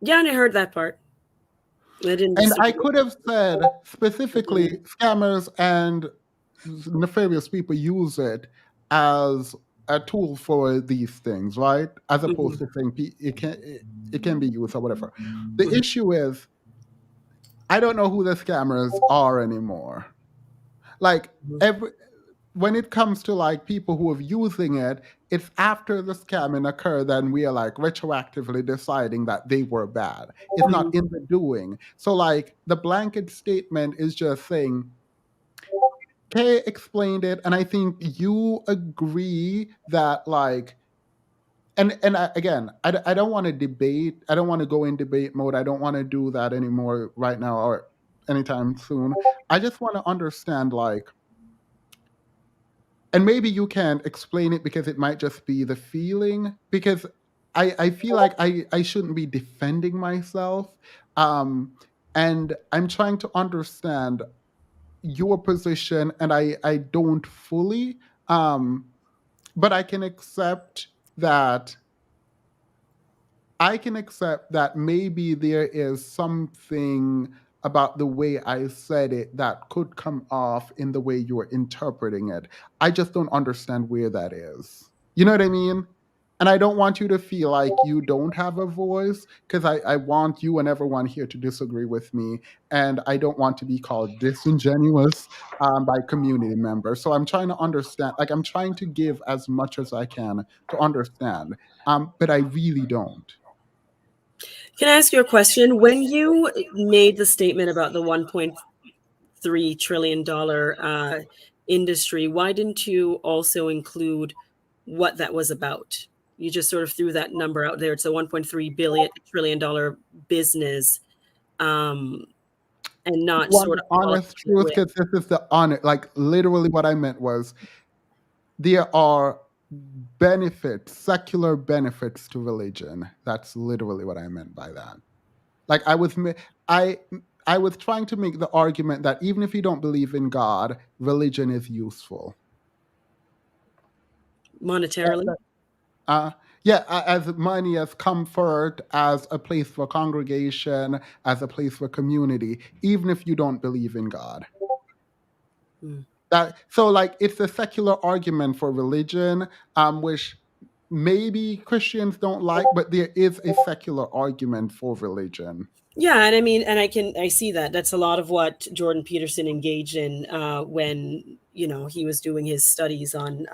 Yeah, and I heard that part. I didn't and I disagree. could have said specifically scammers and nefarious people use it as a tool for these things, right? As opposed to saying it can be used or whatever. The issue is, I don't know who the scammers are anymore. Like when it comes to like people who are using it, it's after the scamming occurred then we are like retroactively deciding that they were bad. It's not in the doing. So like the blanket statement is just saying, Kay explained it, and I think you agree that like, and again, I don't want to debate. I don't want to go in debate mode. I don't want to do that anymore right now or anytime soon. I just want to understand like, and maybe you can explain it because it might just be the feeling, because I feel like I shouldn't be defending myself, and I'm trying to understand your position, and I don't fully, but I can accept that. I can accept that maybe there is something about the way I said it that could come off in the way you're interpreting it. I just don't understand where that is. You know what I mean? And I don't want you to feel like you don't have a voice, because I want you and everyone here to disagree with me. And I don't want to be called disingenuous by community members. So I'm trying to understand, like, I'm trying to give as much as I can to understand, but I really don't. Can I ask you a question? When you made the statement about the $1.3 trillion industry, why didn't you also include what that was about? You just sort of threw that number out there. It's a $1.3 trillion business, and not One sort of honest truth, because this is the honest, like literally what I meant was there are benefits, secular benefits to religion. That's literally what I meant by that. Like I was trying to make the argument that even if you don't believe in God, religion is useful. monetarily. As money, as comfort, as a place for congregation, as a place for community, even if you don't believe in God. So like it's a secular argument for religion, which maybe Christians don't like, but there is a secular argument for religion. Yeah, and I mean, and I see that. That's a lot of what Jordan Peterson engaged in when he was doing his studies on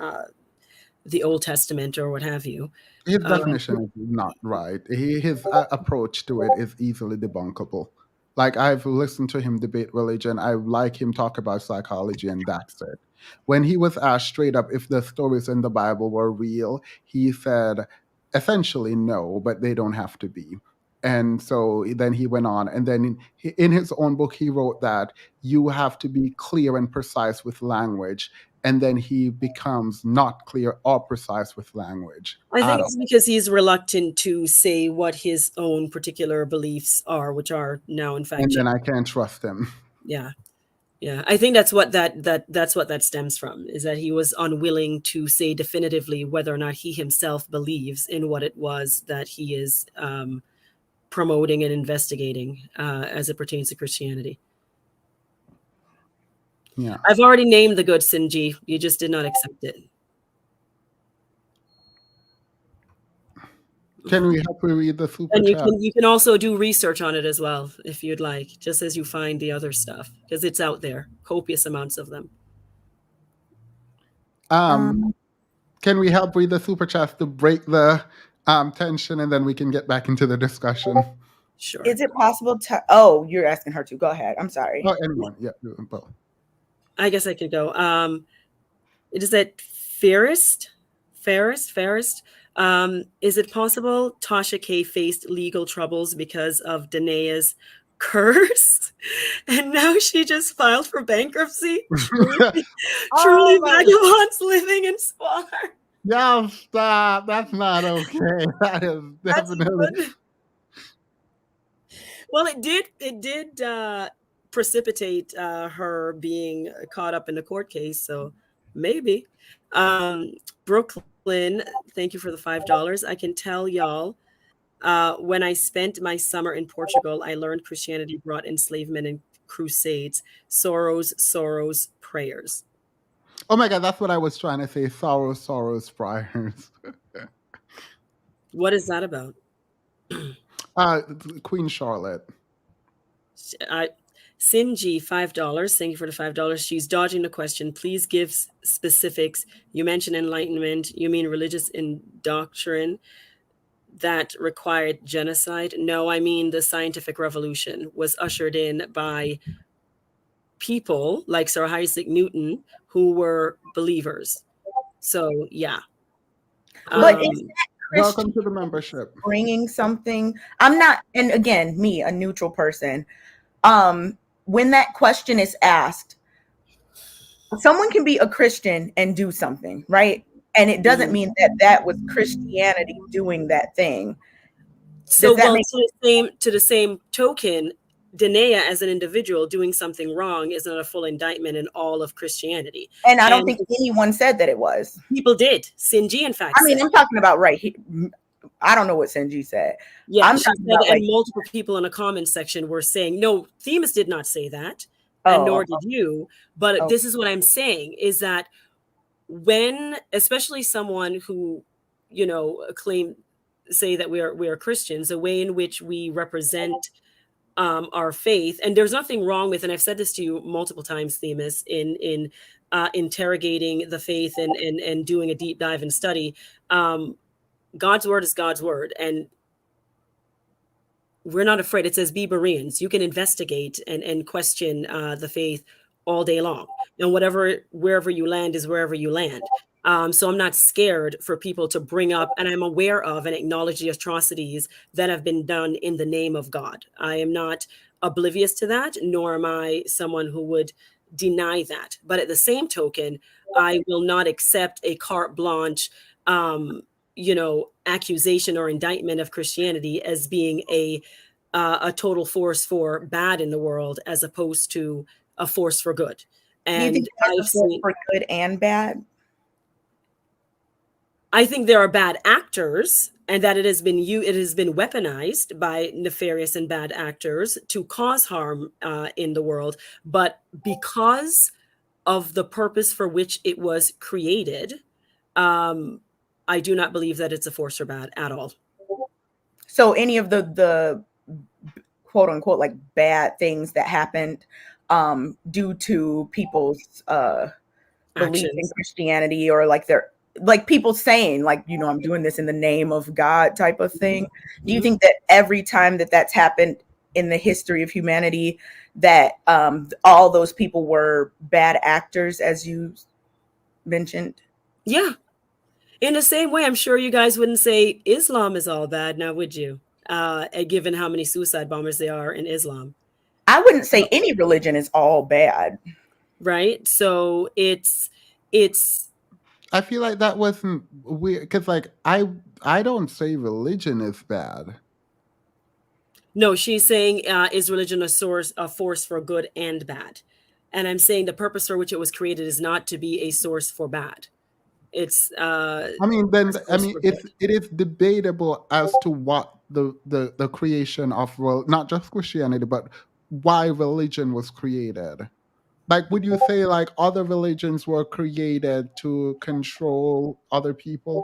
the Old Testament or what have you. His definition is not right. His approach to it is easily debunkable. Like I've listened to him debate religion. I like him talk about psychology, and that's it. When he was asked straight up if the stories in the Bible were real, he said essentially no, but they don't have to be. And so then he went on, and then in his own book, he wrote that you have to be clear and precise with language. And then he becomes not clear or precise with language. I think it's because he's reluctant to say what his own particular beliefs are, which are now in fact. And then I can't trust him. Yeah. Yeah. I think that's what that's what that stems from, is that he was unwilling to say definitively whether or not he himself believes in what it was that he is promoting and investigating as it pertains to Christianity. Yeah. I've already named the good Sinji. You just did not accept it. Can we help you read the super and chat? You can also do research on it as well, if you'd like, just as you find the other stuff, because it's out there, copious amounts of them. Can we help read the super chat to break the tension, and then we can get back into the discussion? Sure. Is it possible to? Oh, you're asking her to. Go ahead. I'm sorry. Oh, anyone? Yeah, both. I guess I could go. It is that Fairest. Is it possible Tasha K faced legal troubles because of Denea's curse, and now she just filed for bankruptcy? Truly vagabonds living in squalor. Yeah, stop. That's not okay. That is definitely. Well, it did precipitate her being caught up in the court case, so maybe. Brooklyn, thank you for the $5. I can tell y'all, when I spent my summer in Portugal, I learned Christianity brought enslavement and crusades. Sorrows, prayers. Oh my God, that's what I was trying to say. Sorrows, prayers. What is that about? Queen Charlotte. Sinji, $5. Thank you for the $5. She's dodging the question. Please give specifics. You mentioned enlightenment. You mean religious indoctrination that required genocide? No, I mean the scientific revolution was ushered in by people like Sir Isaac Newton who were believers. So yeah. But is that Welcome to the membership. bringing something? I'm not, and again, me, a neutral person. When that question is asked, someone can be a Christian and do something, right? And it doesn't mean that that was Christianity doing that thing. So, well, to the same token, Denea as an individual doing something wrong is not a full indictment in all of Christianity. And I don't think anyone said that it was. People did. Sinji, in fact. I mean, I'm talking about right here. I don't know what Sinji said. Yeah, I'm she talking said, about, and like, multiple people in the comment section were saying, no, Themis did not say that, and nor did you. But this is what I'm saying, is that when, especially someone who, you know, say that we are Christians, the way in which we represent our faith, and there's nothing wrong with, and I've said this to you multiple times, Themis, in interrogating the faith and doing a deep dive and study. God's word is God's word, and we're not afraid. It says be Bereans. You can investigate and question the faith all day long, and wherever you land is wherever you land. So I'm not scared for people to bring up, and I'm aware of and acknowledge the atrocities that have been done in the name of God. I am not oblivious to that, nor am I someone who would deny that. But at the same token, I will not accept a carte blanche, accusation or indictment of Christianity as being a total force for bad in the world, as opposed to a force for good. And you think that's a force for good and bad? I think there are bad actors, and that it has been weaponized by nefarious and bad actors to cause harm in the world. But because of the purpose for which it was created, I do not believe that it's a force for bad at all. So any of the quote unquote like bad things that happened due to people's belief in Christianity, or like people saying, like, you know, I'm doing this in the name of God type of thing. Do you think that every time that that's happened in the history of humanity, that all those people were bad actors, as you mentioned? Yeah. In the same way, I'm sure you guys wouldn't say Islam is all bad now, would you? Given how many suicide bombers there are in Islam. I wouldn't say any religion is all bad. Right? So it's I feel like that wasn't weird, because like I don't say religion is bad. No, she's saying is religion a force for good and bad? And I'm saying the purpose for which it was created is not to be a source for bad. It's it is debatable as to what the creation of, well, not just Christianity, but why religion was created. Like, would you say like other religions were created to control other people?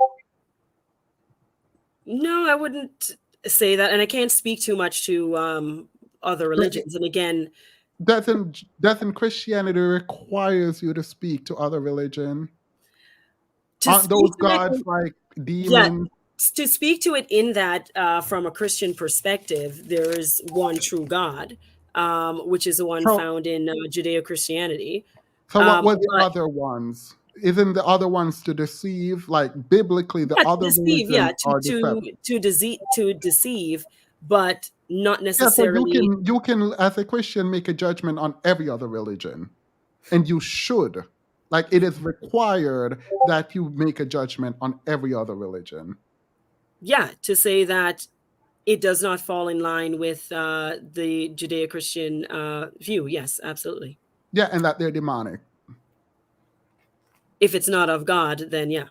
No, I wouldn't say that, and I can't speak too much to other religions. And again, doesn't Christianity requires you to speak to other religion? Aren't those gods like demons? Yeah, to speak to it in that from a Christian perspective, there is one true God, which is the one found in Judeo-Christianity. So what were the other ones? Isn't the other ones to deceive? Like biblically, the other religions are to deceive, but not necessarily. Yeah, so you can as a Christian make a judgment on every other religion, and you should. Like, it is required that you make a judgment on every other religion. Yeah, to say that it does not fall in line with the Judeo-Christian view. Yes, absolutely. Yeah, and that they're demonic. If it's not of God, then yeah.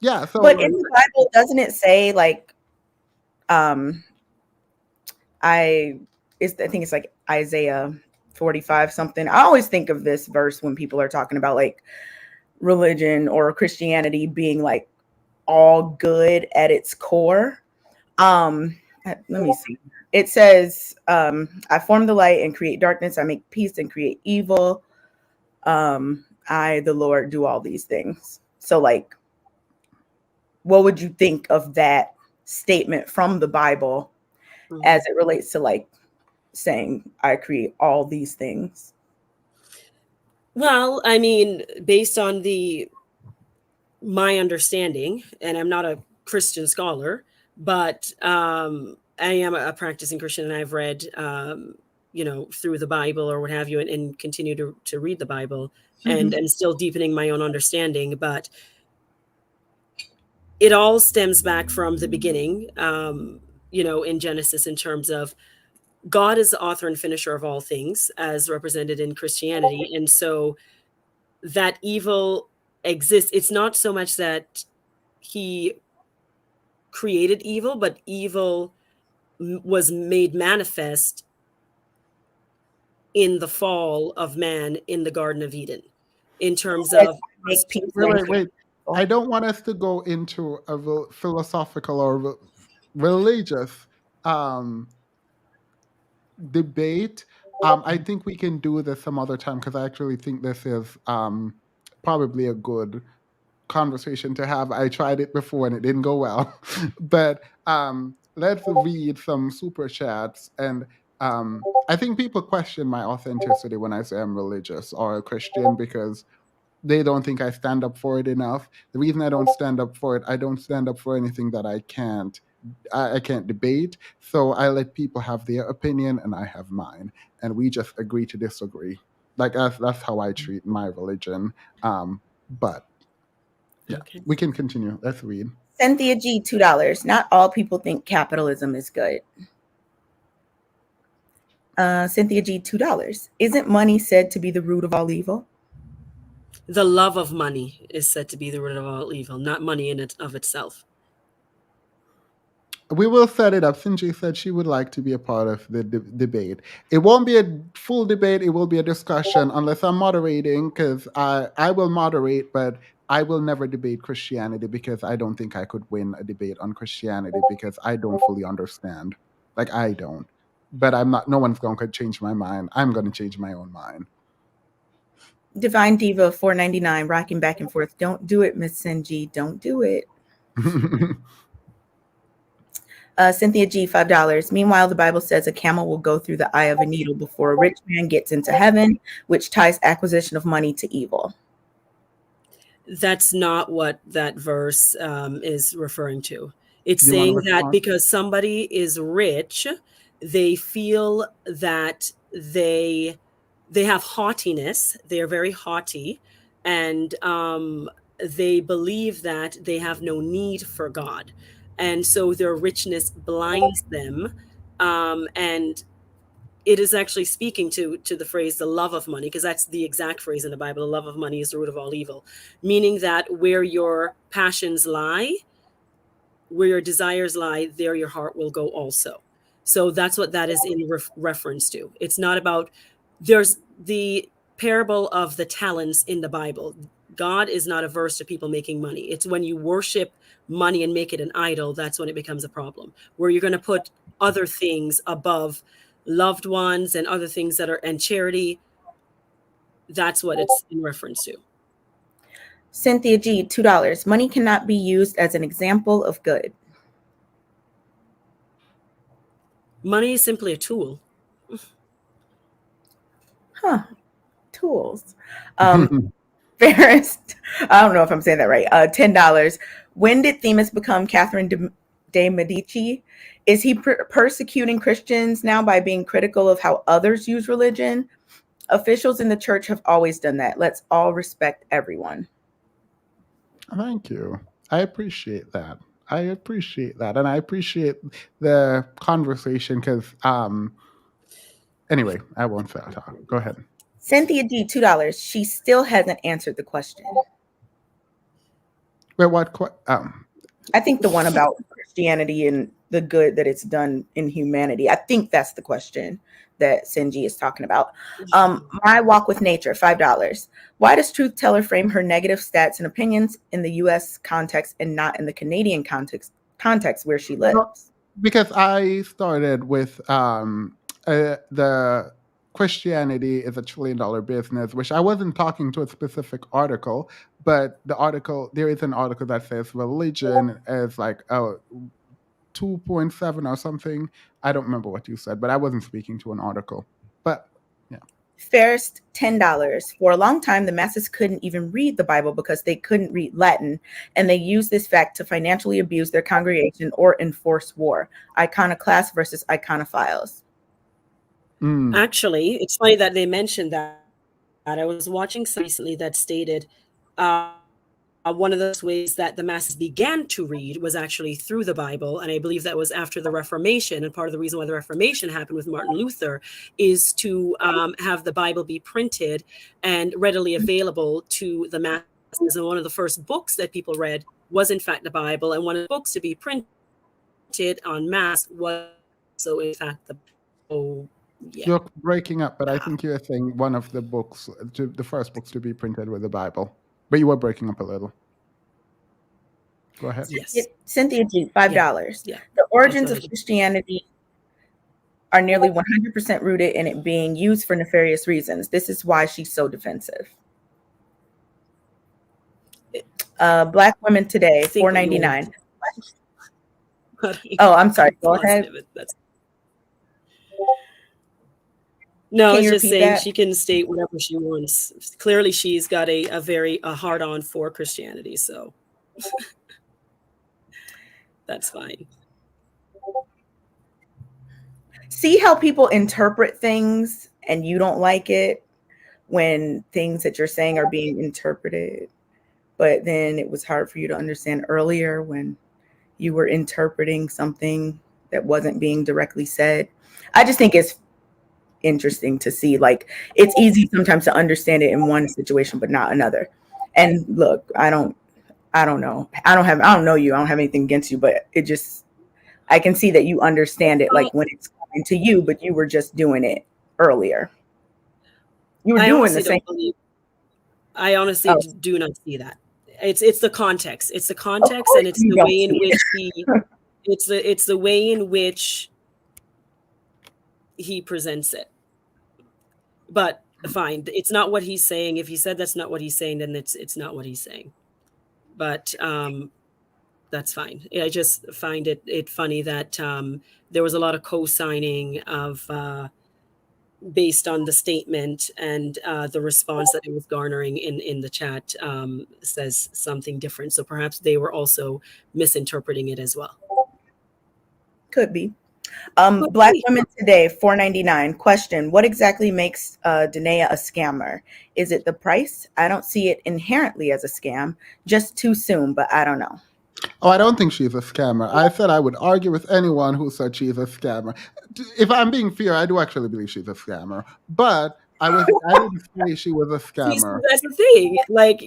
Yeah. So, But in the Bible, doesn't it say like, I think it's like Isaiah 45 something. I always think of this verse when people are talking about like religion or Christianity being like all good at its core. Let me see. It says, I form the light and create darkness. I make peace and create evil. I, the Lord, do all these things. So like, what would you think of that statement from the Bible as it relates to like saying I create all these things? Well, I mean, based on my understanding, and I'm not a Christian scholar, but I am a practicing Christian, and I've read, through the Bible or what have you, and continue to read the Bible, and still deepening my own understanding. But it all stems back from the beginning, in Genesis, in terms of God is the author and finisher of all things, as represented in Christianity. And so that evil exists. It's not so much that he created evil, but evil was made manifest in the fall of man in the Garden of Eden, in terms of wait. I don't want us to go into a philosophical or religious debate. I think we can do this some other time, because I actually think this is probably a good conversation to have. I tried it before and it didn't go well. But let's read some super chats. And I think people question my authenticity when I say I'm religious or a Christian, because they don't think I stand up for it enough. The reason I don't stand up for it, I don't stand up for anything that I can't debate. So I let people have their opinion and I have mine, and we just agree to disagree. Like that's how I treat my religion. But yeah, we can continue. Let's read. Cynthia G, $2. Not all people think capitalism is good. Cynthia G, $2. Isn't money said to be the root of all evil? The love of money is said to be the root of all evil, not money in it of itself. We will set it up. Sinji said she would like to be a part of the debate. It won't be a full debate. It will be a discussion, unless I'm moderating, because I will moderate, but I will never debate Christianity, because I don't think I could win a debate on Christianity, because I don't fully understand. Like, I don't. But no one's going to change my mind. I'm going to change my own mind. Divine Diva, $4.99, rocking back and forth. Don't do it, Miss Sinji. Don't do it. Cynthia G, $5. Meanwhile, the Bible says a camel will go through the eye of a needle before a rich man gets into heaven, which ties acquisition of money to evil. That's not what that verse is referring to. It's saying that because somebody is rich, they feel that they have haughtiness. They are very haughty, and they believe that they have no need for God. And so their richness blinds them. And it is actually speaking to the phrase, the love of money, because that's the exact phrase in the Bible. The love of money is the root of all evil, meaning that where your passions lie, where your desires lie, there your heart will go also. So that's what that is in reference to. It's not about, there's the parable of the talents in the Bible. God is not averse to people making money. It's when you worship money and make it an idol, that's when it becomes a problem, where you're going to put other things above loved ones and other things that are, and charity. That's what it's in reference to. Cynthia G, $2. Money cannot be used as an example of good. Money is simply a tool. Tools. Ferris, I don't know if I'm saying that right. $10. When did Themis become Catherine de Medici? Is he persecuting Christians now by being critical of how others use religion? Officials in the church have always done that. Let's all respect everyone. Thank you. I appreciate that. I appreciate that, and I appreciate the conversation because, anyway, I won't say talk. Go ahead. Cynthia D, $2. She still hasn't answered the question. Wait, what? I think the one about Christianity and the good that it's done in humanity. I think that's the question that Sinji is talking about. My walk with nature, $5. Why does Truth Teller frame her negative stats and opinions in the U.S. context and not in the Canadian context where she lives? Because I started with the Christianity is a $1 trillion business, which I wasn't talking to a specific article, but there is an article that says religion is like 2.7 or something. I don't remember what you said, but I wasn't speaking to an article. But yeah. Fairest, $10. For a long time, the masses couldn't even read the Bible because they couldn't read Latin, and they used this fact to financially abuse their congregation or enforce war. Iconoclasts versus iconophiles. Actually, it's funny that they mentioned that. I was watching some recently that stated one of those ways that the masses began to read was actually through the Bible. And I believe that was after the Reformation. And part of the reason why the Reformation happened with Martin Luther is to have the Bible be printed and readily available to the masses. And one of the first books that people read was, in fact, the Bible. And one of the books to be printed en masse was, so in fact, the Bible. Yeah. You're breaking up, but I think you're saying one of the books, the first books to be printed with the Bible. But you were breaking up a little. Go ahead. Yes. Cynthia G, $5. Yeah. The origins of Christianity are nearly 100% rooted in it being used for nefarious reasons. This is why she's so defensive. Black Women Today, $4.99. Oh, I'm sorry. Go ahead. No, I was just saying she can state whatever she wants. Clearly, she's got a very hard-on for Christianity, so that's fine. See how people interpret things and you don't like it when things that you're saying are being interpreted, but then it was hard for you to understand earlier when you were interpreting something that wasn't being directly said. I just think it's interesting to see, like, it's easy sometimes to understand it in one situation but not another. And look, I don't know, I don't know you, I don't have anything against you, but it just, I can see that you understand it like when it's coming to you, but you were just doing it earlier. You were doing the same. I honestly do not see that. It's the context. It's the context, and it's the way in which it's the way in which he presents it. But fine, it's not what he's saying. If he said that's not what he's saying, then it's not what he's saying. But that's fine. I just find it funny that there was a lot of co-signing of based on the statement, and the response that it was garnering in the chat says something different. So perhaps they were also misinterpreting it as well. Could be. Black Women Today, $4.99. Question: what exactly makes Denea a scammer? Is it the price? I don't see it inherently as a scam. Just too soon, but I don't know. Oh, I don't think she's a scammer. I said I would argue with anyone who said she's a scammer. If I'm being fair, I do actually believe she's a scammer. But I didn't say she was a scammer. That's the thing. Like,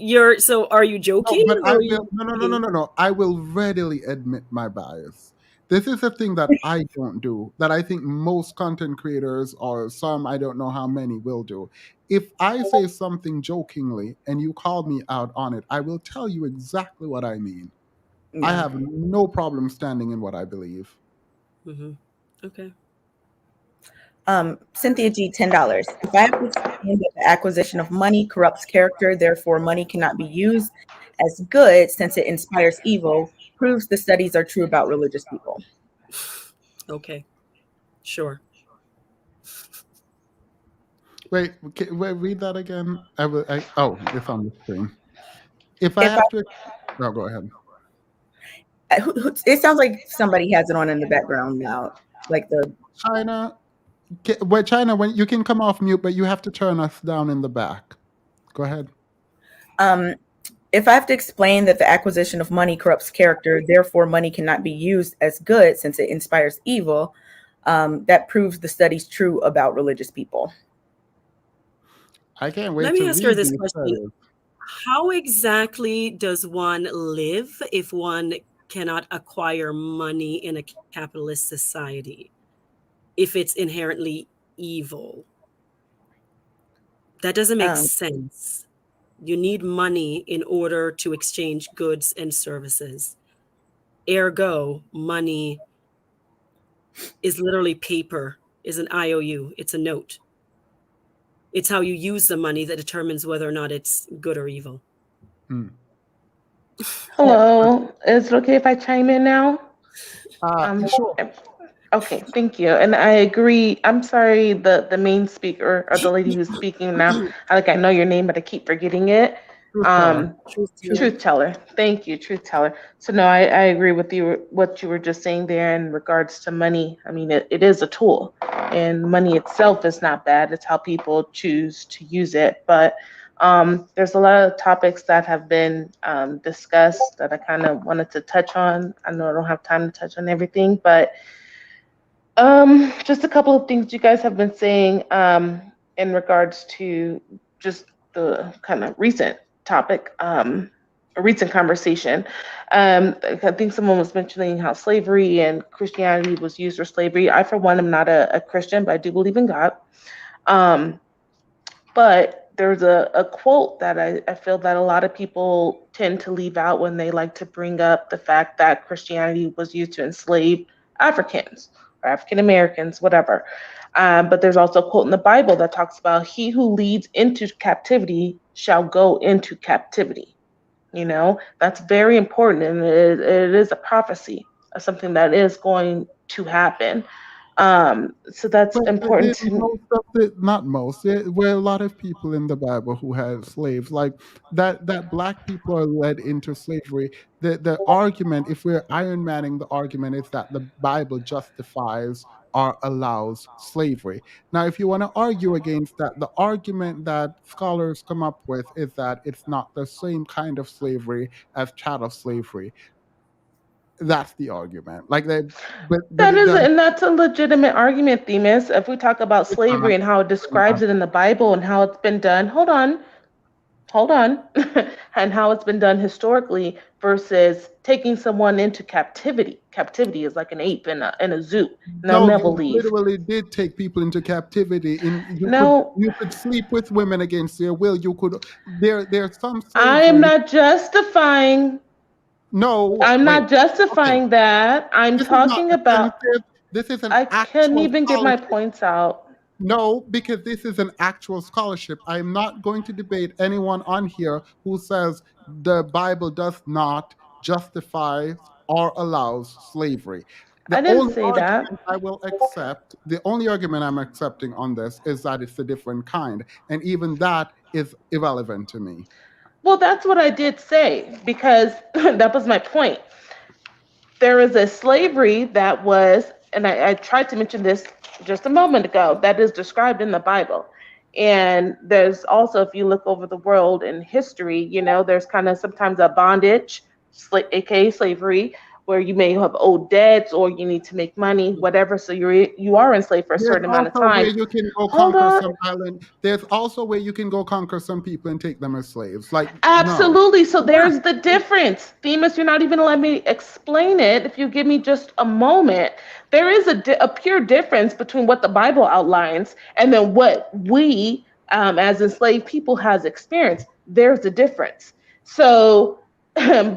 are you joking? No, but no. I will readily admit my bias. This is a thing that I don't do, that I think most content creators, or some, I don't know how many, will do. If I say something jokingly and you call me out on it, I will tell you exactly what I mean. Yeah. I have no problem standing in what I believe. Mm-hmm. Okay. Cynthia G, $10. If I have to explain that the acquisition of money corrupts character, therefore money cannot be used as good since it inspires evil, proves the studies are true about religious people. Okay. Sure. Wait, read that again. It's on the screen. If I have to... No, go ahead. It sounds like somebody has it on in the background now. Like the... China, when you can come off mute, but you have to turn us down in the back. Go ahead. If I have to explain that the acquisition of money corrupts character, therefore money cannot be used as good since it inspires evil, that proves the study's true about religious people. I can't Let wait me to ask her read this these question. studies. How exactly does one live if one cannot acquire money in a capitalist society? If it's inherently evil? That doesn't make Um, sense. You need money in order to exchange goods and services. Ergo, money is literally paper, is an IOU, it's a note. It's how you use the money that determines whether or not it's good or evil. Hello. Is it okay if I chime in now? Sure. Okay, thank you. And I agree. I'm sorry, the main speaker or the lady who's speaking now. I know your name, but I keep forgetting it. Truth teller. Truth teller. Thank you, truth teller. So no, I agree with you what you were just saying there in regards to money. I mean, it is a tool, and money itself is not bad. It's how people choose to use it. But there's a lot of topics that have been discussed that I kind of wanted to touch on. I know I don't have time to touch on everything, but just a couple of things you guys have been saying in regards to just the kind of recent topic, a recent conversation. I think someone was mentioning how slavery and Christianity was used for slavery. I, for one, am not a Christian, but I do believe in God. But there's a quote that I feel that a lot of people tend to leave out when they like to bring up the fact that Christianity was used to enslave Africans or African Americans, whatever. But there's also a quote in the Bible that talks about, "He who leads into captivity shall go into captivity." You know, that's very important, and it is a prophecy of something that is going to happen. So that's important to me. Most of the, not most, there were a lot of people in the Bible who had slaves. Like that black people are led into slavery. The argument, if we're Iron Manning the argument, is that the Bible justifies or allows slavery. Now, if you want to argue against that, the argument that scholars come up with is that it's not the same kind of slavery as chattel slavery. That's the argument. Like they, but That it is, doesn't. and that's a legitimate argument, Themis. If we talk about It's not. slavery and how it describes it in the Bible and how it's been done, hold on, and how it's been done historically versus taking someone into captivity. Captivity is like an ape in a zoo, and they'll No, never you leave. literally did take people into captivity. In No, you could sleep with women against their will. You could there's some I am slavery. not justifying. No, I'm wait. not Okay, justifying that. I'm this is not talking about. definitive. This is an I couldn't actual even get my scholarship. points out. No, because this is an actual scholarship. I am not going to debate anyone on here who says the Bible does not justify or allows slavery. I The didn't only say that. argument I will accept, the only argument I'm accepting on this is that it's a different kind. And even that is irrelevant to me. Well, that's what I did say because that was my point. There is a slavery that was, and I tried to mention this just a moment ago, that is described in the Bible. And there's also, if you look over the world in history, there's kind of sometimes a bondage, aka slavery, where you may have owed debts or you need to make money, whatever. So you are enslaved for a There's certain amount of also where time. you can go Hold conquer on. some island. There's also where you can go conquer some people and take them as slaves. Like, no. Absolutely. So there's the difference. Themis, you're not even letting me explain it. If you give me just a moment, there is a pure difference between what the Bible outlines and then what we, as enslaved people, has experienced. There's a difference. So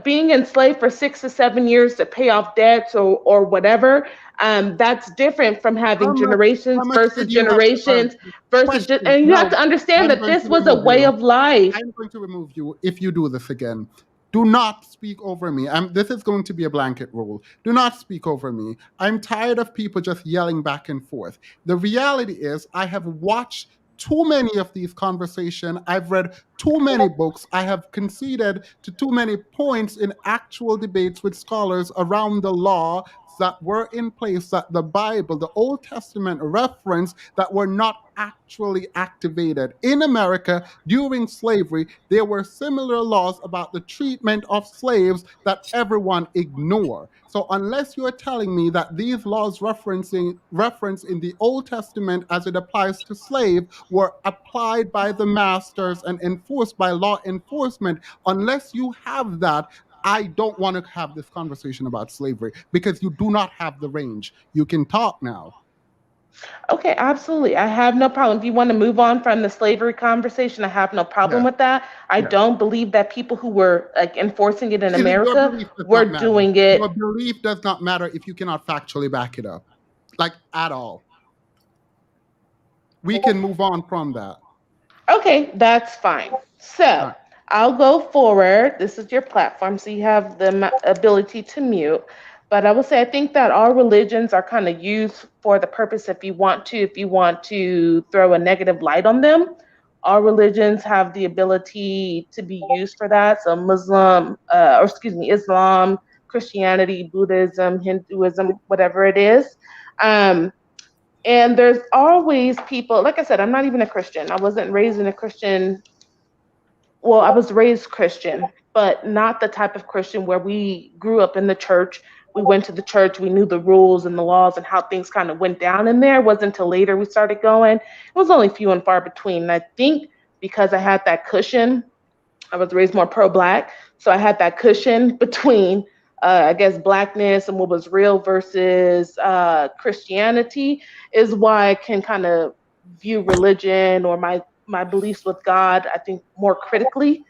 being enslaved for 6 to 7 years to pay off debts or whatever, that's different from How having much? How generations much versus did you have to earn? generations versus, Question. and you have No, to understand I'm that going this to was a remove way you. of life. I'm going to remove you if you do this again. Do not speak over me. This is going to be a blanket rule. Do not speak over me. I'm tired of people just yelling back and forth. The reality is, I have watched too many of these conversations. I've read too many books. I have conceded to too many points in actual debates with scholars around the law, that were in place that the Bible, the Old Testament reference that were not actually activated. In America, during slavery, there were similar laws about the treatment of slaves that everyone ignore. So unless you're telling me that these laws reference in the Old Testament as it applies to slave were applied by the masters and enforced by law enforcement, unless you have that, I don't want to have this conversation about slavery because you do not have the range. You can talk now. Okay, absolutely. I have no problem. If you want to move on from the slavery conversation, I have no problem Yes, with that. I yes. don't believe that people who were like enforcing it in Your America belief does were not matter. doing it. Your belief does not matter if you cannot factually back it up, like at all. We can move on from that. Okay, that's fine. So Right. I'll go forward. This is your platform, so you have the ability to mute. But I will say I think that all religions are kind of used for the purpose if you want to throw a negative light on them. All religions have the ability to be used for that. So Islam, Christianity, Buddhism, Hinduism, whatever it is. Um, and there's always people, like I said, I'm not even a Christian. I wasn't raised in a Christian, well, I was raised Christian, but not the type of Christian where we grew up in the church. We went to the church, we knew the rules and the laws and how things kind of went down in there. It wasn't until later we started going. It was only few and far between. And I think because I had that cushion, I was raised more pro-black, so I had that cushion between, I guess, blackness and what was real versus Christianity, is why I can kind of view religion or my beliefs with God, I think, more critically.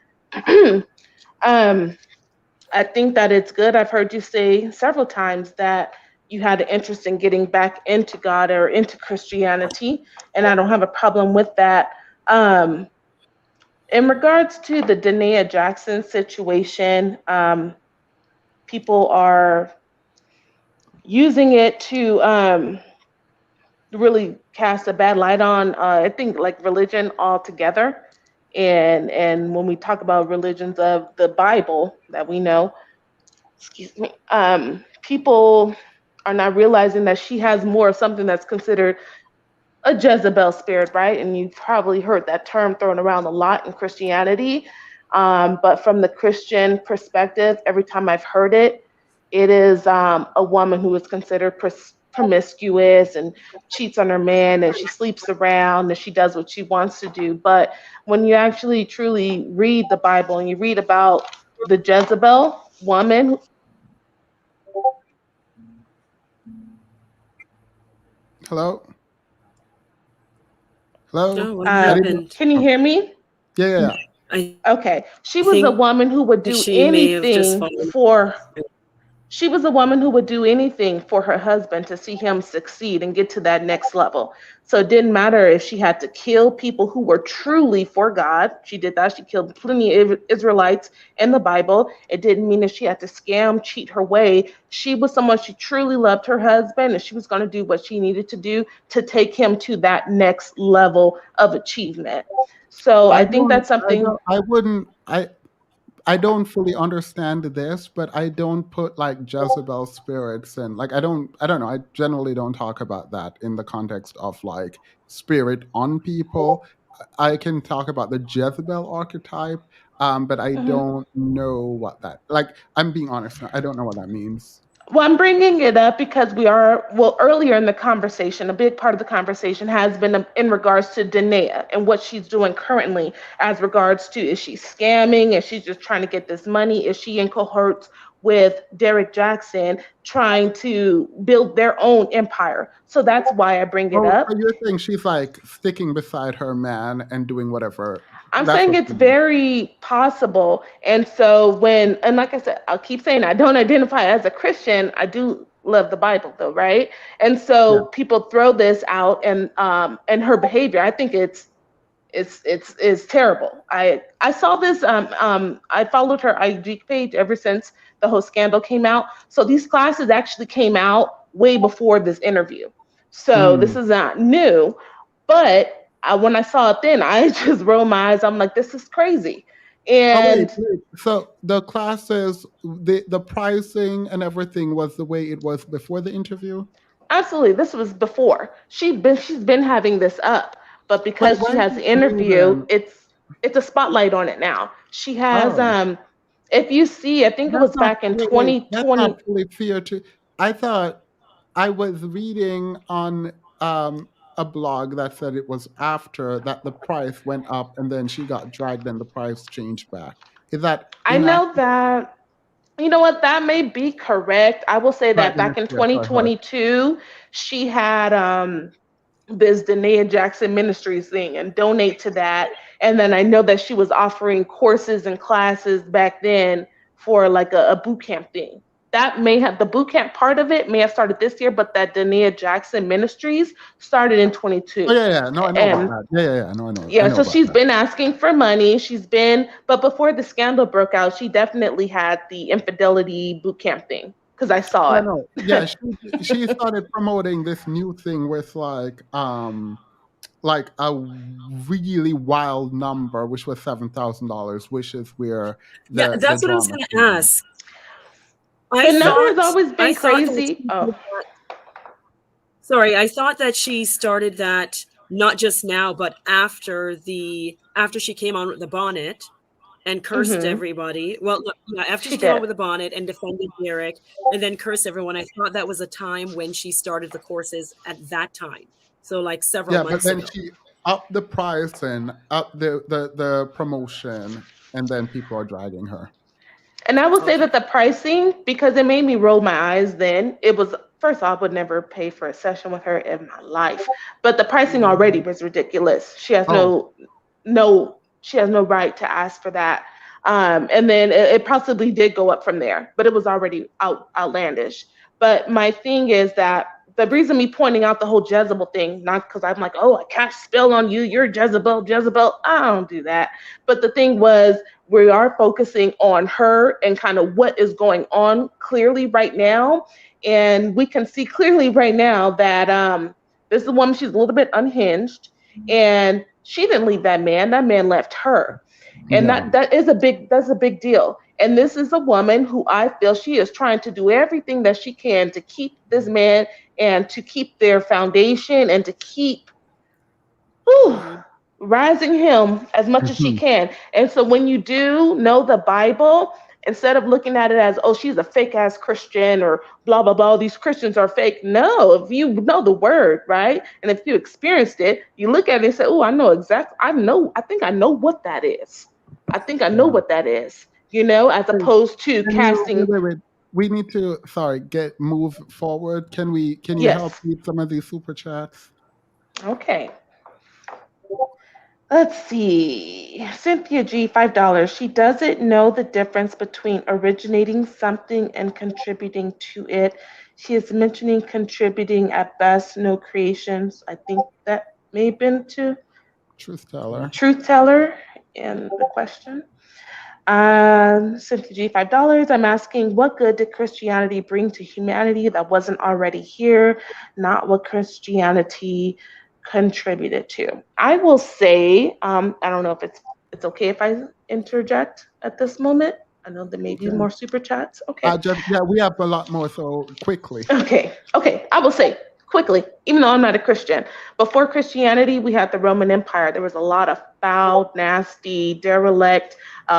um, I think that it's good. I've heard you say several times that you had an interest in getting back into God or into Christianity, and I don't have a problem with that. Um, in regards to the Denea Jackson situation, people are using it to really cast a bad light on, I think, like religion altogether. And when we talk about religions of the Bible that we know, excuse me, people are not realizing that she has more of something that's considered a Jezebel spirit, right? And you've probably heard that term thrown around a lot in Christianity. But from the Christian perspective, every time I've heard it, it is a woman who is considered promiscuous and cheats on her man, and she sleeps around and she does what she wants to do. But when you actually truly read the Bible and you read about the Jezebel woman. Hello? Hello? Oh, what happened? Can you hear me? Yeah. Okay. She was a woman who would do anything for. She was a woman who would do anything for her husband to see him succeed and get to that next level. So it didn't matter if she had to kill people who were truly for God. She did that. She killed plenty of Israelites in the Bible. It didn't mean that she had to scam, cheat her way. She was someone, she truly loved her husband, and she was going to do what she needed to do to take him to that next level of achievement. So I think that's something. I don't fully understand this, but I don't put like Jezebel spirits and like I don't know. I generally don't talk about that in the context of like spirit on people. I can talk about the Jezebel archetype, but I don't know what that, like, I'm being honest now, I don't know what that means. Well, I'm bringing it up because earlier in the conversation, a big part of the conversation has been in regards to Denea and what she's doing currently as regards to, is she scamming? Is she just trying to get this money? Is she in cohorts with Derek Jackson trying to build their own empire? So that's why I bring it up. So you're saying she's like sticking beside her man and doing whatever? I'm saying it's very possible. And so and like I said, I'll keep saying I don't identify as a Christian. I do love the Bible though, right? And so people throw this out, and her behavior, I think it's terrible. I saw this, I followed her IG page ever since the whole scandal came out. So these classes actually came out way before this interview. So this is not new, but when I saw it then, I just rolled my eyes. I'm like, this is crazy. Oh wait, And wait. So the classes, the pricing and everything was the way it was before the interview. absolutely, this was before. She's been having this up, but because Why she is has it the new interview, then? it's a spotlight on it now. She has Oh, if you see, I think it that's was not back in wait, wait. That's not 2020. fully fair to. I thought I was reading on a blog that said it was after that the price went up and then she got dragged and the price changed back. Is that I know inaccurate? that, you know what, that may be correct. I will say Right, that then back in yes, I heard. 2022, she had this Denea Jackson Ministries thing and donate to that. And then I know that she was offering courses and classes back then for like a boot camp thing. That may have the boot camp part of it may have started this year, but that Denea Jackson Ministries started in Oh 22. yeah, yeah. No, I know about And that. Yeah, yeah, yeah. No, I yeah, know so about she's that. been asking for money. But before the scandal broke out, she definitely had the infidelity boot camp thing because I saw Yeah, no. Yeah, it. she started promoting this new thing with like a really wild number, which was $7,000, which is where Yeah, the that's what I was drama going to came in. ask. The number has always been I thought that crazy. Oh, sorry, I thought that she started that not just now, but after she came on with the bonnet and cursed mm-hmm. everybody. Well, no, yeah, after She she came on did. with the bonnet and defended Derek and then cursed everyone, I thought that was a time when she started the courses at that time. So like several Yeah, but months then ago. she upped the price and up the promotion, and then people are dragging her. And I will say Okay. that the pricing, because it made me roll my eyes then, it was, first off, I would never pay for a session with her in my life. But the pricing already was ridiculous. She has Oh, she has no right to ask for that. And then it possibly did go up from there, but it was already outlandish. But my thing is that the reason me pointing out the whole Jezebel thing, not because I'm like, oh, I cast spell on you, you're Jezebel, Jezebel. I don't do that. But the thing was, we are focusing on her and kind of what is going on clearly right now. And we can see clearly right now that this is a woman, she's a little bit unhinged. And she didn't leave that man. That man left her. And yeah. that's a big deal. And this is a woman who I feel she is trying to do everything that she can to keep this man and to keep their foundation and to keep rising him as much as she Mhm. can. And so when you do know the Bible, instead of looking at it as, oh, she's a fake ass Christian or blah, blah, blah, these Christians are fake. No, if you know the word, right? And if you experienced it, you look at it and say, oh, I think I know what that is. I think I know Yeah. what that is, as Wait, opposed to can you casting. wait? We need to move forward. Can you help Yes. read some of these super chats? Okay. Let's see. Cynthia G, $5. She doesn't know the difference between originating something and contributing to it. She is mentioning contributing at best, no creations. I think that may have been to Truth teller. Truth Teller in the question. Cynthia G, $5. I'm asking, what good did Christianity bring to humanity that wasn't already here? Not what Christianity contributed to. I will say, I don't know if it's okay if I interject at this moment. I know there may be Okay. more super chats. Okay. We have a lot more, so quickly. Okay. I will say quickly, even though I'm not a Christian, before Christianity, we had the Roman Empire. There was a lot of foul, nasty, derelict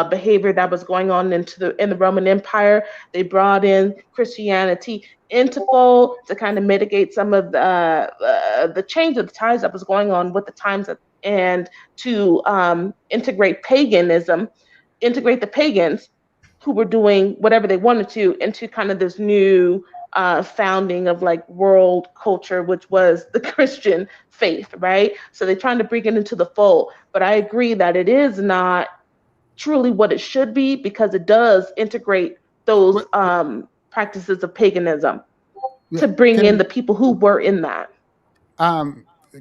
behavior that was going on in the Roman Empire. They brought in Christianity into fold to kind of mitigate some of the change of the tides that was going on with the times, and to integrate the pagans who were doing whatever they wanted to into kind of this new founding of like world culture, which was the Christian faith, right? So they're trying to bring it into the fold. But I agree that it is not truly what it should be because it does integrate those practices of paganism to bring in the people who were in that.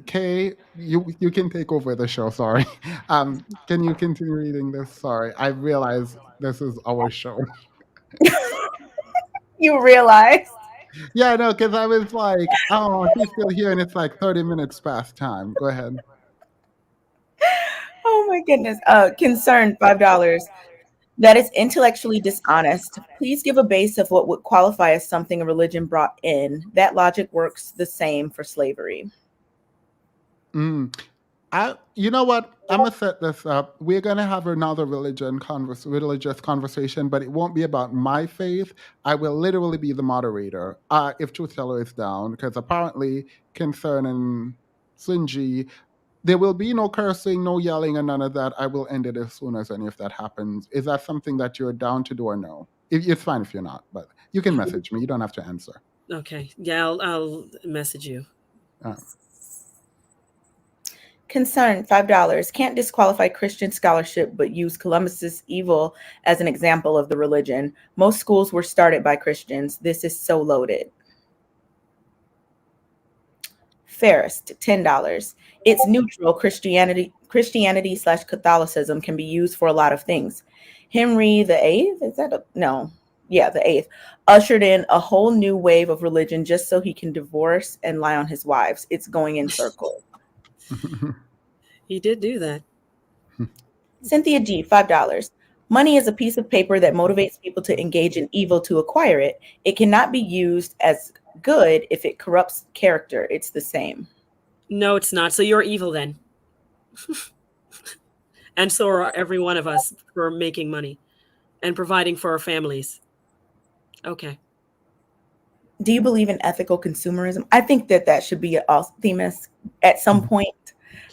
Kay, you can take over the show. Sorry. Can you continue reading this? Sorry, I realize this is our show. You realize? Yeah, no, because I was like, oh, he's still here, and it's like 30 minutes past time. Go ahead. Oh my goodness. Concern, $5. That is intellectually dishonest. Please give a base of what would qualify as something a religion brought in. That logic works the same for slavery. You know what? I'm gonna set this up. We're gonna have another religious conversation, but it won't be about my faith. I will literally be the moderator if Truth Teller is down, because apparently, concerning Sunji, there will be no cursing, no yelling, and none of that. I will end it as soon as any of that happens. Is that something that you're down to do or no? It's fine if you're not, but you can message me. You don't have to answer. Okay. Yeah, I'll message you. Concern, $5. Can't disqualify Christian scholarship, but use Columbus's evil as an example of the religion. Most schools were started by Christians. This is so loaded. Fairest, $10. It's neutral. Christianity / Catholicism can be used for a lot of things. Henry VIII, the VIII, ushered in a whole new wave of religion just so he can divorce and lie on his wives. It's going in circles. He did do that. Cynthia G, $5. Money is a piece of paper that motivates people to engage in evil to acquire it. It cannot be used as good if it corrupts character. It's the same. No, it's not. So you're evil then. And so are every one of us for making money and providing for our families. Okay. Do you believe in ethical consumerism? I think that should be an Themis at some point.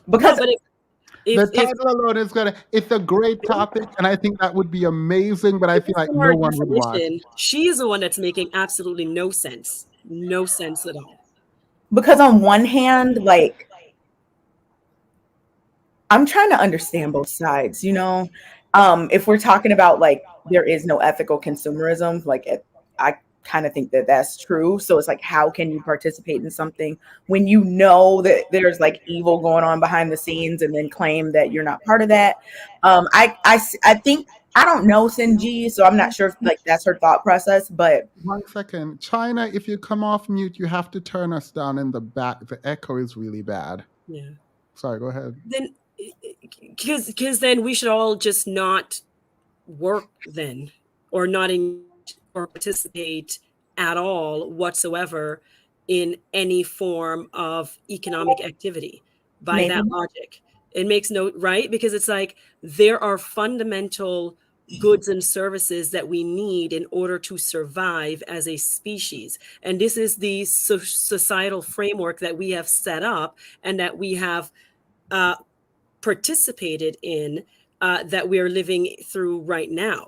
Because the title alone is it's a great topic, and I think that would be amazing, but I feel like no one would watch. She is the one that's making absolutely no sense. No sense at all. Because on one hand, like, I'm trying to understand both sides, you know? If we're talking about, like, there is no ethical consumerism, like, I kind of think that that's true. So it's like, how can you participate in something when you know that there's like evil going on behind the scenes and then claim that you're not part of that? I think, I don't know Sinji, so I'm not sure if like that's her thought process, but 1 second. China, if you come off mute, you have to turn us down in the back. The echo is really bad. Yeah. Sorry, go ahead. Then because then we should all just not work then, or not or participate at all whatsoever in any form of economic activity by that logic. It makes no right, because it's like there are fundamental goods and services that we need in order to survive as a species. And this is the societal framework that we have set up and that we have participated in, that we are living through right now.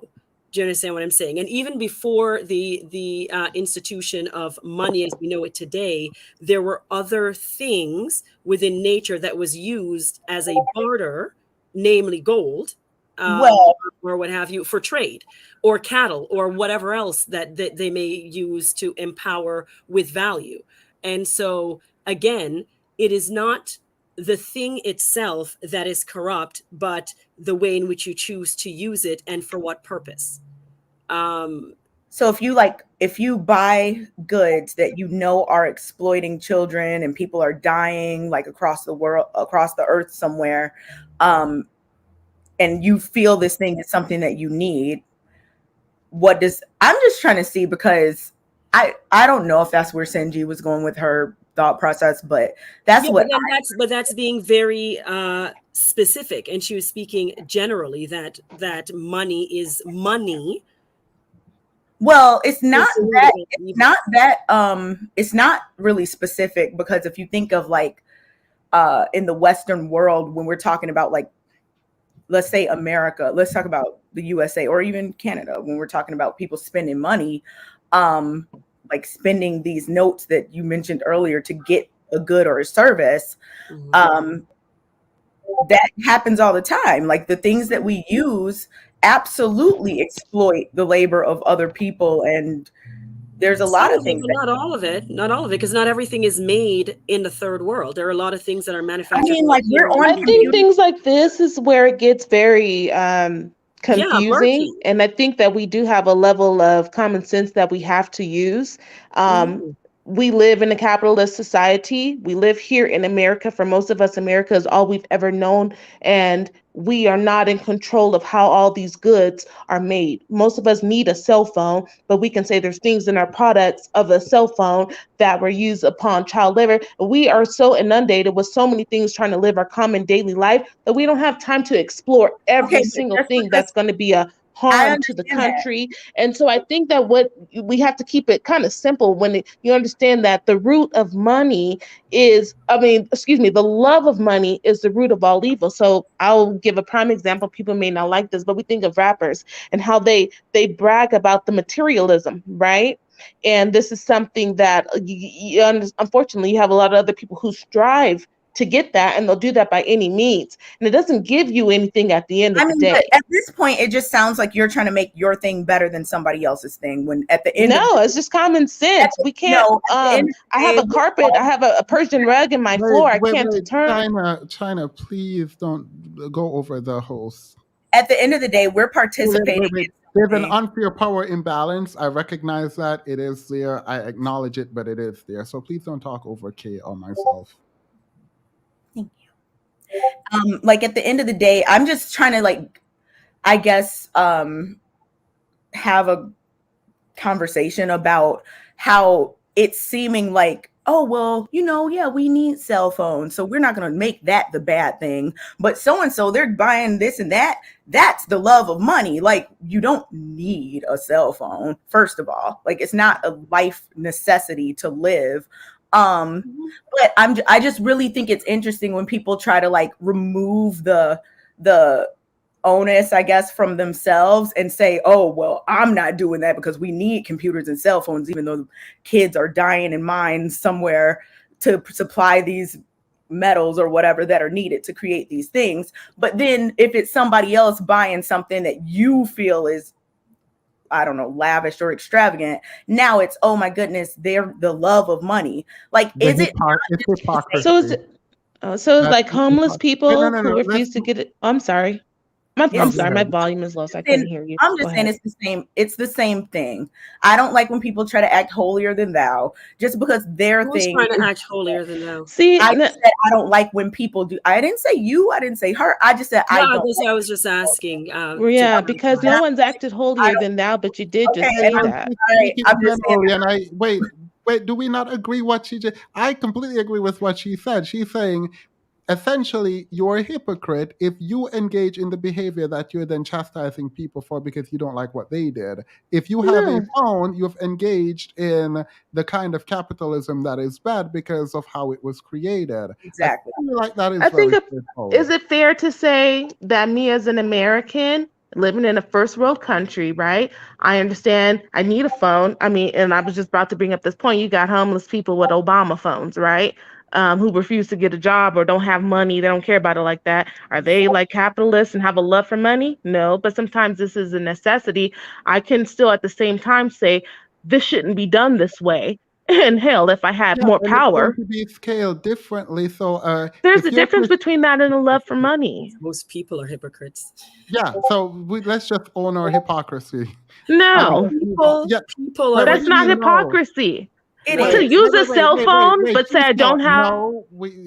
Do you understand what I'm saying? And even before the institution of money as we know it today, there were other things within nature that was used as a barter, namely gold, or what have you, for trade, or cattle, or whatever else that they may use to empower with value. And so, again, it is not the thing itself that is corrupt, but the way in which you choose to use it and for what purpose. So if you buy goods that you know are exploiting children and people are dying like across the world, across the earth somewhere, and you feel this thing is something that you need, I'm just trying to see, because I don't know if that's where Senji was going with her thought process, but that's that's being very specific, and she was speaking generally that money is money. Well, it's not really specific, because if you think of like in the Western world, when we're talking about like, let's say America, let's talk about the USA or even Canada, when we're talking about people spending money, like spending these notes that you mentioned earlier to get a good or a service, that happens all the time. Like the things that we use absolutely exploit the labor of other people, and there's a lot of things. Not all of it, because not everything is made in the third world. There are a lot of things that are manufactured. I mean, like I think things like this is where it gets very confusing, and I think that we do have a level of common sense that we have to use. we live in a capitalist society. We live here in America. For most of us, America is all we've ever known. And we are not in control of how all these goods are made. Most of us need a cell phone, but we can say there's things in our products of a cell phone that were used upon child labor. We are so inundated with so many things trying to live our common daily life that we don't have time to explore every Okay, single just thing because that's going to be a I harm to the understand that. country. And so I think that what we have to keep it kind of simple when you understand that the root of money is, the love of money is the root of all evil. So I'll give a prime example. People may not like this, but we think of rappers and how they brag about the materialism, right? And this is something that unfortunately you have a lot of other people who strive to get that, and they'll do that by any means. And it doesn't give you anything at the end of the But day. at this point, it just sounds like you're trying to make your thing better than somebody else's thing. When at the end of No, it's just common sense. We can't. I have a carpet. I have a Persian rug in my floor. I can't turn. China, please don't go over the host. At the end of the day, we're participating. There's an unfair power imbalance. I recognize that. It is there. I acknowledge it, but it is there. So please don't talk over Kay or myself. Thank you. Like at the end of the day, I'm just trying to I guess have a conversation about how it's seeming like, oh, well, yeah, we need cell phones, so we're not going to make that the bad thing. But so-and-so, they're buying this and that. That's the love of money. Like, you don't need a cell phone, first of all. Like, it's not a life necessity to live. But I just really think it's interesting when people try to remove the onus, I guess, from themselves and say, oh, well, I'm not doing that because we need computers and cell phones, even though kids are dying in mines somewhere to supply these metals or whatever that are needed to create these things. But then if it's somebody else buying something that you feel is, I don't know, lavish or extravagant, now it's, oh my goodness, they're the love of money. Is it? It's hypocrisy. So it's like homeless people who refuse to get it. I'm sorry. I'm sorry, my volume is low, so I couldn't hear you. I'm just saying it's the same thing. I don't like when people try to act holier than thou just because their thing trying to act holier than thou. See, I said I don't like when people do. I didn't say you, I didn't say her. I just said I don't. I was just asking. Because no one's acted holier than thou, but you did just say that. Wait, do we not agree what she just? I completely agree with what she said. She's saying, essentially, you're a hypocrite if you engage in the behavior that you're then chastising people for because you don't like what they did. If you have a phone, you've engaged in the kind of capitalism that is bad because of how it was created. Exactly. I feel like that is is it fair to say that me as an American living in a first world country, right? I understand I need a phone. And I was just about to bring up this point. You got homeless people with Obama phones, right? Who refuse to get a job or don't have money. They don't care about it like that. Are they like capitalists and have a love for money? No, but sometimes this is a necessity. I can still at the same time say this shouldn't be done this way. And hell, if I had more power, it's going to be scaled differently. So there's a difference between that and a love for money. Most people are hypocrites. Yeah, so let's just own our hypocrisy. No, people are. That's not hypocrisy. To use a cell phone, but say I don't have. No,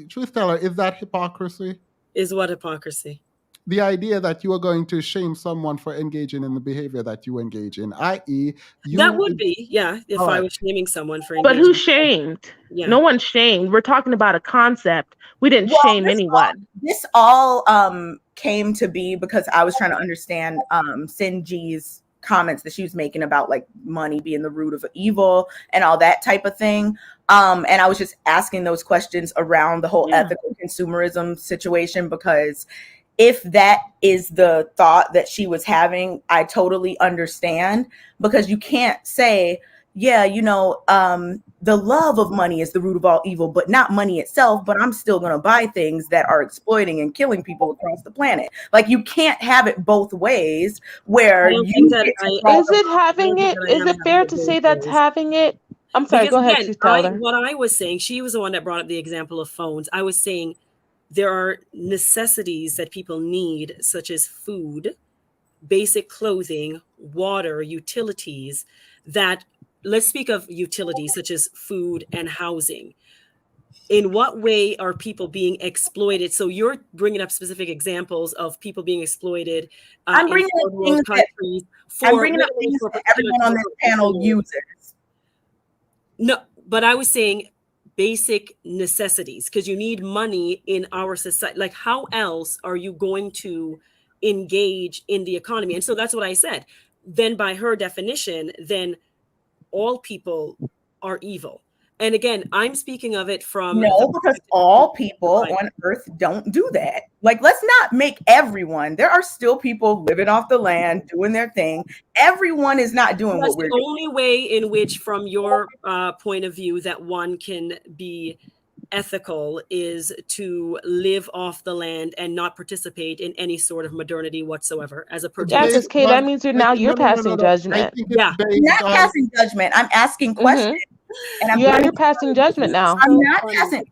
truth teller, is that hypocrisy? Is what hypocrisy? The idea that you are going to shame someone for engaging in the behavior that you engage in, i.e., that would be, if I was shaming someone for. But who shamed? Yeah. No one shamed. We're talking about a concept. We didn't shame anyone. This all came to be because I was trying to understand Sinji's comments that she was making about money being the root of evil and all that type of thing. And I was just asking those questions around the whole ethical consumerism situation, because if that is the thought that she was having, I totally understand, because you can't say, the love of money is the root of all evil, but not money itself. But I'm still going to buy things that are exploiting and killing people across the planet. You can't have it both ways. Where is it fair to say that's having it? I'm sorry. Go ahead, Tyler. What I was saying, she was the one that brought up the example of phones. I was saying there are necessities that people need, such as food, basic clothing, water, utilities, that let's speak of utilities such as food and housing. In what way are people being exploited? So you're bringing up specific examples of people being exploited I'm bringing in up third world countries I'm bringing up things that everyone on this panel uses. No, but I was saying basic necessities, because you need money in our society. Like, how else are you going to engage in the economy? And so that's what I said. Then by her definition, then all people are evil. And again, I'm speaking of it from no, because all people on earth don't do that. Like, let's not make everyone. There are still people living off the land, doing their thing. Everyone is not doing what we're doing. The only way in which, from your point of view, that one can be ethical is to live off the land and not participate in any sort of modernity whatsoever as a Yeah, because Kay, that means you're passing judgment. Yeah, I'm not passing judgment. I'm asking questions. And you're passing judgment now. I'm not passing,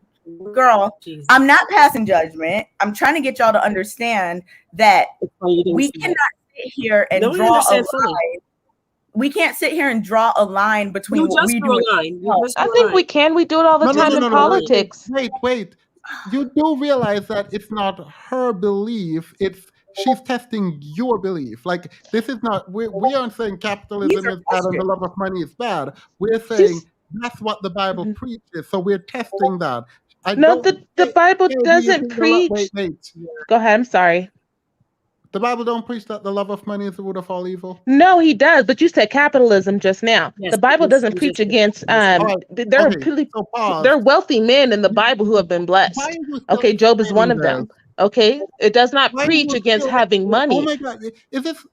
girl. I'm not passing judgment. I'm trying to get y'all to understand that we cannot sit here and draw a line. We can't sit here and draw a line between what we do. I think we can. We do it all the time in politics. Wait. You do realize that it's not her belief. She's testing your belief. Like, this is not. We aren't saying capitalism is bad and the love of money is bad. We're saying that's what the Bible preaches. So we're testing that. The Bible doesn't preach. Wait. Go ahead. I'm sorry. The Bible don't preach that the love of money is the root of all evil. No, he does. But you said capitalism just now. Yes, the Bible doesn't preach against. There are wealthy men in the Bible who have been blessed. Okay, Job is one of them. Okay, it does not preach against having money. Oh my God, is this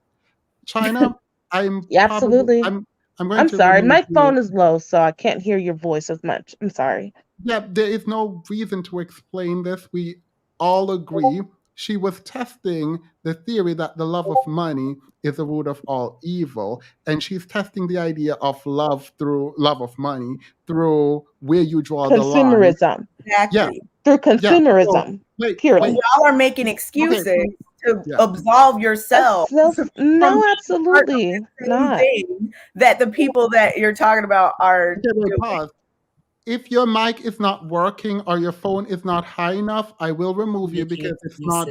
China? Absolutely. I'm sorry. My phone is low, so I can't hear your voice as much. I'm sorry. Yeah, there is no reason to explain this. We all agree. She was testing the theory that the love of money is the root of all evil. And she's testing the idea of love of money through where you draw the line. Consumerism. Exactly. Yeah. Through consumerism. Period. Y'all are making excuses to absolve yourself. No, absolutely not. That the people that you're talking about are doing. If your mic is not working or your phone is not high enough, I will remove you because it's not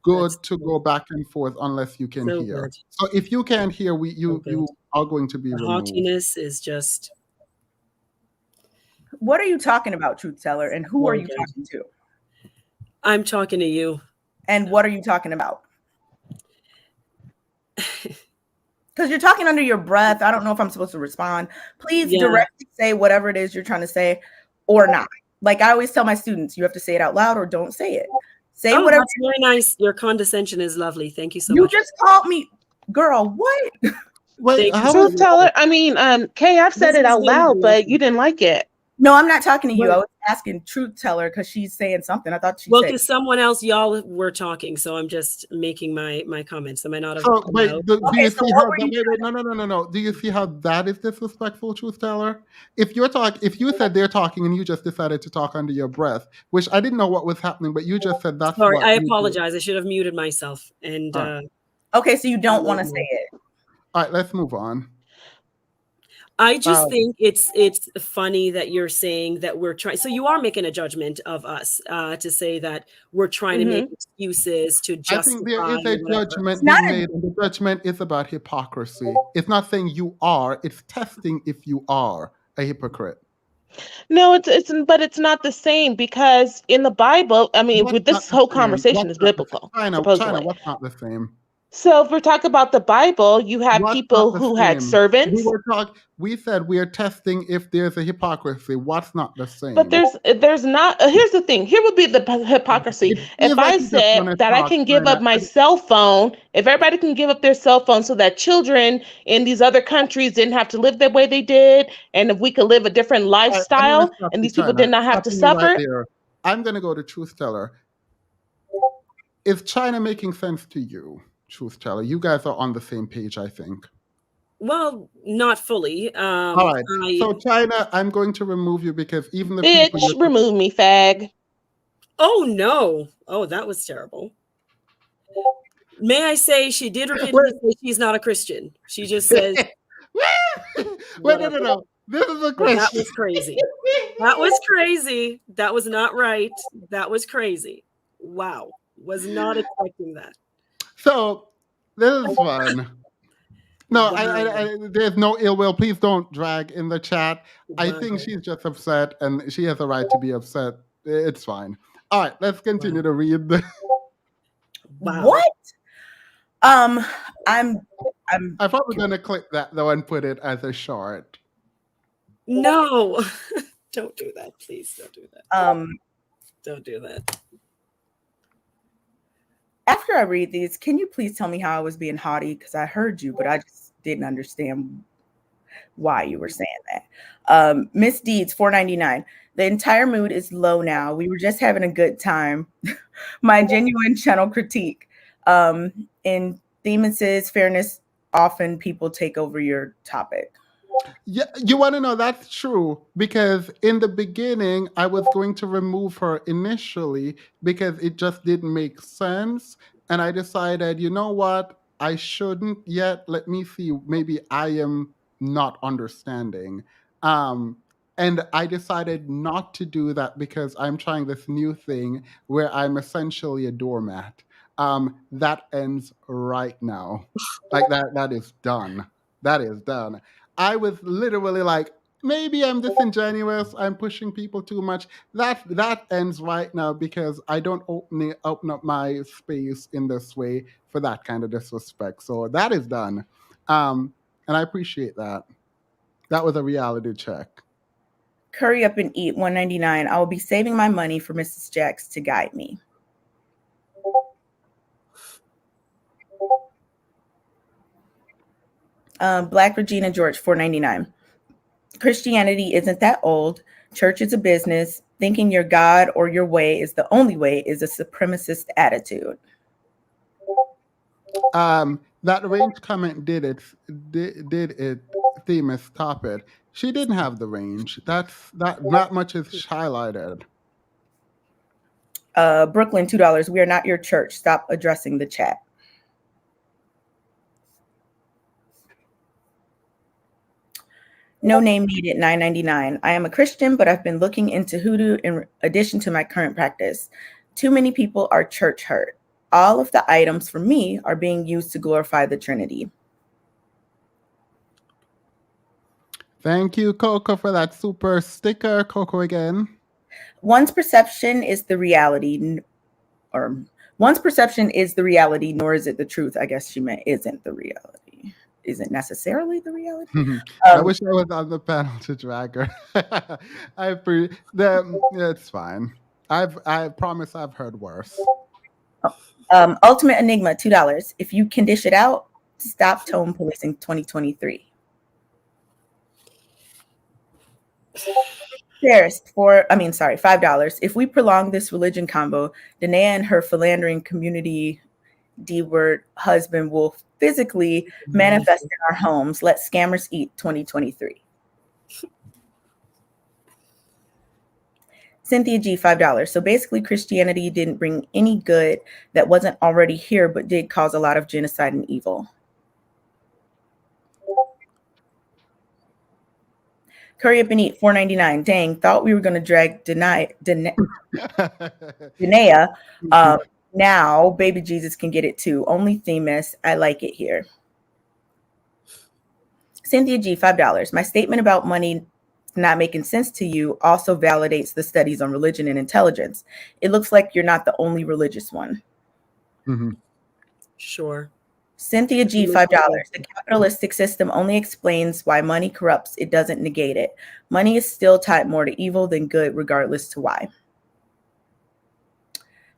good to go back and forth unless you can hear. Good. So if you can't hear, you are going to be removed. Haughtiness is just. What are you talking about, Truth Teller? And who are you talking to? I'm talking to you. And what are you talking about? Because you're talking under your breath. I don't know if I'm supposed to respond. Please directly say whatever it is you're trying to say or not. Like I always tell my students, you have to say it out loud or don't say it. Say whatever. That's very nice. Your condescension is lovely. Thank you so much. You just called me, girl, what? Wait, Truth Teller, Kay, I've said it out loud, but you didn't like it. No, I'm not talking to you. I was asking Truth Teller because she's saying something. I thought she said. Because someone else, y'all were talking, so I'm just making my comments. Am I not? Do you see how? No. Do you see how that is disrespectful, Truth Teller? If you said they're talking and you just decided to talk under your breath, which I didn't know what was happening, but you just said that's. Sorry, I apologize. I should have muted myself. And okay, so you don't want to say it. All right, let's move on. I just think it's funny that you're saying that we're trying. So you are making a judgment of us to say that we're trying to make excuses to justify. I think there is a judgment being made, and the judgment is about hypocrisy. It's not saying you are; it's testing if you are a hypocrite. No, but it's not the same because in the Bible, this whole conversation is biblical. China, what's not the same? So if we're talking about the Bible, you have people who had servants. We said we are testing if there's a hypocrisy. What's not the same? But there's not. Here's the thing. Here would be the hypocrisy. If I said that I can give up my cell phone, if everybody can give up their cell phone so that children in these other countries didn't have to live the way they did, and if we could live a different lifestyle and these people did not have to suffer. I'm going to go to Truth Teller. Is China making sense to you? Truth Teller, you guys are on the same page, I think. Well, not fully. All right. So China, I'm going to remove you because even the people remove me, fag. Oh no! Oh, that was terrible. May I say she did repeatedly say she's not a Christian. She just says Wait, no. This is a Well, question. that was crazy. That was crazy. That was not right. That was crazy. Wow. Was not expecting that. So this is fun. No, Wow. there's no ill will. Please don't drag in the chat. I Wow. think she's just upset, and she has a right to be upset. It's fine. All right, let's continue to read. Wow. What? I'm I thought we were gonna clip that though and put it as a short. No. Don't do that. Please don't do that. Don't do that. After I read these, can you please tell me how I was being haughty? Because I heard you, but I just didn't understand why you were saying that. Miss Deeds, $4.99. The entire mood is low now. We were just having a good time. My genuine channel critique. In Themis' fairness, often people take over your topic. Yeah, you want to know that's true because in the beginning I was going to remove her initially because it just didn't make sense, and I decided, you know what, I shouldn't yet. Let me see, maybe I am not understanding. And I decided not to do that because I'm trying this new thing where I'm essentially a doormat. That ends right now. Like that is done. That is done. I was literally like, maybe I'm disingenuous. I'm pushing people too much. That ends right now because I don't open up my space in this way for that kind of disrespect. So that is done, and I appreciate that. That was a reality check. Curry up and eat, $1.99. I will be saving my money for Mrs. Jacks to guide me. Black Regina George, $4.99. Christianity isn't that old. Church is a business. Thinking your God or your way is the only way is a supremacist attitude. That range comment did it. Themis, stop it. She didn't have the range. That not much is highlighted. Brooklyn, $2. We are not your church. Stop addressing the chat. No name needed, $9.99. I am a Christian, but I've been looking into hoodoo in addition to my current practice. Too many people are church hurt. All of the items for me are being used to glorify the Trinity. Thank you, Coco, for that super sticker. Coco again. One's perception is the reality, or one's perception is the reality, nor is it the truth. I guess she meant isn't the reality. Isn't necessarily the reality. I wish I was on the panel to drag her. It's fine. I promise I've heard worse. Ultimate Enigma, $2. If you can dish it out, stop tone policing 2023. Fairest $5. If we prolong this religion combo, Denea and her philandering community D-word husband will physically manifest in our homes. Let scammers eat 2023. Cynthia G, $5. So basically Christianity didn't bring any good that wasn't already here, but did cause a lot of genocide and evil. Curry up and eat, $4.99. Dang, thought we were going to drag Denea. Now, baby Jesus can get it too. Only Themis. I like it here. Cynthia G, $5. My statement about money not making sense to you also validates the studies on religion and intelligence. It looks like you're not the only religious one. Mm-hmm. Sure. Cynthia G, $5. The capitalistic system only explains why money corrupts. It doesn't negate it. Money is still tied more to evil than good, regardless to why.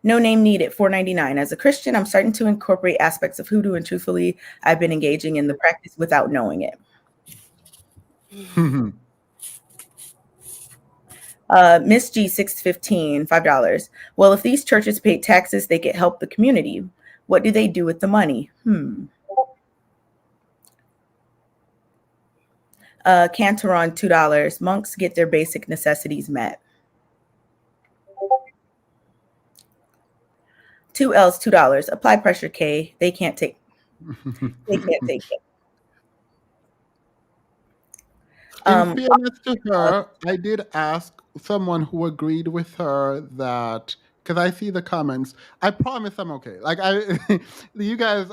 No name needed, $4.99. As a Christian, I'm starting to incorporate aspects of hoodoo, and truthfully, I've been engaging in the practice without knowing it. Miss G, $6.15, $5. Well, if these churches paid taxes, they could help the community. What do they do with the money? Cantoron, $2. Monks get their basic necessities met. 2Ls, $2. Apply pressure, K. They can't take it. In fairness to her, I did ask someone who agreed with her that because I see the comments. I promise I'm okay. Like you guys,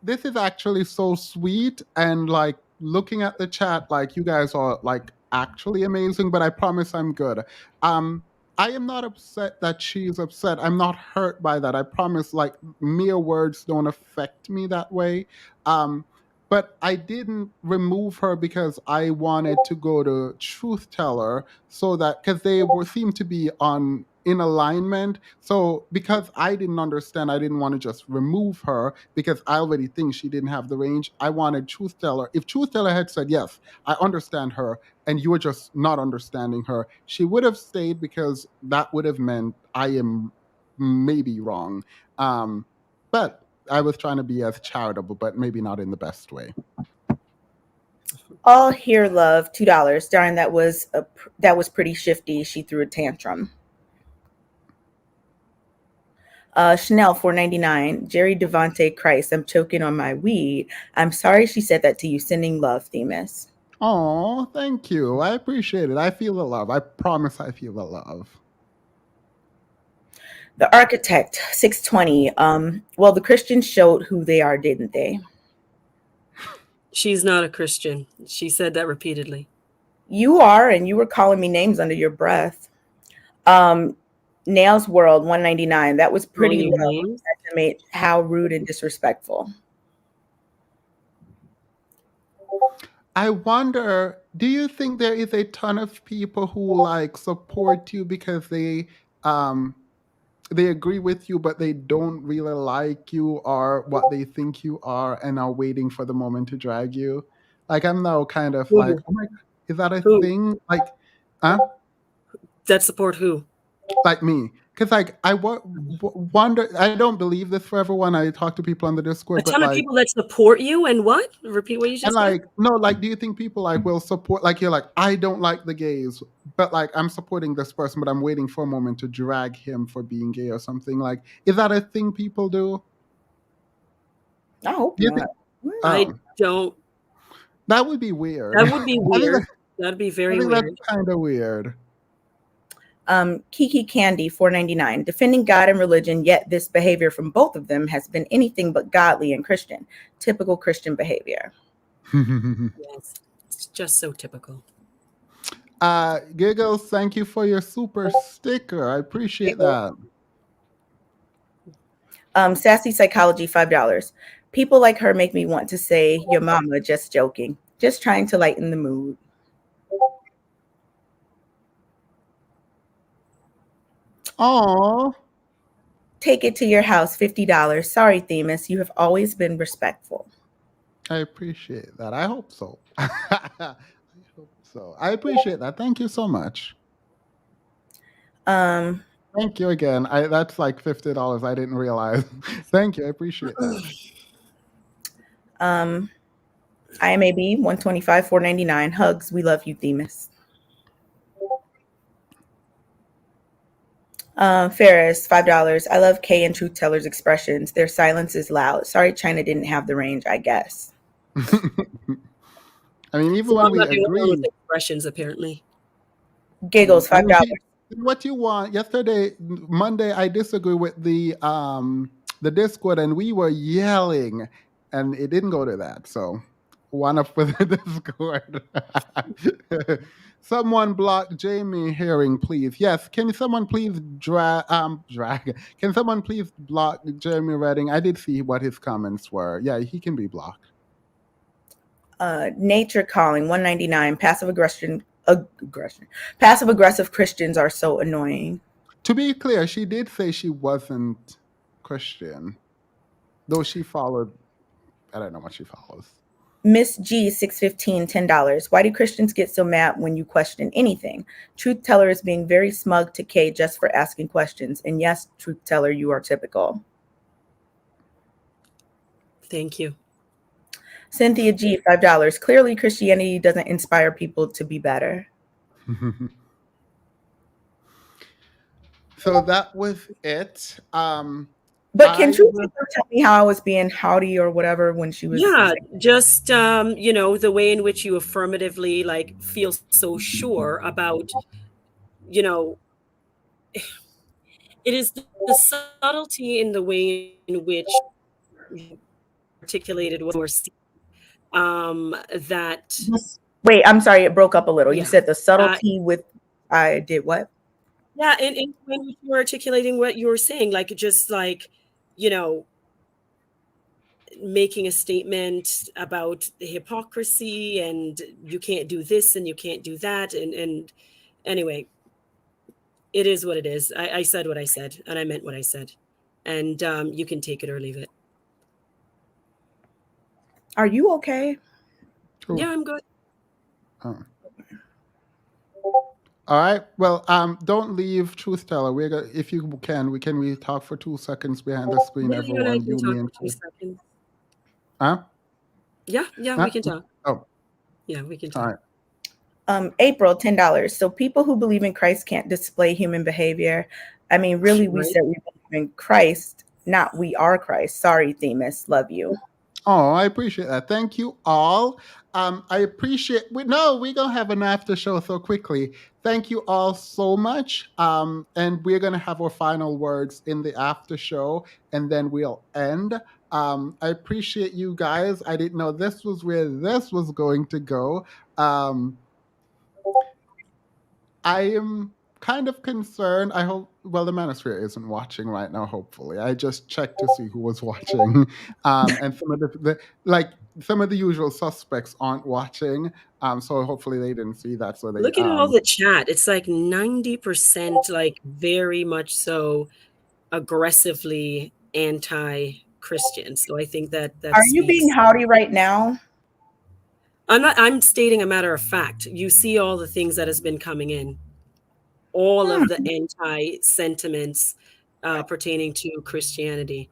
this is actually so sweet and like looking at the chat, like you guys are like actually amazing. But I promise I'm good. Um, I am not upset that she's upset. I'm not hurt by that. I promise. Like mere words don't affect me that way. Um, but I didn't remove her because I wanted to go to truth teller so that because they were seemed to be on in alignment. So because I didn't understand, I didn't want to just remove her because I already think she didn't have the range. I wanted truth teller. If truth teller had said yes, I understand her, and you were just not understanding her, she would have stayed because that would have meant I am maybe wrong. But I was trying to be as charitable, but maybe not in the best way. All here love $2. Darn, that was pretty shifty. She threw a tantrum. Chanel $4.99. Jerry Devonte Christ. I'm choking on my weed. I'm sorry she said that to you. Sending love, Themis. Oh, thank you. I appreciate it. I feel the love. I promise I feel the love. The Architect, 620. Well, the Christians showed who they are, didn't they? She's not a Christian. She said that repeatedly. You are, and you were calling me names under your breath. Nails World, 199. That was pretty low. Estimate how rude and disrespectful. I wonder, do you think there is a ton of people who like support you because they agree with you, but they don't really like you or what they think you are and are waiting for the moment to drag you? Like, I'm now kind of like, oh my God, is that a thing? Like, that support who? Like me. Because, like, I wonder, I don't believe this for everyone. I talk to people on the Discord. A ton of people that support you and what? Repeat what you just said. No, like, do you think people like will support, like, you're like, I don't like the gays, but like, I'm supporting this person, but I'm waiting for a moment to drag him for being gay or something. Like, is that a thing people do? I hope not. I don't. That would be weird. That would be weird. That'd be very weird. That's kind of weird. Kiki Candy, $4.99. Defending God and religion, yet this behavior from both of them has been anything but godly and Christian. Typical Christian behavior. Yes, it's just so typical. Giggles, thank you for your super sticker. I appreciate that. Sassy Psychology, $5. People like her make me want to say, your mama, just joking. Just trying to lighten the mood. Oh, take it to your house, $50. Sorry, Themis, you have always been respectful. I appreciate that. I hope so. I hope so. I appreciate that. Thank you so much. Thank you again. That's like $50. I didn't realize. Thank you. I appreciate that. IMAB, $125, $4.99. Hugs. We love you, Themis. Ferris, $5. I love Kay and Truth Teller's expressions. Their silence is loud. Sorry, China didn't have the range, I guess. I mean, even when we agree. With expressions, apparently. Giggles, $5. What you want? Yesterday, Monday, I disagree with the Discord, and we were yelling, and it didn't go to that. So, one up with the Discord. Someone block Jamie Herring, please. Yes, can someone please drag? Can someone please block Jeremy Redding? I did see what his comments were. Yeah, he can be blocked. Nature Calling, $199. Passive aggressive Christians are so annoying. To be clear, she did say she wasn't Christian, though she followed. I don't know what she follows. Miss G, $615, $10. Why do Christians get so mad when you question anything? Truth Teller is being very smug to Kay just for asking questions. And yes, Truth Teller, you are typical. Thank you. Cynthia G, $5. Clearly, Christianity doesn't inspire people to be better. So that was it. But can I Truth will. tell me how I was being howdy or whatever when she was? Yeah, just the way in which you affirmatively like feel so sure about, you know, it is the subtlety in the way in which you articulated what you were seeing, that Wait, I'm sorry, it broke up a little. You yeah. said the subtlety with I did what? Yeah, and when you were articulating what you were saying, like just like, you know, making a statement about the hypocrisy and you can't do this and you can't do that. And anyway, it is what it is. I said what I said and I meant what I said. And you can take it or leave it. Are you okay? Cool. Yeah, I'm good. Oh. All right. Well, don't leave, Truth Teller. If you can, we talk for 2 seconds behind the screen, Yeah, you and I everyone. can You, talk me, and for 2 seconds. huh? Yeah, Huh? we can talk. Oh, Yeah, we can all talk. right. April, $10. So people who believe in Christ can't display human behavior. I mean, really, we Right. said we believe in Christ, not we are Christ. Sorry, Themis. Love you. Oh, I appreciate that. Thank you all. I appreciate. We're gonna have an after show so quickly. Thank you all so much. And we're gonna have our final words in the after show, and then we'll end. I appreciate you guys. I didn't know this was where this was going to go. I am kind of concerned. I hope, well, the Manosphere isn't watching right now, hopefully. I just checked to see who was watching. And some of the usual suspects aren't watching. So hopefully they didn't see that. So they, Look at all the chat. It's like 90% like very much so aggressively anti-Christian. So I think that Are you speaks. being howdy right now? I'm stating a matter of fact. You see all the things that has been coming in, all of the anti-sentiments pertaining to Christianity.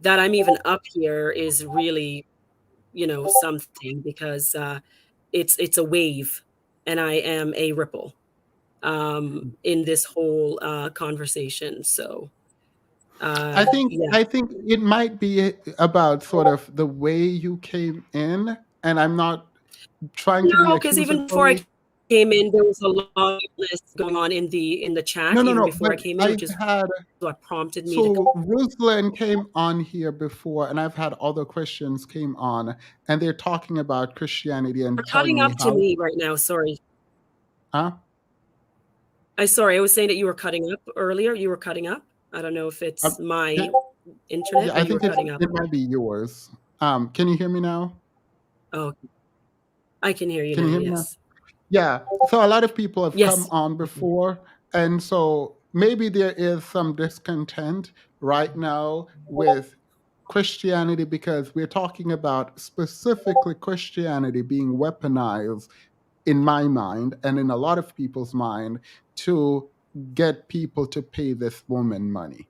That I'm even up here is really, something, because it's a wave, and I am a ripple in this whole conversation. So I think yeah. I think it might be about sort of the way you came in, and I'm not trying to be No, because even before I accusatory. came in, there was a long list going on in the chat, even No, before I but came in, I've which is had. what prompted me to So Ruslan came on here before, and I've had other Christians came on, and they're talking about Christianity You're and telling cutting me up to how. me right now. Sorry. Huh? I was saying that you were cutting up earlier. You were cutting up. I don't know if it's my Yeah, internet, but I you were think cutting up. it might be yours. Can you hear me now? Oh, I can hear you Can you now. hear me now? Yes. Yeah. So a lot of people have come Yes. on before, and so maybe there is some discontent right now with Christianity because we're talking about specifically Christianity being weaponized in my mind and in a lot of people's mind to get people to pay this woman money.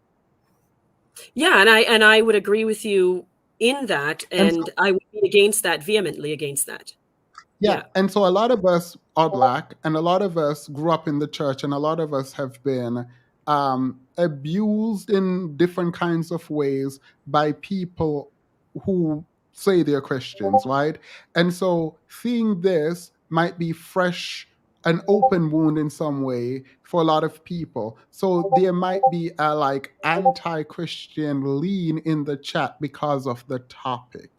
Yeah, and I would agree with you in that, And so, and I would be against that, vehemently against that. yeah, Yeah. and so a lot of us are Black, and a lot of us grew up in the church, and a lot of us have been abused in different kinds of ways by people who say they're Christians, right? And so seeing this might be fresh, an open wound in some way for a lot of people. So there might be a like anti-Christian lean in the chat because of the topic.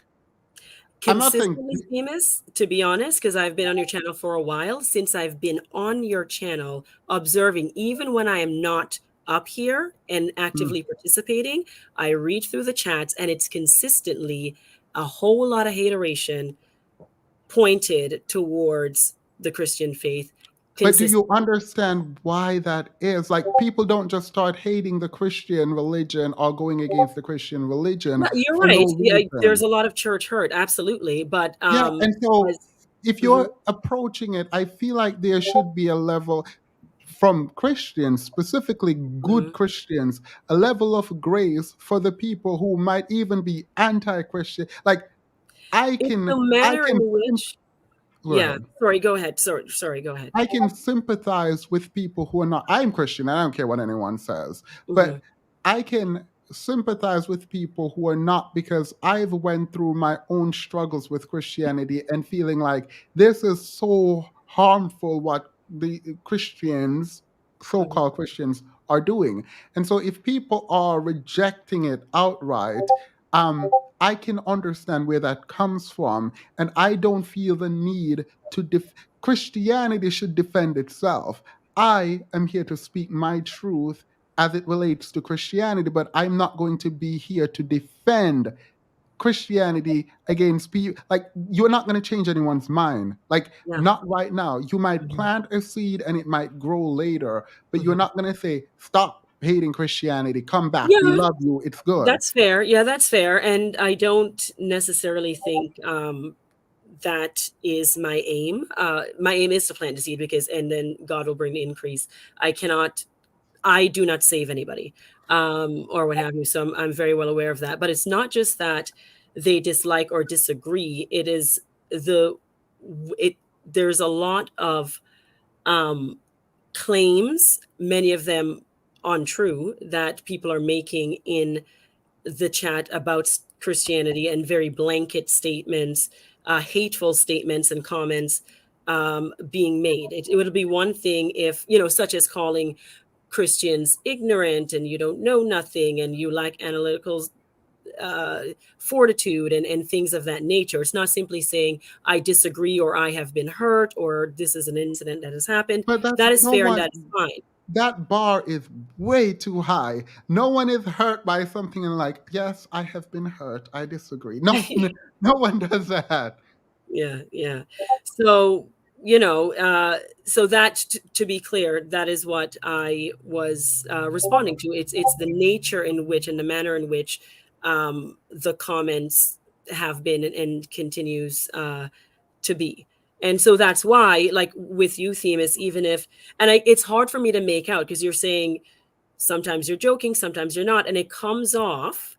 I'm not saying. Consistently famous, to be honest, because I've been on your channel for a while. Since I've been on your channel, observing, even when I am not up here and actively participating, I read through the chats, and it's consistently a whole lot of hateration pointed towards the Christian faith. But do you understand why that is? Like, people don't just start hating the Christian religion or going against the Christian religion No, you're for no right. Yeah, there's reason. a lot of church hurt, absolutely. But Yeah, and so as- if you're approaching it, I feel like there should be a level from Christians, specifically good Christians, a level of grace for the people who might even be anti-Christian. Like, I it's can, the I manner in can, which, go yeah. ahead. Sorry, go ahead. Sorry, go ahead. I can sympathize with people who are not. I'm Christian. I don't care what anyone says, Mhm. but I can sympathize with people who are not, because I've went through my own struggles with Christianity and feeling like this is so harmful what the Christians, so-called Christians, are doing. And so if people are rejecting it outright, um, I can understand where that comes from, and I don't feel the need to Christianity should defend itself. I am here to speak my truth as it relates to Christianity, but I'm not going to be here to defend Christianity against people. Like, you're not going to change anyone's mind. Like, Yeah. not right now. You might plant a seed and it might grow later, but you're not going to say, stop hating Christianity, come back, we Yeah, love you, it's good. that's fair. Yeah, that's fair. And I don't necessarily think that is my aim. My aim is to plant the seed, because, and then God will bring the increase. I do not save anybody, or what have you. So I'm very well aware of that. But it's not just that they dislike or disagree. It is there's a lot of claims, many of them untrue, that people are making in the chat about Christianity, and very blanket statements, hateful statements and comments being made. It would be one thing if, such as calling Christians ignorant and you don't know nothing and you lack analytical fortitude and things of that nature. It's not simply saying I disagree or I have been hurt or this is an incident that has happened. But that is fair and that is fine. That bar is way too high. No one is hurt by something and like, yes, I have been hurt, I disagree. No, no one does that. Yeah. So, so that, to be clear, that is what I was responding to. It's the nature in which and the manner in which the comments have been and continues to be. And so that's why, like with you, Themis, even if, and it's hard for me to make out, because you're saying sometimes you're joking, sometimes you're not. And it comes off,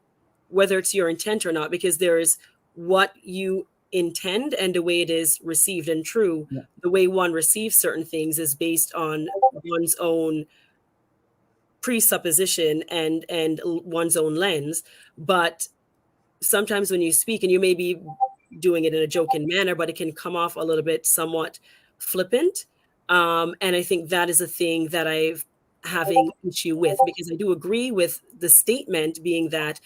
whether it's your intent or not, because there is what you intend and the way it is received. And true, the way one receives certain things is based on one's own presupposition and one's own lens. But sometimes when you speak, and you may be doing it in a joking manner, but it can come off a little bit somewhat flippant. And I think that is a thing that I've having issue with, because I do agree with the statement being that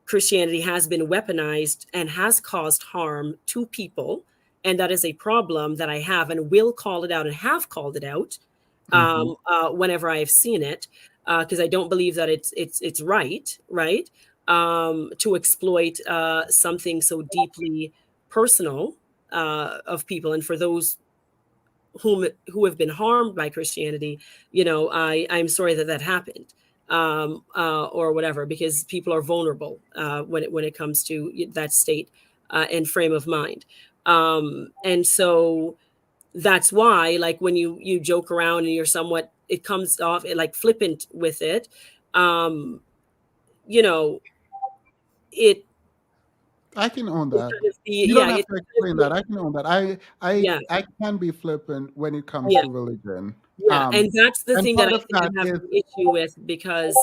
Christianity has been weaponized and has caused harm to people. And that is a problem that I have and will call it out and have called it out whenever I have seen it, because I don't believe that it's right to exploit something so deeply personal of people. And for those who have been harmed by Christianity, I'm sorry that happened, or whatever, because people are vulnerable when it comes to that state and frame of mind. And so that's why, like, when you joke around and you're somewhat, it comes off like flippant with it, it. I can own that. You don't have to explain that. I can own that. I can be flippant when it comes to religion. Yeah, and that's the thing that I think I have an issue with, because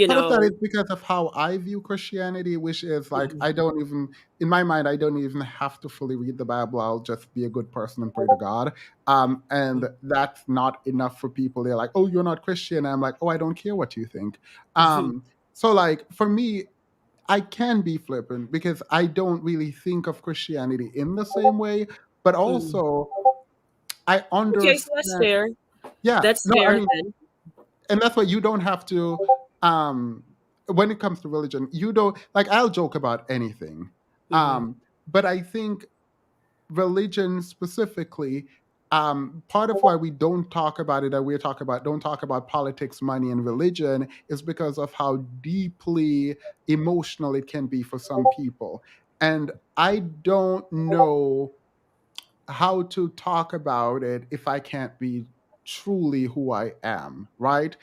part of that is because of how I view Christianity, which is like, I don't even, in my mind, I don't even have to fully read the Bible. I'll just be a good person and pray to God. And that's not enough for people. They're like, oh, you're not Christian. I'm like, oh, I don't care what you think. So like, for me, I can be flippant because I don't really think of Christianity in the same way, but also I understand. Okay, so that's fair. Yeah, that's fair. I mean, and that's why you don't have to. When it comes to religion, you don't, like, I'll joke about anything, but I think religion specifically, part of why we don't talk about it, and don't talk about politics, money, and religion, is because of how deeply emotional it can be for some people. And I don't know how to talk about it if I can't be truly who I am, right?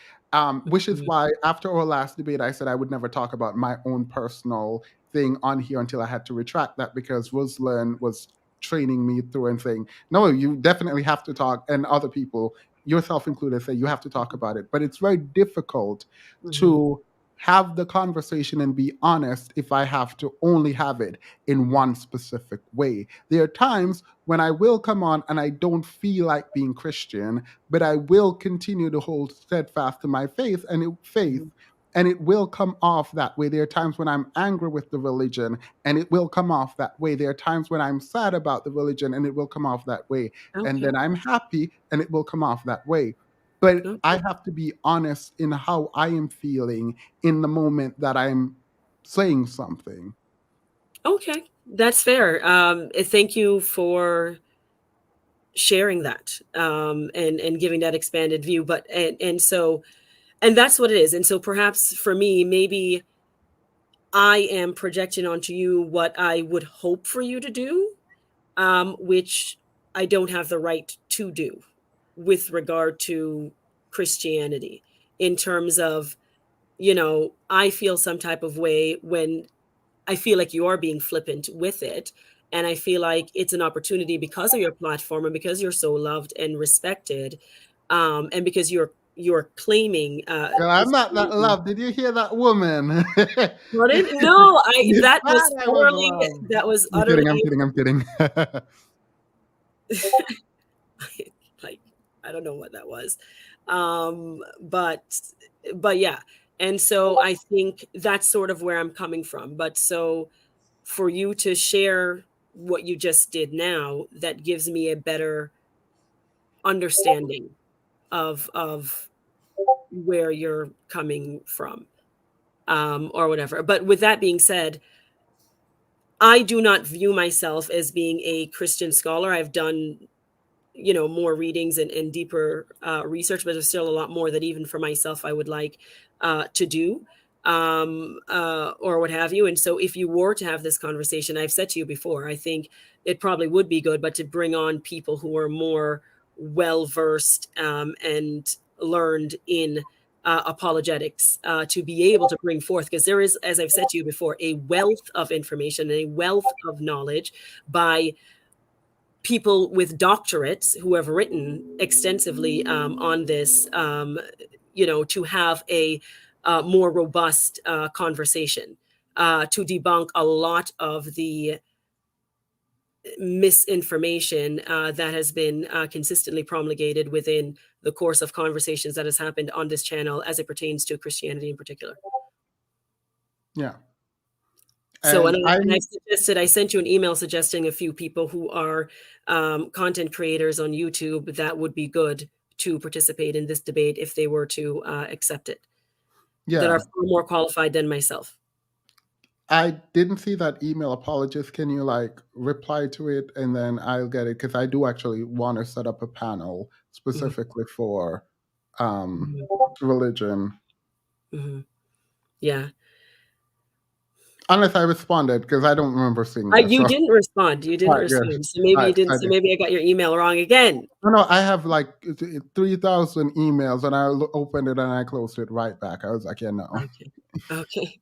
Which is why after our last debate, I said I would never talk about my own personal thing on here until I had to retract that, because Ruslan was training me through and saying, no, you definitely have to talk, and other people, yourself included, say you have to talk about it. But it's very difficult to have the conversation and be honest if I have to only have it in one specific way. There are times when I will come on and I don't feel like being Christian, but I will continue to hold steadfast to my faith, and it will come off that way. There are times when I'm angry with the religion, and it will come off that way. There are times when I'm sad about the religion, and it will come off that way. And Okay. then I'm happy, and it will come off that way. But Okay. I have to be honest in how I am feeling in the moment that I'm saying something. Okay, that's fair. Thank you for sharing that, and giving that expanded view. But and that's what it is. And so perhaps for me, maybe I am projecting onto you what I would hope for you to do, which I don't have the right to do with regard to Christianity, in terms of, I feel some type of way when I feel like you are being flippant with it. And I feel like it's an opportunity because of your platform and because you're so loved and respected, and because you're claiming Girl, I'm not that Christianity. love. Did you hear that woman? Pardon? No, You that thought was I was thoroughly, love. that was I'm kidding, utterly I'm kidding, I'm kidding. like, I don't know what that was. But yeah. And so I think that's sort of where I'm coming from. But so for you to share what you just did now, that gives me a better understanding of where you're coming from, or whatever. But with that being said, I do not view myself as being a Christian scholar. I've done, more readings and deeper research, but there's still a lot more that even for myself I would like to do, or what have you. And so if you were to have this conversation, I've said to you before, I think it probably would be good, but to bring on people who are more well versed, and learned in apologetics, to be able to bring forth, because there is, as I've said to you before, a wealth of information and a wealth of knowledge by people with doctorates who have written extensively, on this, to have a more robust conversation, to debunk a lot of the misinformation that has been consistently promulgated within the course of conversations that has happened on this channel as it pertains to Christianity in particular. Yeah. So, And I sent you an email suggesting a few people who are content creators on YouTube that would be good to participate in this debate if they were to accept it, that are yeah, far more qualified than myself. I didn't see that email. Apologist, can you reply to it and then I'll get it? Because I do actually want to set up a panel specifically for religion. Mm-hmm. Yeah. Unless I responded, because I don't remember seeing that. You So, didn't respond. You didn't all right, good. respond. So maybe All you right, didn't. I So did. maybe I got your email wrong again. No, I have 3,000 emails, and I opened it and I closed it right back. I was like, yeah, no. Okay.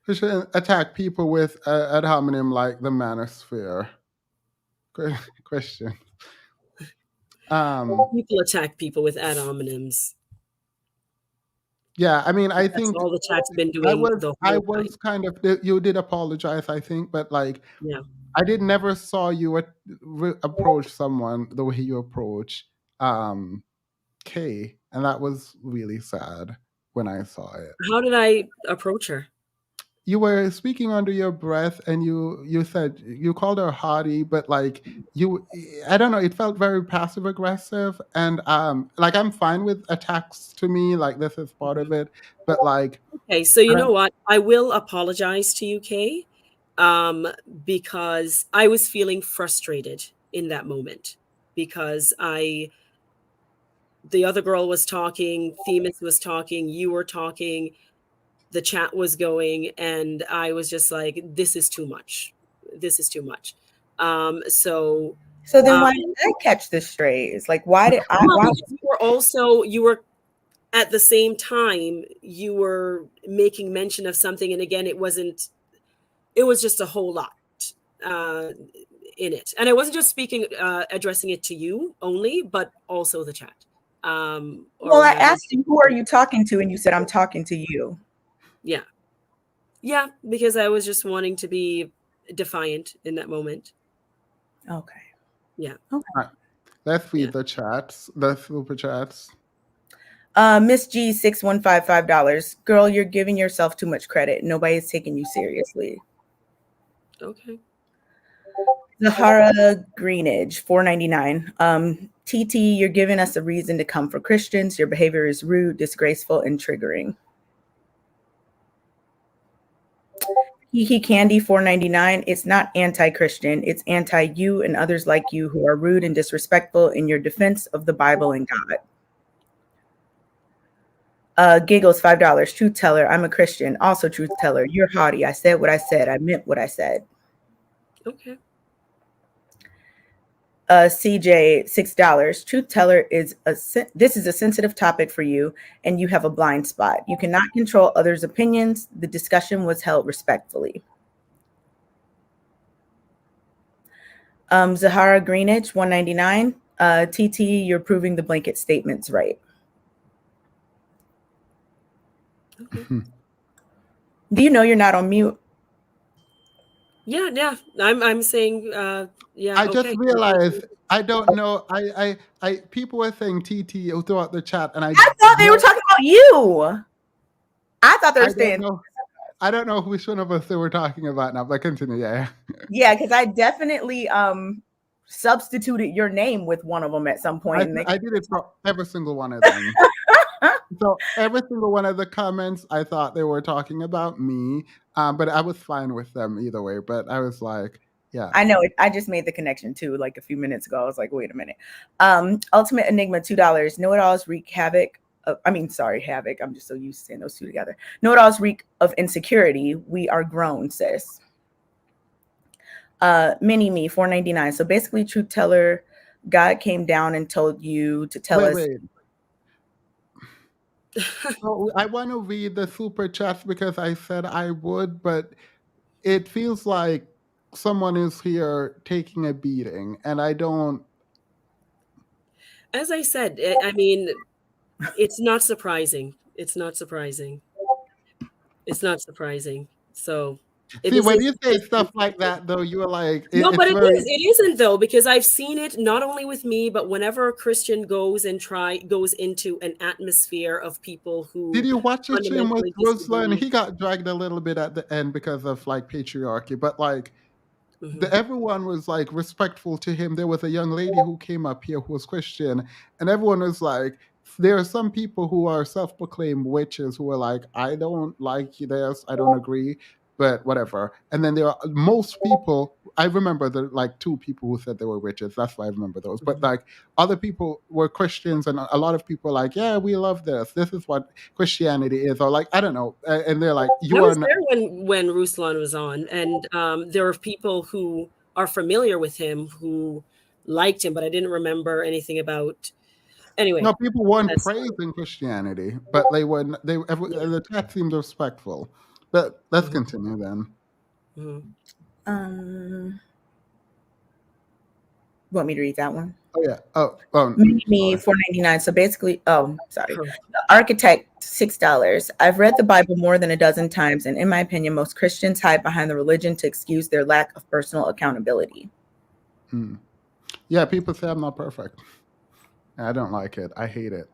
We should attack people with ad hominem like the manosphere. Question. People attack people with ad hominems. Yeah, I mean, I That's think all the chat's been doing I the whole time. kind of, you did apologize, I think, but Yeah. I never saw you approach someone the way you approach Kay, and that was really sad when I saw it. How did I approach her? You were speaking under your breath, and you said, you called her haughty, but I don't know, it felt very passive aggressive, and I'm fine with attacks. To me, this is part of it, but okay, so you know what, I will apologize to you, Kay, because I was feeling frustrated in that moment, because the other girl was talking, Themis was talking, you were talking, the chat was going, and I was just like, this is too much. This is too much. So then why did I catch this straight? It's like, why did I? Well, because you were at the same time, you were making mention of something, and again, it was just a whole lot in it. And I wasn't just addressing it to you only, but also the chat. Well, I asked you, who are you talking to? And you said, I'm talking to you. Yeah. Yeah, because I was just wanting to be defiant in that moment. Okay. Yeah. Okay. All right. Let's read the chats, the super chats. Miss G, $6,155. Girl, you're giving yourself too much credit. Nobody's taking you seriously. Okay. Zahara Greenidge, $4.99. TT, you're giving us a reason to come for Christians. Your behavior is rude, disgraceful, and triggering. Kiki Candy, $4.99. It's not anti-Christian. It's anti-you and others like you who are rude and disrespectful in your defense of the Bible and God. Giggles, $5. Truth teller, I'm a Christian. Also truth teller, you're haughty. I said what I said. I meant what I said. Okay. CJ, $6. Truth teller this is a sensitive topic for you, and you have a blind spot. You cannot control others' opinions. The discussion was held respectfully. Zahara Greenidge, $1.99. TT, you're proving the blanket statements right. Okay. Do you know you're not on mute? Yeah. I'm saying yeah. I just realized I don't know. I people were saying TT throughout the chat, and I thought they were talking about you. I thought they were saying. I don't know which one of us they were talking about now, but continue. Yeah. Yeah, because I definitely substituted your name with one of them at some point. I did it for every single one of them. So every single one of the comments, I thought they were talking about me, but I was fine with them either way. But I was like, yeah. I know it. I just made the connection too, like a few minutes ago. I was like, wait a minute. Ultimate Enigma, $2. Know-it-alls wreak havoc. Havoc. I'm just so used to saying those two together. Know-it-alls wreak of insecurity. We are grown, sis. Mini Me, $4.99. So basically, truth teller, God came down and told you to tell us. Wait. So I want to read the super chats because I said I would, but it feels like someone is here taking a beating, and I don't. As I said, I mean, it's not surprising. It's not surprising. So See, when you say stuff like that, though, you're like, no, but it is. It isn't though, because I've seen it not only with me, but whenever a Christian goes into an atmosphere of people who. Did you watch the stream with Ruslan? He got dragged a little bit at the end because of like patriarchy, but like everyone was like respectful to him. There was a young lady who came up here who was Christian, and everyone was like, there are some people who are self-proclaimed witches who are like, I don't like this, I don't agree, but whatever. And then there are most people, I remember the like 2 people who said they were witches. That's why I remember those. But like other people were Christians, and a lot of people are like, yeah, we love this. This is what Christianity is, or like, I don't know. And they're like, I was there when Ruslan was on, and there were people who are familiar with him who liked him, but I didn't remember anything about. Anyway, no, people weren't praising Christianity, but they were. The chat seemed respectful. But let's continue then. Want me to read that one? Oh yeah. Me $4.99. So basically, sorry. The Architect, $6. I've read the Bible more than a dozen times, and in my opinion, most Christians hide behind the religion to excuse their lack of personal accountability. Yeah, people say I'm not perfect. I don't like it. I hate it.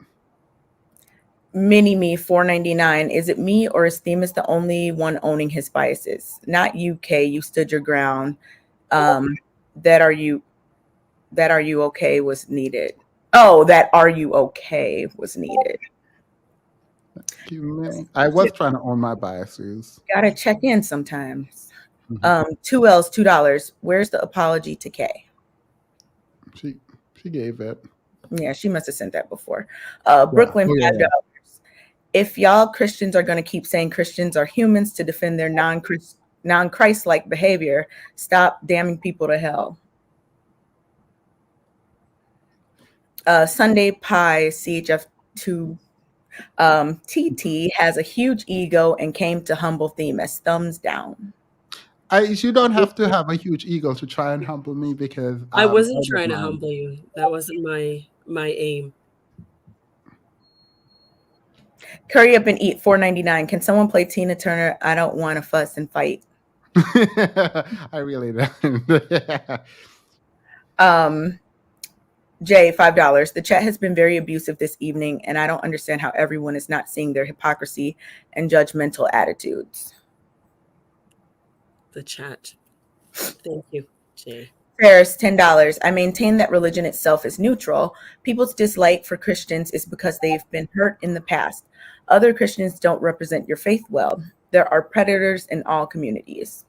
Mini Me, $4.99. Is it me, or is Themis the only one owning his biases? Not UK. You stood your ground. That are you okay was needed. Oh, that are you okay was needed. I was trying to own my biases. Gotta check in sometimes. 2 L's, $2. Where's the apology to K? She gave it. Yeah, she must have sent that before. Brooklyn, $5. If y'all Christians are going to keep saying Christians are humans to defend their non-Christ-like behavior, stop damning people to hell. Sunday Pie, CHF2. TT has a huge ego and came to humble Themis. Thumbs down. You don't have to have a huge ego to try and humble me, because I wasn't trying to humble you. That wasn't my aim. Curry up and eat, $4.99. Can someone play Tina Turner? I don't want to fuss and fight. I really don't. Jay, $5. The chat has been very abusive this evening, and I don't understand how everyone is not seeing their hypocrisy and judgmental attitudes. The chat. Thank you, Jay. Ferris, $10. I maintain that religion itself is neutral. People's dislike for Christians is because they've been hurt in the past. Other Christians don't represent your faith well. There are predators in all communities.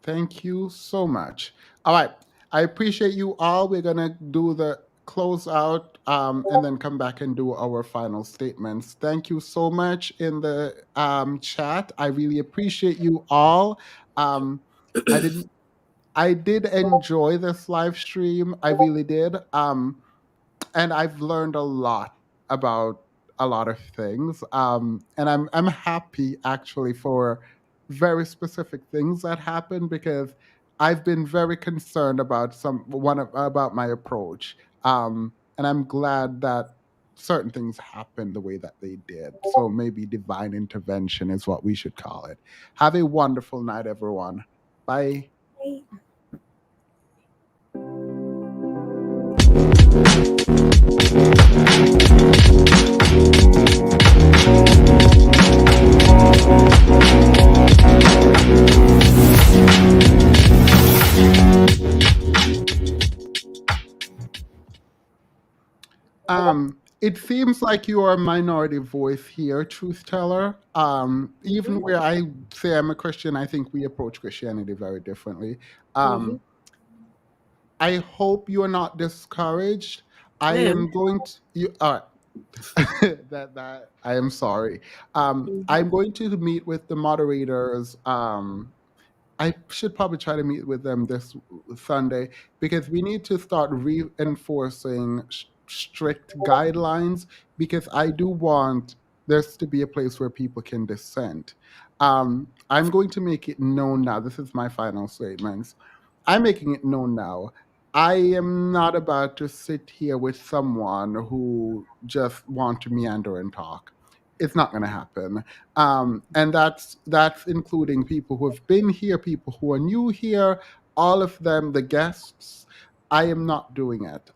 Thank you so much. All right. I appreciate you all. We're going to do the close out and then come back and do our final statements. Thank you so much in the chat. I really appreciate you all. I did enjoy this live stream. I really did. And I've learned a lot about a lot of things. And I'm happy actually for very specific things that happen because I've been very concerned about about my approach. And I'm glad that certain things happened the way that they did. So maybe divine intervention is what we should call it. Have a wonderful night, everyone. Bye. Bye. It seems like you are a minority voice here, truth teller. Even where I say I'm a Christian, I think we approach Christianity very differently. I hope you are not discouraged. I am going to you. All right. that I am sorry. I'm going to meet with the moderators. I should probably try to meet with them this Sunday because we need to start reinforcing strict guidelines because I do want this to be a place where people can dissent. I'm going to make it known now. This is my final statements. I'm making it known now. I am not about to sit here with someone who just want to meander and talk. It's not going to happen. And that's including people who have been here, people who are new here, all of them, the guests. I am not doing it.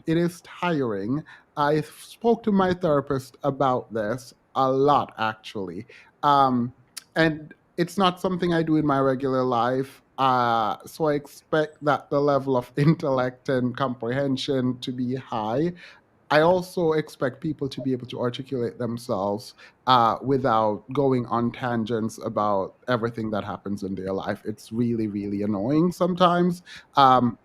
It is tiring. I spoke to my therapist about this a lot, actually. And it's not something I do in my regular life. So I expect that the level of intellect and comprehension to be high. I also expect people to be able to articulate themselves without going on tangents about everything that happens in their life. It's really, really annoying sometimes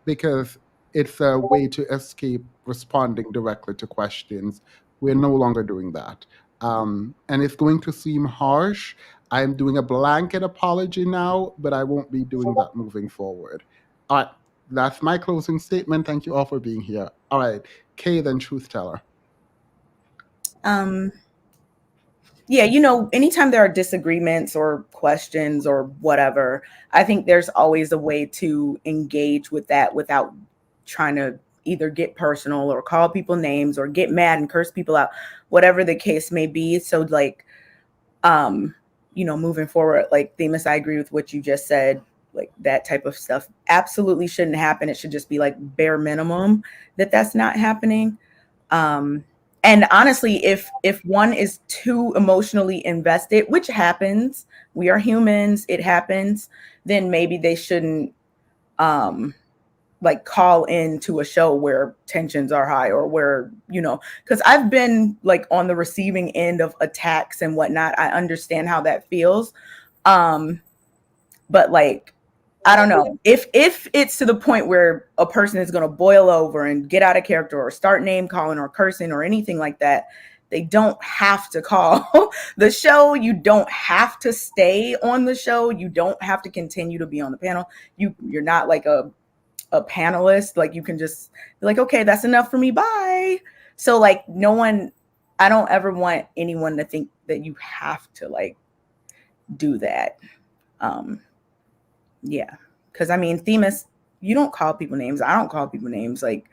because it's a way to escape responding directly to questions. We're no longer doing that. And it's going to seem harsh. I'm doing a blanket apology now, but I won't be doing that moving forward. All right. That's my closing statement. Thank you all for being here. All right. Kay, then truth teller. Yeah, anytime there are disagreements or questions or whatever, I think there's always a way to engage with that without trying to either get personal or call people names or get mad and curse people out, whatever the case may be. So like, moving forward, like Themis, I agree with what you just said. Like that type of stuff absolutely shouldn't happen. It should just be like bare minimum that's not happening. And honestly, if one is too emotionally invested, which happens, we are humans, it happens, then maybe they shouldn't like call into a show where tensions are high or where, because I've been like on the receiving end of attacks and whatnot. I understand how that feels. But like, I don't know if it's to the point where a person is going to boil over and get out of character or start name calling or cursing or anything like that, they don't have to call the show. You don't have to stay on the show. You don't have to continue to be on the panel. You're not like a panelist. Like you can just be like, okay, that's enough for me. Bye. So like I don't ever want anyone to think that you have to like do that. Yeah. Cause I mean, Themis, you don't call people names. I don't call people names. Like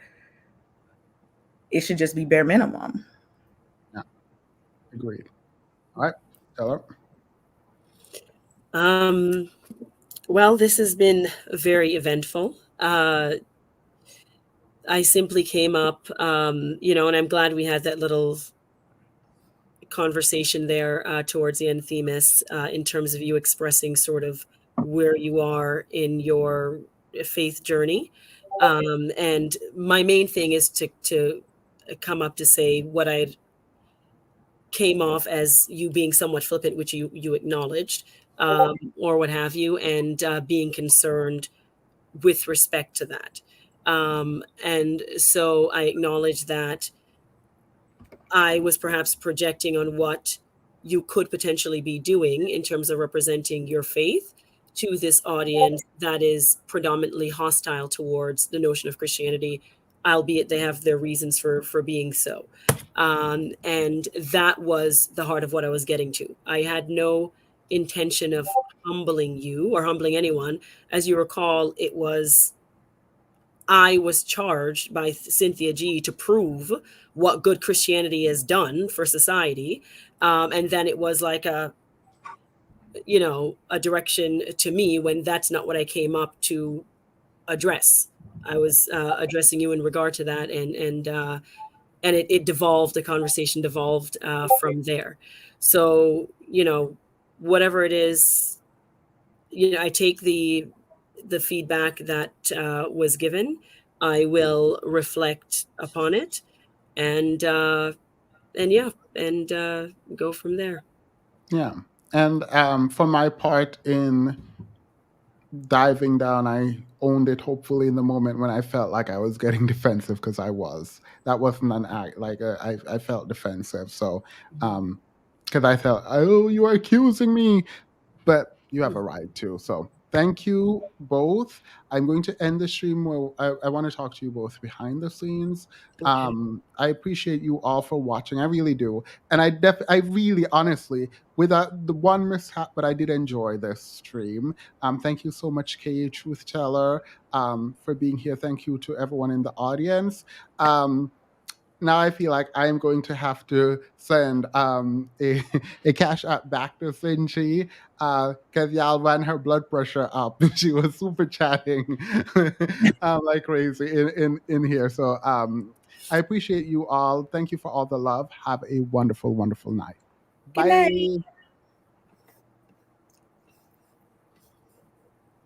it should just be bare minimum. Yeah. Agreed. All right, Taylor. Well, this has been very eventful. I simply came up, and I'm glad we had that little conversation there towards the end, Themis, in terms of you expressing sort of where you are in your faith journey. And my main thing is to come up to say what I came off as you being somewhat flippant, which you acknowledged, or what have you, and being concerned with respect to that. And so I acknowledge that I was perhaps projecting on what you could potentially be doing in terms of representing your faith to this audience that is predominantly hostile towards the notion of Christianity, albeit they have their reasons for being so. And that was the heart of what I was getting to. I had no intention of humbling you or humbling anyone. As you recall, I was charged by Cynthia G to prove what good Christianity has done for society. And then it was like a direction to me when that's not what I came up to address. I was addressing you in regard to that, and it devolved. The conversation devolved from there. So whatever it is, I take the feedback that was given. I will reflect upon it, and go from there. Yeah. And for my part in diving down, I owned it hopefully in the moment when I felt like I was getting defensive, because I was. That wasn't an act. I felt defensive. So, because I felt, oh, you are accusing me. But you have a right to. So thank you both. I'm going to end the stream where I want to talk to you both behind the scenes. Okay. I appreciate you all for watching. I really do. And I really, honestly, without the one mishap, but I did enjoy this stream. Thank you so much, K, Truth Teller, for being here. Thank you to everyone in the audience. Now I feel like I'm going to have to send a cash app back to Cinchi, because y'all ran her blood pressure up. She was super chatting like crazy in here. So I appreciate you all. Thank you for all the love. Have a wonderful, wonderful night. Good Bye. night.